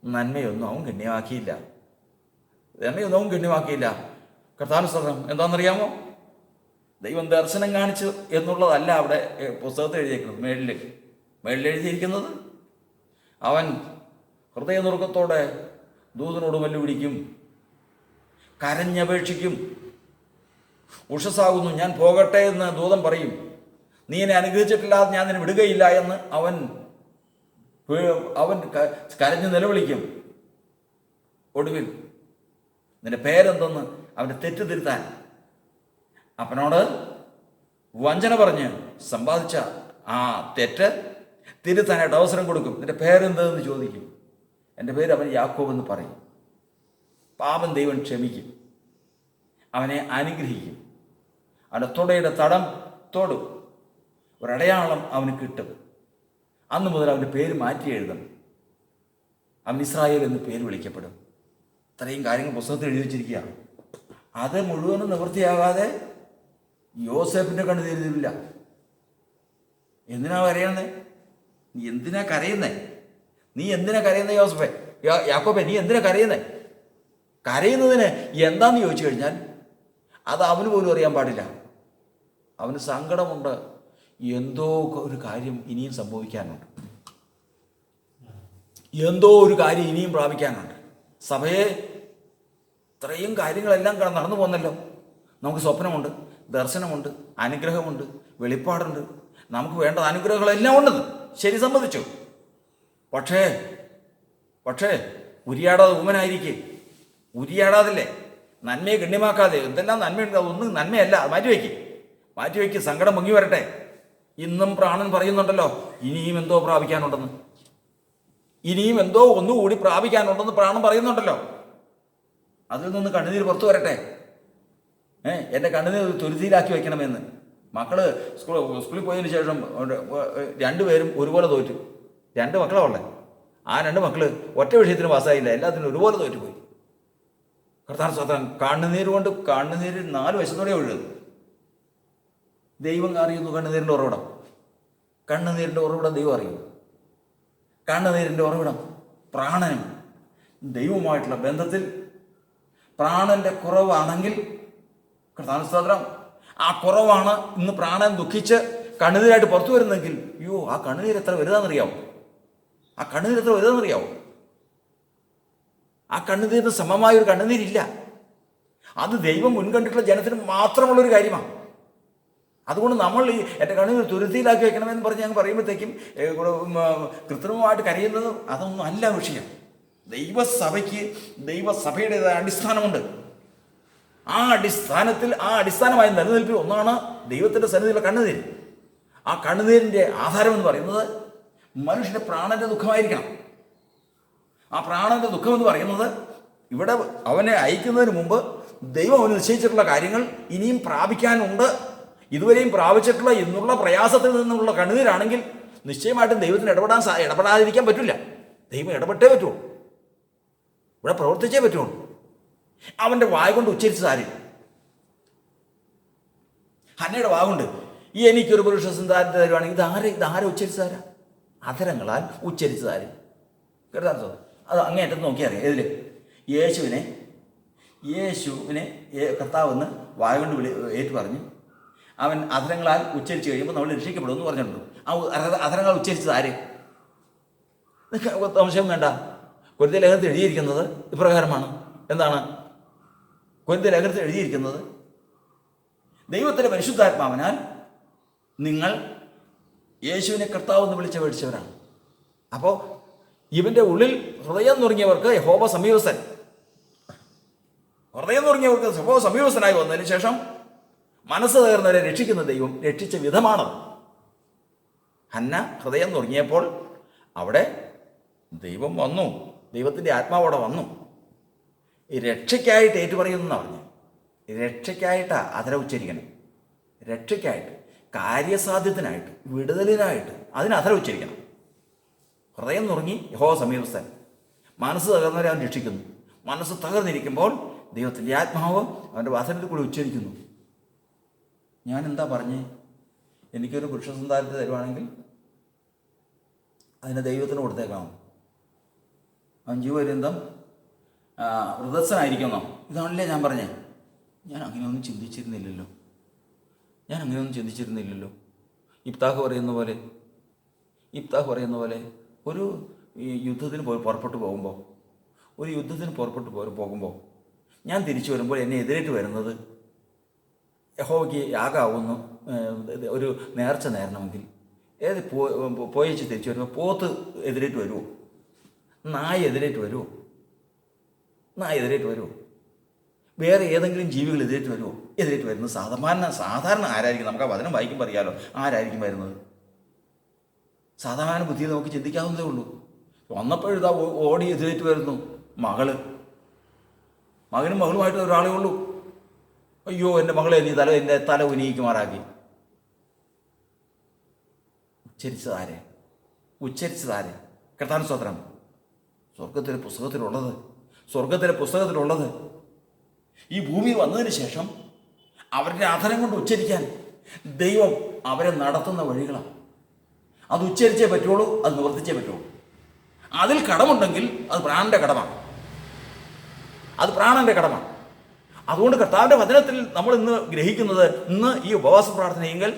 നന്മയൊന്നും അവൻ ഗണ്യമാക്കിയില്ല. കർത്താവിന് സ്തോത്രം. എന്താണെന്നറിയാമോ? ദൈവം ദർശനം കാണിച്ചു എന്നുള്ളതല്ല അവിടെ പുസ്തകത്തിൽ എഴുതിയിരിക്കുന്നത്. മേളിൽ എഴുതിയിരിക്കുന്നത്, അവൻ ഹൃദയനുറുക്കത്തോടെ ദൂതനോട് വെല്ലുവിളിക്കും, കരഞ്ഞപേക്ഷിക്കും. ഉഷസ്സാകുന്നു, ഞാൻ പോകട്ടെ എന്ന് ദൂതൻ പറയും. നീ എന്നെ അനുഗ്രഹിച്ചിട്ടില്ലാതെ ഞാൻ നിന്നെ വിടുകയില്ല എന്ന് അവൻ കരഞ്ഞ് നിലവിളിക്കും. ഒടുവിൽ നിന്റെ പേരെന്തെന്ന് അവൻ്റെ തെറ്റ് തിരുത്താൻ, അപ്പനോട് വഞ്ചന പറഞ്ഞ് സമ്പാദിച്ച ആ തെറ്റ് തിരുത്താനായിട്ട് അവസരം കൊടുക്കും. നിന്റെ പേരെന്തെന്ന് ചോദിക്കും. എൻ്റെ പേര് അവൻ യാക്കോബ് എന്ന് പറയും. പാപം ദൈവം ക്ഷമിക്കും, അവനെ അനുഗ്രഹിക്കും. അവൻ്റെ തുടയുടെ തടം തൊടും, ഒരടയാളം അവന് കിട്ടും. അന്ന് മുതൽ അവൻ്റെ പേര് മാറ്റി എഴുതണം. അവൻ ഇസ്രായേൽ എന്ന് പേര് വിളിക്കപ്പെടും. ഇത്രയും കാര്യങ്ങൾ പുസ്തകത്തിൽ എഴുതി വച്ചിരിക്കുകയാണ്. അത് മുഴുവനും നിവൃത്തിയാകാതെ യോസേഫിൻ്റെ കണ്ണുനീര് തീരില്ല. എന്തിനാ കരയുന്നത്? നീ എന്തിനാ കരയുന്നത് യോസഫേ, യാക്കോബേ? നീ എന്തിനാ കരയുന്നത്? കരയുന്നതിന് എന്താന്ന് ചോദിച്ചു കഴിഞ്ഞാൽ അത് അവന് പോലും അറിയാൻ പാടില്ല. അവന് സങ്കടമുണ്ട്. എന്തോ ഒരു കാര്യം ഇനിയും സംഭവിക്കാനുണ്ട്, എന്തോ ഒരു കാര്യം ഇനിയും പ്രാപിക്കാനുണ്ട്. സഭയെ ഇത്രയും കാര്യങ്ങളെല്ലാം നടന്നു പോന്നല്ലോ. നമുക്ക് സ്വപ്നമുണ്ട്, ദർശനമുണ്ട്, അനുഗ്രഹമുണ്ട്, വെളിപ്പാടുണ്ട്. നമുക്ക് വേണ്ട അനുഗ്രഹങ്ങളെല്ലാം ഉണ്ടെന്ന് ശരി, സമ്മതിച്ചു. പക്ഷേ ഉരിയാടാതെ ഊമനായിരിക്കേ. ഉരിയാടാതില്ലേ, നന്മയെ ഗണ്യമാക്കാതെ. എന്തെല്ലാം നന്മയുണ്ട്, അതൊന്നും നന്മയല്ല. മാറ്റിവെക്ക്. സങ്കടം പൊങ്ങി വരട്ടെ. ഇന്നും പ്രാണൻ പറയുന്നുണ്ടല്ലോ, ഇനിയും എന്തോ പ്രാപിക്കാനുണ്ടെന്ന്, ഇനിയും എന്തോ ഒന്നുകൂടി പ്രാപിക്കാനുണ്ടെന്ന് പ്രാണൻ പറയുന്നുണ്ടല്ലോ. അതിൽ നിന്ന് കണ്ണുനീര് പുറത്തു വരട്ടെ. എൻ്റെ കണ്ണുനീർ തുരുത്തിയിലാക്കി വയ്ക്കണമെന്ന്. മക്കള് സ്കൂളിൽ പോയതിന് ശേഷം രണ്ടുപേരും ഒരുപോലെ തോറ്റു. 2 മക്കളാണ് ഉള്ളത്. ആ 2 മക്കള് ഒറ്റ വിഷയത്തിന് പാസ്സായില്ല, എല്ലാത്തിനും ഒരുപോലെ തോറ്റുപോയി. കർത്താവ് സ്വന്തം കണ്ണുനീര് 4 വശത്തോടെ ഒഴുകുന്നു. ദൈവം അറിയുന്നു കണ്ണുനീരിൻ്റെ ഉറവിടം ദൈവം അറിയുന്നു. കണ്ണുനീരിൻ്റെ ഉറവിടം പ്രാണനും ദൈവവുമായിട്ടുള്ള ബന്ധത്തിൽ പ്രാണന്റെ കുറവാണെങ്കിൽ, കർത്താവിന് സ്തോത്രം, ആ കുറവാണ് ഇന്ന് പ്രാണൻ ദുഃഖിച്ച് കണ്ണുനീരായിട്ട് പുറത്തു വരുന്നെങ്കിൽ, ആ കണ്ണുനീര് എത്ര വലുതാണെന്നറിയാവോ? ആ കണ്ണുനീരിന് സമമായൊരു കണ്ണുനീരില്ല. അത് ദൈവം മുൻകണ്ടിട്ടുള്ള ജനത്തിന് മാത്രമുള്ളൊരു കാര്യമാണ്. അതുകൊണ്ട് നമ്മൾ എൻ്റെ കണ്ണുനീർ തുരുത്തിയിലാക്കി വെക്കണമെന്ന് പറഞ്ഞ് ഞങ്ങൾ പറയുമ്പോഴത്തേക്കും കൃത്രിമമായിട്ട് കരയുന്നത് അതൊന്നും അല്ല വിഷയം. ദൈവസഭയുടേതായ അടിസ്ഥാനമുണ്ട്. ആ അടിസ്ഥാനമായി നിലനിൽപ്പിൽ ഒന്നാണ് ദൈവത്തിൻ്റെ സന്നിധിയിലുള്ള കണ്ണുനീര്. ആ കണ്ണുനീരിൻ്റെ ആധാരം എന്ന് പറയുന്നത് മനുഷ്യൻ്റെ പ്രാണന്റെ ദുഃഖമായിരിക്കണം. ആ പ്രാണന്റെ ദുഃഖം എന്ന് പറയുന്നത് ഇവിടെ അവനെ അയക്കുന്നതിന് മുമ്പ് ദൈവം അവന് നിശ്ചയിച്ചിട്ടുള്ള കാര്യങ്ങൾ ഇനിയും പ്രാപിക്കാനുണ്ട്, ഇതുവരെയും പ്രാപിച്ചിട്ടുള്ള എന്നുള്ള പ്രയാസത്തിൽ നിന്നുള്ള കണ്ണുനീരാണെങ്കിൽ നിശ്ചയമായിട്ടും ദൈവത്തിന് ഇടപെടാതിരിക്കാൻ പറ്റില്ല. ദൈവം ഇടപെട്ടേ പറ്റുള്ളൂ, ഇവിടെ പ്രവർത്തിച്ചേ പറ്റുള്ളൂ. അവൻ്റെ വായ കൊണ്ട് ഉച്ചരിച്ചതാര്? ഹന്നയുടെ വാഗുണ്ട് എനിക്കൊരു പുരുഷ സന്താനത്തെ തരുവാണെങ്കിൽ ഇതാരെ ഉച്ചരിച്ചതാരാ? അധരങ്ങളാൽ ഉച്ചരിച്ചതാര്? കേട്ടാ? അത് അങ്ങേറ്റം നോക്കിയാൽ അറിയാം. ഇതിൽ യേശുവിനെ കർത്താവെന്ന് വായ കൊണ്ട് ഏറ്റു പറഞ്ഞു. അവൻ അധരങ്ങളാൽ ഉച്ചരിച്ച് കഴിയുമ്പോൾ നമ്മൾ രക്ഷിക്കപ്പെടുമെന്ന് പറഞ്ഞിട്ടുണ്ട്. ആ അധരങ്ങളാൽ ഉച്ചരിച്ചത് ആര്? സംശയം വേണ്ട. കൊരിന്ത്യർ ലേഖനത്തിൽ എഴുതിയിരിക്കുന്നത് ഇപ്രകാരമാണ്. എന്താണ് കൊരിന്ത്യർ ലേഖനത്തിൽ എഴുതിയിരിക്കുന്നത്? ദൈവത്തിൻ്റെ പരിശുദ്ധാത്മാവിനാൽ നിങ്ങൾ യേശുവിനെ കർത്താവെന്ന് വിളിച്ചവരാണ്. അപ്പോൾ ഇവൻ്റെ ഉള്ളിൽ ഹൃദയം നുറുങ്ങിയവർക്ക് യഹോവ സമീപസ്ഥൻ. ഹൃദയം നുറുങ്ങിയവർക്ക് യഹോവ സമീപസ്ഥനായി വന്നതിന് ശേഷം മനസ്സ് തകർന്നവരെ രക്ഷിക്കുന്ന ദൈവം രക്ഷിച്ച വിധമാണ്. ഹന്ന ഹൃദയം നുറുങ്ങിയപ്പോൾ അവിടെ ദൈവം വന്നു, ദൈവത്തിൻ്റെ ആത്മാവോടെ വന്നു. ഈ രക്ഷയ്ക്കായിട്ട് ഏറ്റുപറയുന്ന പറഞ്ഞു. രക്ഷയ്ക്കായിട്ടാണ് അതര ഉച്ചരിക്കണം. രക്ഷയ്ക്കായിട്ട്, കാര്യസാധ്യത്തിനായിട്ട്, വിടുതലിനായിട്ട് അതിന് അതര ഉച്ചരിക്കണം. ഹൃദയം നുറുങ്ങി യഹോവ സമീപസ്ഥൻ, മനസ്സ് തകർന്നവരെ അവൻ രക്ഷിക്കുന്നു. മനസ്സ് തകർന്നിരിക്കുമ്പോൾ ദൈവത്തിൻ്റെ ആത്മാവ് അവൻ്റെ വചനത്തിൽ കൂടി ഉച്ചരിക്കുന്നു. ഞാൻ എന്താ പറഞ്ഞേ? എനിക്കൊരു പുരുഷ സന്താനത്തെ തരുവാണെങ്കിൽ അതിനെ ദൈവത്തിന് കൊടുത്തേക്കാം. അവൻ ജീവപര്യന്തം വൃതസ്ഥനായിരിക്കുന്നോ? ഇതാണല്ലേ ഞാൻ പറഞ്ഞേ. ഞാൻ അങ്ങനെയൊന്നും ചിന്തിച്ചിരുന്നില്ലല്ലോ. ഇബ്താഹ് പറയുന്ന പോലെ ഒരു യുദ്ധത്തിന് പുറപ്പെട്ടു പോകുമ്പോൾ ഞാൻ തിരിച്ചു വരുമ്പോൾ എന്നെ എതിരേറ്റ് വരുന്നത് യഹോവയ്ക്ക് യാഗാവുന്നു ഒരു നേർച്ച നേരണമെങ്കിൽ പോയിച്ച് തിരിച്ചു വരുമ്പോൾ പോത്ത് എതിരേറ്റ് വരുമോ? നായ എതിരേറ്റ് വരുമോ? വേറെ ഏതെങ്കിലും ജീവികൾ എതിരേറ്റ് വരുന്നത് സാധാരണ ആരായിരിക്കും? നമുക്ക് ആ വചനം വായിക്കുമ്പോൾ അറിയാലോ ആരായിരിക്കും വരുന്നത്. സാധാരണ ബുദ്ധിയിൽ നമുക്ക് ചിന്തിക്കാവുന്നതേ ഉള്ളൂ. വന്നപ്പോഴിതാ ഓടി എതിരേറ്റ് വരുന്നു മകനും മകളുമായിട്ട് ഒരാളേ ഉള്ളൂ. അയ്യോ, എൻ്റെ മകളെ നീ എൻ്റെ തല ഉനിയിക്കുമാറാക്കി. ഉച്ചരിച്ചതാരെ? കർത്താവിന് സ്തോത്രം. സ്വർഗത്തിലെ പുസ്തകത്തിലുള്ളത് ഈ ഭൂമിയിൽ വന്നതിന് ശേഷം അവരുടെ അധരം കൊണ്ട് ഉച്ചരിക്കാൻ ദൈവം അവരെ നടത്തുന്ന വഴികളാണ്. അത് ഉച്ചരിച്ചേ പറ്റുള്ളൂ, അത് നിവർത്തിച്ചേ പറ്റുള്ളൂ. അതിൽ കടമുണ്ടെങ്കിൽ അത് പ്രാണന്റെ കടമാണ്. അതുകൊണ്ട് കർത്താവിൻ്റെ വചനത്തിൽ നമ്മൾ ഇന്ന് ഗ്രഹിക്കുന്നത്, ഇന്ന് ഈ ഉപവാസ പ്രാർത്ഥനയെങ്കിൽ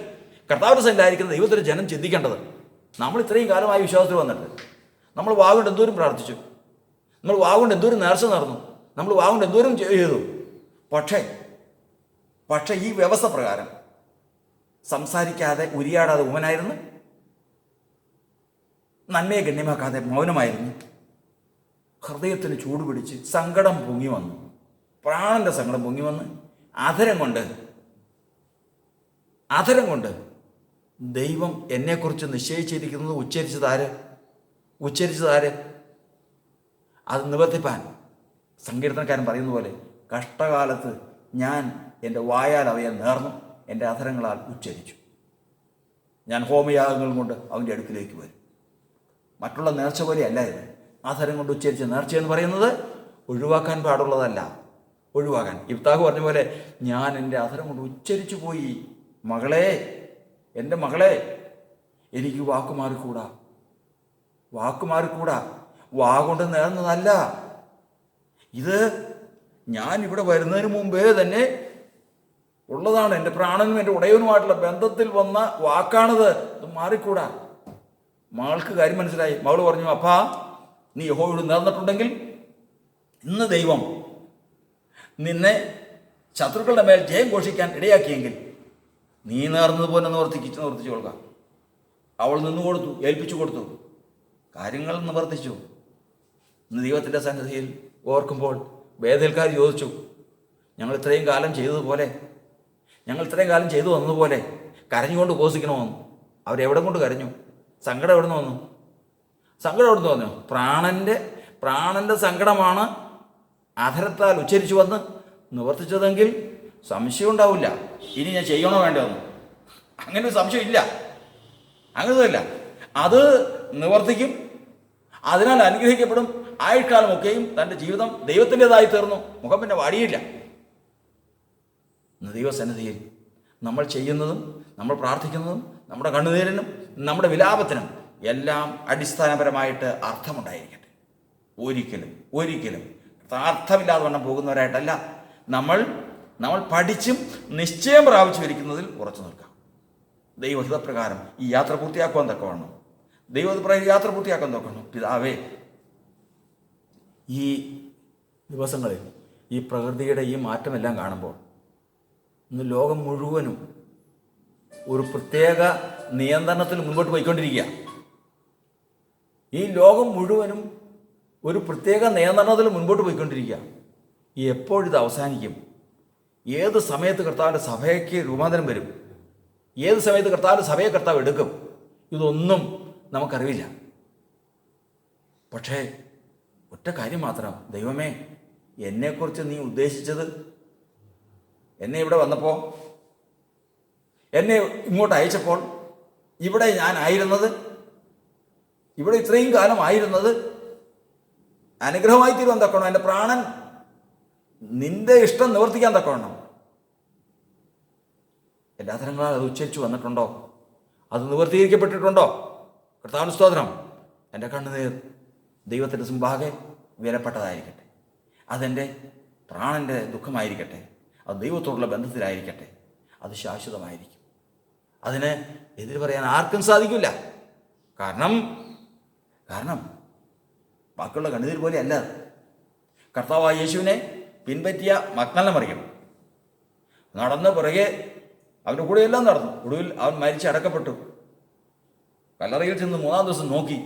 കർത്താവിൻ്റെ സന്നിധിയിലായിരിക്കുന്ന ദൈവത്തിൻ്റെ ജനം ചിന്തിക്കേണ്ടത്, നമ്മൾ ഇത്രയും കാലമായി വിശ്വാസത്തിൽ വന്നിട്ട് നമ്മൾ വാഗുകൊണ്ട് എന്തോരം പ്രാർത്ഥിച്ചു, നമ്മൾ വാഗുകൊണ്ട് എന്തോരം നേർച്ച നടന്നു, നമ്മൾ വാഗുകൊണ്ട് എന്തോരം ചെയ്തു. പക്ഷേ ഈ വ്യവസ്ഥ പ്രകാരം സംസാരിക്കാതെ, ഉരിയാടാതെ ഊമനായിരുന്നു, നന്മയെ ഗണ്യമാക്കാതെ മൗനമായിരുന്നു, ഹൃദയത്തിന് ചൂടുപിടിച്ച് സങ്കടം പൊങ്ങി വന്നു, പ്രാണന്റെ സങ്കടം പൊങ്ങി വന്ന് അധരം കൊണ്ട് ദൈവം എന്നെക്കുറിച്ച് നിശ്ചയിച്ചിരിക്കുന്നത് ഉച്ചരിച്ചതാര്? അത് നിവർത്തിപ്പാൻ സങ്കീർത്തനക്കാരൻ പറയുന്ന പോലെ, കഷ്ടകാലത്ത് ഞാൻ എൻ്റെ വായാൽ അവയെ നേർന്നു, എൻ്റെ അധരങ്ങളാൽ ഉച്ചരിച്ചു. ഞാൻ ഹോമയാഗങ്ങൾ കൊണ്ട് അവൻ്റെ അടുക്കിലേക്ക് വരും. മറ്റുള്ള നേർച്ച പോലെയല്ല ഇത്. അധരം കൊണ്ട് ഉച്ചരിച്ച നേർച്ചയെന്ന് പറയുന്നത് ഒഴിവാക്കാൻ പാടുള്ളതല്ല. ഇബ്താഹ് പറഞ്ഞ പോലെ, ഞാൻ എൻ്റെ അധരം കൊണ്ട് ഉച്ചരിച്ചു പോയി. എൻ്റെ മകളെ, എനിക്ക് വാക്കുമാറിക്കൂടാ. വാഗുകൊണ്ട് നേർന്നതല്ല ഇത്. ഞാൻ ഇവിടെ വരുന്നതിന് മുമ്പേ തന്നെ ഉള്ളതാണ്. എൻ്റെ പ്രാണനും എൻ്റെ ഉടയവനുമായിട്ടുള്ള ബന്ധത്തിൽ വന്ന വാക്കാണത്. ഇത് മാറിക്കൂടാ. മകൾക്ക് കാര്യം മനസ്സിലായി. മകൾ പറഞ്ഞു, അപ്പാ, നീ യഹോവയോട് നേർന്നിട്ടുണ്ടെങ്കിൽ ഇന്ന് ദൈവം നിന്നെ ശത്രുക്കളുടെ മേൽ ജയം ഘോഷിക്കാൻ ഇടയാക്കിയെങ്കിൽ നീ നേർന്നതുപോലെ നിവർത്തിച്ചു കൊടുക്കാം. അവൾ ഏൽപ്പിച്ചു കൊടുത്തു. കാര്യങ്ങൾ നിവർത്തിച്ചു. ഇന്ന് ദൈവത്തിൻ്റെ സന്നിധിയിൽ ഓർക്കുമ്പോൾ വേദൽക്കാർ ചോദിച്ചു, ഞങ്ങൾ ഇത്രയും കാലം ചെയ്തു വന്നതുപോലെ കരഞ്ഞുകൊണ്ട് ഉപവസിക്കണമെന്ന്. അവരെവിടെ കൊണ്ട് കരഞ്ഞു? സങ്കടം എവിടെ നിന്ന് വന്നു? പ്രാണന്റെ സങ്കടമാണ് അധരത്താൽ ഉച്ചരിച്ചു വന്ന് നിവർത്തിച്ചതെങ്കിൽ സംശയം ഉണ്ടാവില്ല. ഇനി ഞാൻ ചെയ്യണോ വേണ്ടതെന്ന് അങ്ങനെ ഒരു സംശയമില്ല. അങ്ങനെയല്ല, അത് നിവർത്തിക്കും. അതിനാൽ അനുഗ്രഹിക്കപ്പെടും. ആയുഷ്കാലമൊക്കെയും തൻ്റെ ജീവിതം ദൈവത്തിൻ്റെതായി തീർന്നു. മുഖം പിന്നെ വാടിയില്ല. ദൈവസന്നിധിയിൽ നമ്മൾ ചെയ്യുന്നതും നമ്മൾ പ്രാർത്ഥിക്കുന്നതും നമ്മുടെ കണ്ണുനീരിനും നമ്മുടെ വിലാപത്തിനും എല്ലാം അടിസ്ഥാനപരമായിട്ട് അർത്ഥമുണ്ടായിരിക്കട്ടെ. ഒരിക്കലും അർത്ഥമില്ലാതെ വണ്ണം പോകുന്നവരായിട്ടല്ല നമ്മൾ പഠിച്ചും നിശ്ചയം പ്രാപിച്ചു വരിക്കുന്നതിൽ ഉറച്ചു നിൽക്കാം. ദൈവഹിതപ്രകാരം ഈ യാത്ര പൂർത്തിയാക്കുവാൻ തക്കവണ്ണം പിതാവേ, ഈ ദിവസങ്ങളിൽ ഈ പ്രകൃതിയുടെ ഈ മാറ്റമെല്ലാം കാണുമ്പോൾ ഇന്ന് ലോകം മുഴുവനും ഒരു പ്രത്യേക നിയന്ത്രണത്തിൽ മുൻപോട്ട് പോയിക്കൊണ്ടിരിക്കുക. ഈ ലോകം മുഴുവനും ഒരു പ്രത്യേക നിയന്ത്രണത്തിൽ മുൻപോട്ട് പോയിക്കൊണ്ടിരിക്കുക. എപ്പോഴിത് അവസാനിക്കും? ഏത് സമയത്ത് കർത്താവിൻ്റെ സഭയ്ക്ക് രൂപാന്തരം വരും? ഏത് സമയത്ത് കർത്താവിൻ്റെ സഭയെ കർത്താവ് എടുക്കും? ഇതൊന്നും നമുക്കറിവില്ല. പക്ഷേ ഒറ്റ കാര്യം മാത്രം, ദൈവമേ, എന്നെക്കുറിച്ച് നീ ഉദ്ദേശിച്ചത് എന്നെ ഇവിടെ വന്നപ്പോൾ, എന്നെ ഇങ്ങോട്ട് അയച്ചപ്പോൾ ഇവിടെ ഞാൻ ആയിരുന്നത്, ഇവിടെ ഇത്രയും കാലം ആയിരുന്നത് അനുഗ്രഹമായി തീരുവാൻ തക്കണം. എൻ്റെ പ്രാണൻ നിന്റെ ഇഷ്ടം നിവർത്തിക്കാൻ തക്കണം. എല്ലാ തരങ്ങളാൽ അത് ഉച്ചരിച്ചു വന്നിട്ടുണ്ടോ? അത് നിവർത്തീകരിക്കപ്പെട്ടിട്ടുണ്ടോ? കർത്താവിന് സ്തോത്രം. എൻ്റെ കണ്ണുനീർ ദൈവത്തിൻ്റെ മുമ്പാകെ വിലപ്പെട്ടതായിരിക്കട്ടെ. അതെൻ്റെ പ്രാണൻ്റെ ദുഃഖമായിരിക്കട്ടെ. അത് ദൈവത്തോടുള്ള ബന്ധത്തിലായിരിക്കട്ടെ. അത് ശാശ്വതമായിരിക്കും. അതിന് എതിര് പറയാൻ ആർക്കും സാധിക്കില്ല. കാരണം ബാക്കിയുള്ള കണ്ണുനീർ പോലെ അല്ല. കർത്താവായ യേശുവിനെ പിൻപറ്റിയ മഗ്ദലന മറിയം നടന്ന പുറകെ അവൻ്റെ കൂടെയെല്ലാം നടന്നു. ഒടുവിൽ അവൻ മരിച്ച് അടക്കപ്പെട്ടു. കല്ലറയിൽ ചെന്ന് 3-ാം ദിവസം നോക്കി.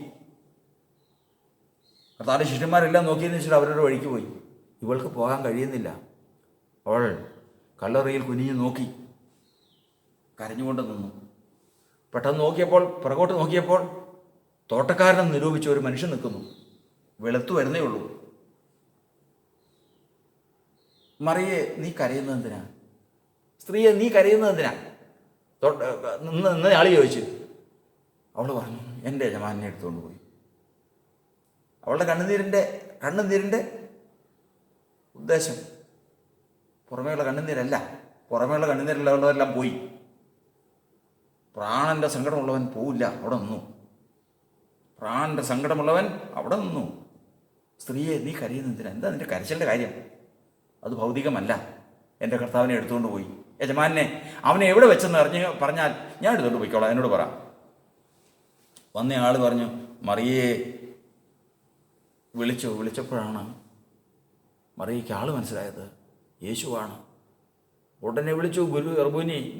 കർത്താവിൻ്റെ ശിഷ്യന്മാരെല്ലാം നോക്കിയതിനു ശേഷം അവരുടെ വഴിക്ക് പോയി. ഇവൾക്ക് പോകാൻ കഴിയുന്നില്ല. അവൾ കല്ലറയിൽ കുനിഞ്ഞു നോക്കി, കരഞ്ഞുകൊണ്ട് നിന്നു. പെട്ടെന്ന് നോക്കിയപ്പോൾ, പുറകോട്ട് നോക്കിയപ്പോൾ തോട്ടക്കാരനെന്ന് നിരൂപിച്ച ഒരു മനുഷ്യൻ നിൽക്കുന്നു. വെളുത്തു വരുന്നേ ഉള്ളൂ. മറിയെ, നീ കരയുന്നത് എന്തിനാ? സ്ത്രീയെ, നീ കരയുന്നത് എന്തിനാ? നിന്ന് ആളി ചോദിച്ചു. അവൾ പറഞ്ഞു, എൻ്റെ യജമാനെ എടുത്തുകൊണ്ട് പോയി. അവളുടെ കണ്ണുനീരിൻ്റെ ഉദ്ദേശം പുറമേയുള്ള കണ്ണുനീരല്ല. പുറമേയുള്ള കണ്ണുനീരുള്ളവരെല്ലാം പോയി. പ്രാണൻ്റെ സങ്കടമുള്ളവൻ പോവില്ല, അവിടെ നിന്നു. പ്രാണൻ്റെ സങ്കടമുള്ളവൻ അവിടെ നിന്നു. സ്ത്രീയെ, നീ കരയുന്നതിന് എന്താ നിന്റെ കരച്ചിലിൻ്റെ കാര്യം? അത് ഭൗതികമല്ല. എൻ്റെ കർത്താവിനെ എടുത്തുകൊണ്ട് പോയി. യജമാനെ അവനെ എവിടെ വെച്ചെന്ന് പറഞ്ഞാൽ ഞാൻ എടുത്തുകൊണ്ട് പോയിക്കോളാം, എന്നോട് പറ. വന്ന ആൾ പറഞ്ഞു, മറിയെ വിളിച്ചപ്പോഴാണ് മറിയയ്ക്ക് ആൾ മനസ്സിലായത് യേശുവാണ്. ഉടനെ വിളിച്ചു,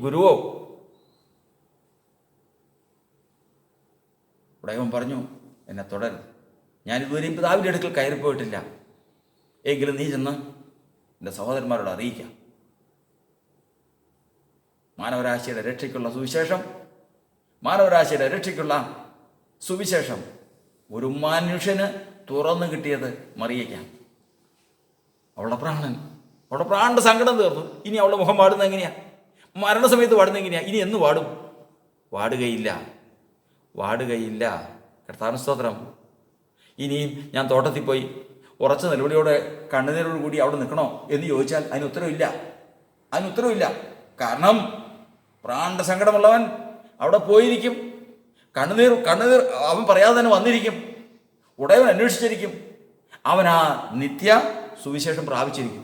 ഗുരുവോ. ഉടയവൻ പറഞ്ഞു, എന്നെ തുടരുത്. ഞാനിതുവരെയും പിതാവിൻ്റെ അടുക്കൽ കയറിപ്പോയിട്ടില്ല. എങ്കിലും നീ ചെന്ന് എൻ്റെ സഹോദരന്മാരോട് അറിയിക്കാം. മാനവരാശിയുടെ രക്ഷയ്ക്കുള്ള സുവിശേഷം ഒരു മനുഷ്യന് തുറന്നു കിട്ടിയത് മറിയയ്ക്കാണ്. അവളുടെ പ്രാണന്റെ സങ്കടം തീർന്നു. ഇനി അവളുടെ മുഖം പാടുന്നത് എങ്ങനെയാ? മരണസമയത്ത് പാടുന്നത് എങ്ങനെയാ? ഇനി എന്ന് പാടും? വാടുകയില്ല. കർത്താവിന് സ്തോത്രം. ഇനിയും ഞാൻ തോട്ടത്തിൽ പോയി ഉറച്ച നിലവിളിയോടെ കണ്ണുനീരോട് കൂടി അവിടെ നിൽക്കണോ എന്ന് ചോദിച്ചാൽ അതിന് ഉത്തരവില്ല. കാരണം പ്രാണന്റെ സങ്കടമുള്ളവൻ അവിടെ പോയിരിക്കും. കണ്ണുനീർ അവൻ പറയാതെ തന്നെ വന്നിരിക്കും. ഉടയവൻ അന്വേഷിച്ചിരിക്കും. അവൻ ആ നിത്യ സുവിശേഷം പ്രാപിച്ചിരിക്കും.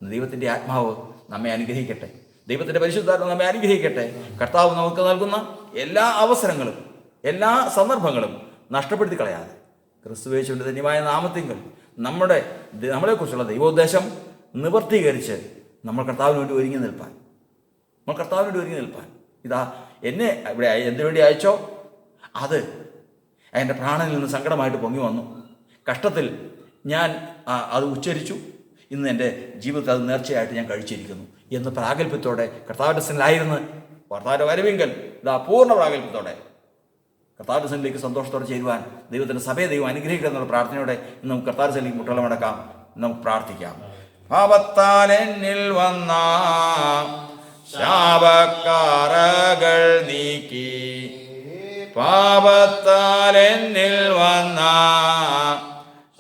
ദൈവത്തിൻ്റെ ആത്മാവ് നമ്മെ അനുഗ്രഹിക്കട്ടെ. ദൈവത്തിൻ്റെ പരിശുദ്ധാത്മ നമ്മെ അനുഗ്രഹിക്കട്ടെ. കർത്താവ് നമുക്ക് നൽകുന്ന എല്ലാ അവസരങ്ങളും എല്ലാ സന്ദർഭങ്ങളും നഷ്ടപ്പെടുത്തി കളയാതെ ക്രിസ്തുയേശുവിൻ്റെ ധന്യമായ നാമത്തിങ്കൽ നമ്മളെക്കുറിച്ചുള്ള ദൈവോദ്ദേശം നിവർത്തീകരിച്ച് നമ്മൾ കർത്താവിന് വേണ്ടി ഒരുങ്ങി നിൽപ്പാൻ ഇതാ എന്നെ ഇവിടെ എന്തിനു വേണ്ടി അയച്ചോ അത് എൻ്റെ പ്രാണനിൽ നിന്ന് സങ്കടമായിട്ട് പൊങ്ങി വന്നു. കഷ്ടത്തിൽ ഞാൻ അത് ഉച്ചരിച്ചു. ഇന്ന് എൻ്റെ ജീവിതത്തിൽ അത് നേർച്ചയായിട്ട് ഞാൻ കഴിച്ചിരിക്കുന്നു എന്ന് പ്രാഗൽഭ്യത്തോടെ കർത്താവിൻ്റെ സന്നിധിയിലായിരുന്നു കർത്താവിൻ്റെ വരവിങ്കൽ ഇതാ പൂർണ്ണ പ്രാഗൽഭ്യത്തോടെ കർത്താവിൻ്റെ സന്നിധിയിലേക്ക് സന്തോഷത്തോടെ ചേരുവാൻ ദൈവത്തിൻ്റെ സഭയെ ദൈവം അനുഗ്രഹിക്കുക എന്നുള്ള പ്രാർത്ഥനയോടെ ഇന്ന് നമുക്ക് കർത്താവിൻ്റെ സന്നിധിയിലേക്ക് മുട്ടളമടക്കാം. നമുക്ക് പ്രാർത്ഥിക്കാം. പാപത്താൽ എന്നിൽ വന്ന ശാപക്കാറകൾ നീക്കി, പാപത്താൽ എന്നിൽ വന്ന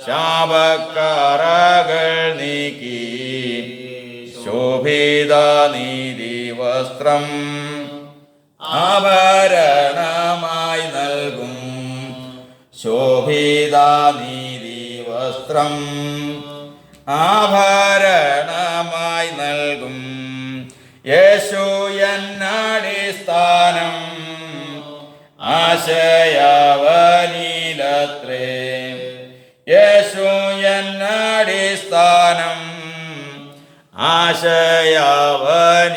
ശാപക്കാറകൾ നീക്കി, ശോഭിത നീതി വസ്ത്രം ആഭരണമായി നൽകും, ശോഭിത നീതി വസ്ത്രം ആഭരണമായി നൽകും. യേശു എന്നടിസ്ഥാനം ആശയവനിലത്രേ, യേശു എന്നടിസ്ഥാനം ആശയവനി